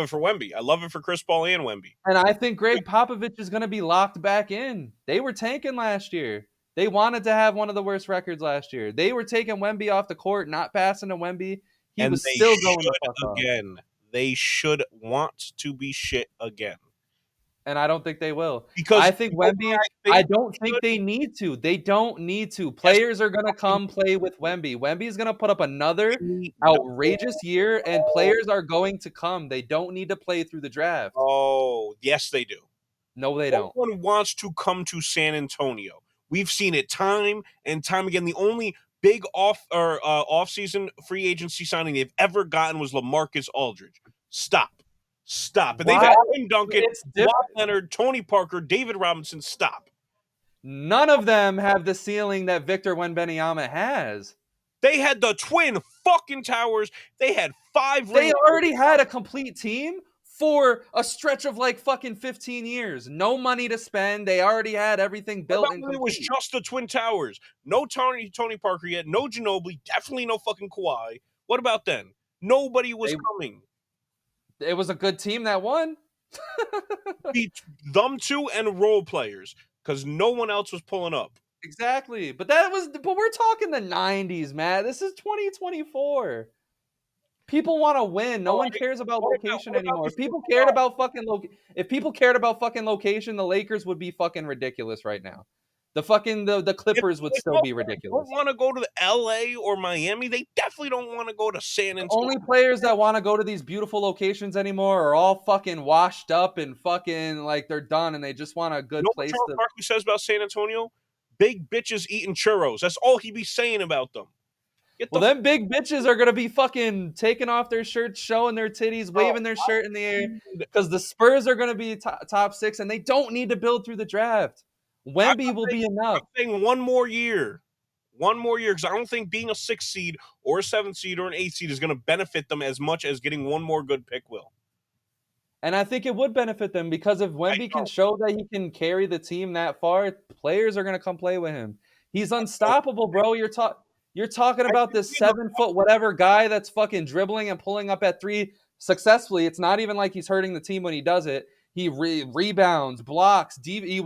for Wemby. I love it for Chris Paul and Wemby. And I think Greg Popovich is going to be locked back in. They were tanking last year. They wanted to have one of the worst records last year. They were taking Wemby off the court, not passing to Wemby. He was still going the fuck again. Off. They should want to be shit again. And I don't think they will. Because I think Wemby, I don't think they need to. They don't need to. Players are going to come play with Wemby. Wemby's going to put up another outrageous year, and players are going to come. They don't need to play through the draft. Oh, yes, they do. No, they don't. No one wants to come to San Antonio. We've seen it time and time again. The only big off-season free agency signing they've ever gotten was LaMarcus Aldridge. Stop. And they've had Tim Duncan, Kawhi Leonard, Tony Parker, David Robinson. Stop. None of them have the ceiling that Victor Wembanyama has. They had the twin fucking towers. They had 5 rings. They already had a complete team for a stretch of like fucking 15 years. No money to spend. They already had everything built and complete. It was just the twin towers. No Tony Parker yet. No Ginobili. Definitely no fucking Kawhi. What about then? Nobody was coming. It was a good team that won. Them two and role players, because no one else was pulling up. Exactly. But we're talking the 90s, man. This is 2024. People want to win. No one cares about location anymore. If people cared about fucking location, the Lakers would be fucking ridiculous right now. The Clippers would still be ridiculous. They don't want to go to LA or Miami. They definitely don't want to go to San Antonio. The only players that want to go to these beautiful locations anymore are all fucking washed up and fucking like they're done and they just want a good place. What Charles Barkley says about San Antonio? Big bitches eating churros. That's all he be saying about them. Them big bitches are going to be fucking taking off their shirts, showing their titties, waving their shirt in the air because the Spurs are going to be top 6 and they don't need to build through the draft. Wemby will be enough. I'm saying one more year, because I don't think being a 6th seed or a 7th seed or an 8th seed is going to benefit them as much as getting one more good pick will. And I think it would benefit them because if Wemby can show that he can carry the team that far, players are going to come play with him. He's unstoppable, bro. You're talking about this 7-foot whatever guy that's fucking dribbling and pulling up at 3 successfully. It's not even like he's hurting the team when he does it. He rebounds, blocks. He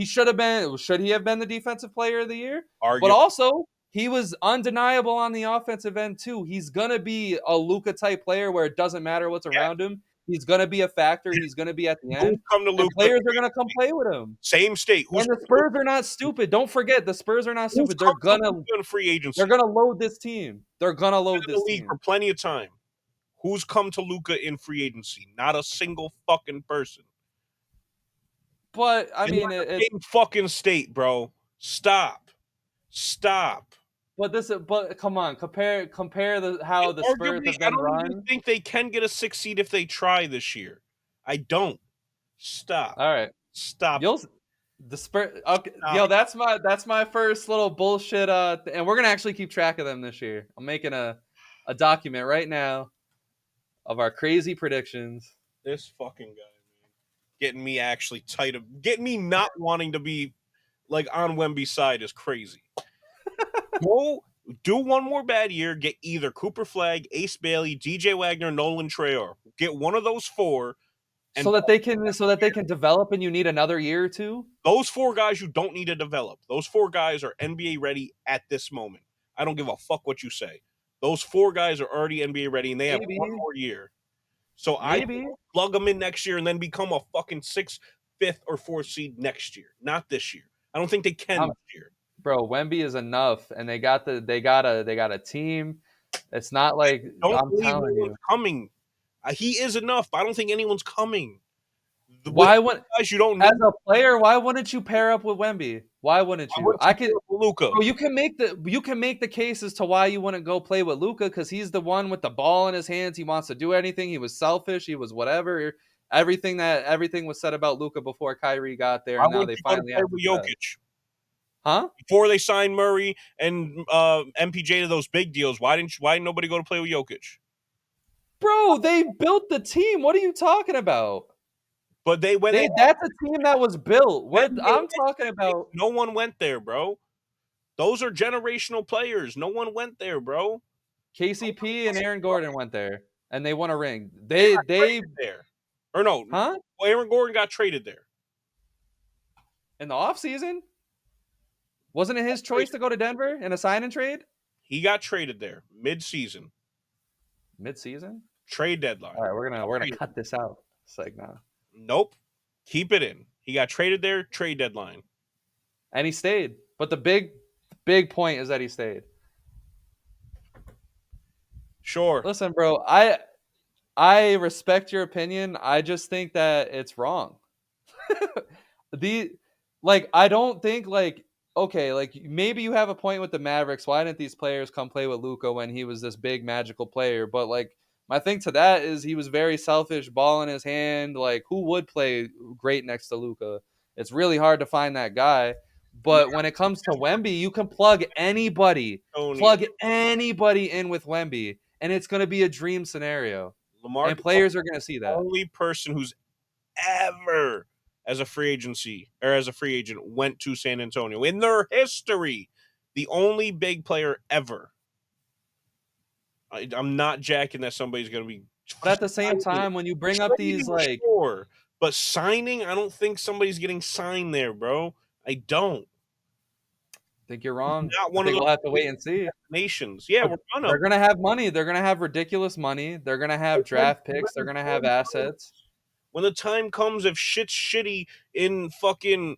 should have been. Should he have been the defensive player of the year? But also, he was undeniable on the offensive end too. He's gonna be a Luka type player where it doesn't matter what's around him. He's gonna be a factor. He's gonna be at the end. And players are gonna come play with him. Same state. And the Spurs are not stupid. Don't forget, the Spurs are not stupid. They're gonna free agency. They're gonna load this team. They're gonna load this team for plenty of time. Who's come to Luka in free agency? Not a single fucking person. But I mean, it's fucking state, bro. Stop. But come on, compare how the Spurs have been run. I don't think they can get a 6 seed if they try this year. I don't. Stop. All right, stop. The Spurs. Okay, yo, that's my first little bullshit. And we're gonna actually keep track of them this year. I'm making a document right now of our crazy predictions. This fucking guy, man, getting me actually tight of, getting me not wanting to be like on Wemby's side is crazy. Go do one more bad year. Get either Cooper Flagg, Ace Bailey, DJ Wagner, Nolan Traore. Get one of those four, so that they can develop. And you need another year or two. Those 4 guys you don't need to develop. Those 4 guys are NBA ready at this moment. I don't give a fuck what you say. Those 4 guys are already NBA ready, and they have one more year. So I plug them in next year and then become a fucking 6th, 5th, or 4th seed next year. Not this year. I don't think they can this year. Bro, Wemby is enough, and they got a team. It's not like I'm telling you, coming. He is enough. I don't think anyone's coming. Why would as a player? Why wouldn't you pair up with Wemby? Why wouldn't you? I could Luka. You can make the case as to why you wouldn't go play with Luka, because he's the one with the ball in his hands. He wants to do anything. He was selfish. He was whatever. Everything was said about Luka before Kyrie got there, and now they finally have Jokic. Huh? Before they signed Murray and MPJ to those big deals, why didn't nobody go to play with Jokic? Bro, they built the team. What are you talking about? But that's a team that was built. I'm talking about. No one went there, bro. Those are generational players. No one went there, bro. KCP and Aaron Gordon went there, and they won a ring. They there, or no? Huh? Well, Aaron Gordon got traded there in the offseason. Wasn't it his choice to go to Denver in a sign and trade? He got traded there mid-season. Mid-season? Trade deadline. All right, we're gonna cut this out. It's like no. Nope. Keep it in. He got traded there, trade deadline. And he stayed. But the big point is that he stayed. Sure. Listen, bro, I respect your opinion. I just think that it's wrong. I don't think okay, maybe you have a point with the Mavericks. Why didn't these players come play with Luka when he was this big magical player? But my thing to that is he was very selfish, ball in his hand. Who would play great next to Luka? It's really hard to find that guy. But when it comes to Wemby, you can plug anybody in with Wemby, and it's going to be a dream scenario. And players are going to see that. The only person who's ever, as a free agent, went to San Antonio in their history. The only big player ever. I'm not jacking that somebody's going to be. But at the same time, when you bring up these sure, but signing, I don't think somebody's getting signed there, bro. I don't. I think you're wrong. Not one I think we'll have to wait and see. Nations, yeah, they're gonna have money. They're gonna have ridiculous money. They're gonna have draft picks. They're gonna have assets. When the time comes, if shit's shitty in fucking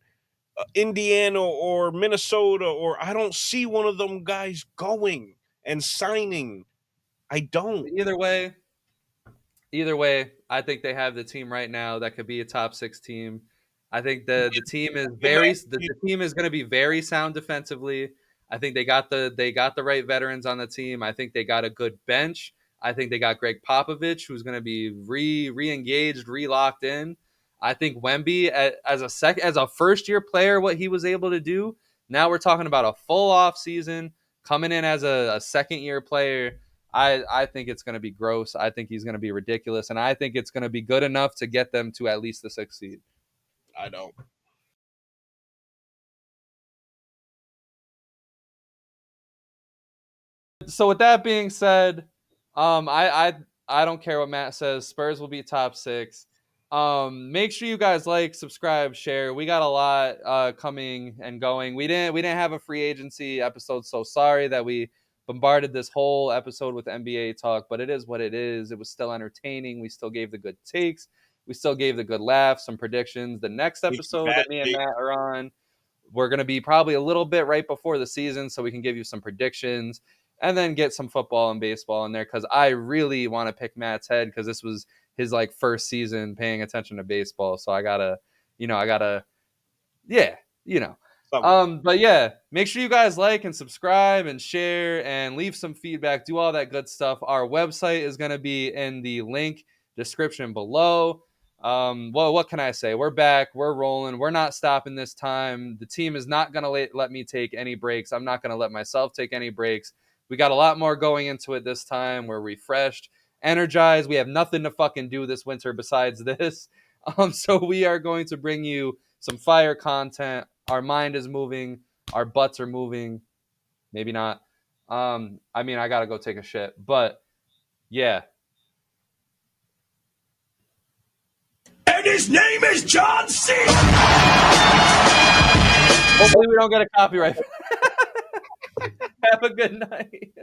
Indiana or Minnesota, or I don't see one of them guys going and signing. I don't. Either way, I think they have the team right now that could be a top 6 team. I think the team is the team is going to be very sound defensively. I think they got the right veterans on the team. I think they got a good bench. I think they got Greg Popovich, who's going to be re-engaged, re-locked in. I think Wemby as a first year player, what he was able to do. Now we're talking about a full off season coming in as a second year player. I think it's going to be gross. I think he's going to be ridiculous, and I think it's going to be good enough to get them to at least the 6th seed. I don't. So with that being said, I don't care what Matt says. Spurs will be top 6. Make sure you guys like, subscribe, share. We got a lot coming and going. We didn't have a free agency episode, so sorry that we bombarded this whole episode with NBA talk, but it is what it is. It was still entertaining. We still gave the good takes. We still gave the good laughs, some predictions. The next episode that me and Matt are on, we're going to be probably a little bit right before the season, so we can give you some predictions and then get some football and baseball in there, because I really want to pick Matt's head, because this was his like first season paying attention to baseball. So I gotta, yeah, but yeah, make sure you guys like and subscribe and share and leave some feedback, do all that good stuff. Our website is going to be in the link description below. Well, what can I say? We're back. We're rolling. We're not stopping this time. The team is not going to let me take any breaks. I'm not going to let myself take any breaks. We got a lot more going into it this time. We're refreshed, energized. We have nothing to fucking do this winter besides this. So we are going to bring you some fire content. Our mind is moving. Our butts are moving. Maybe not. I got to go take a shit. But, yeah. And his name is John C. Hopefully we don't get a copyright. Have a good night.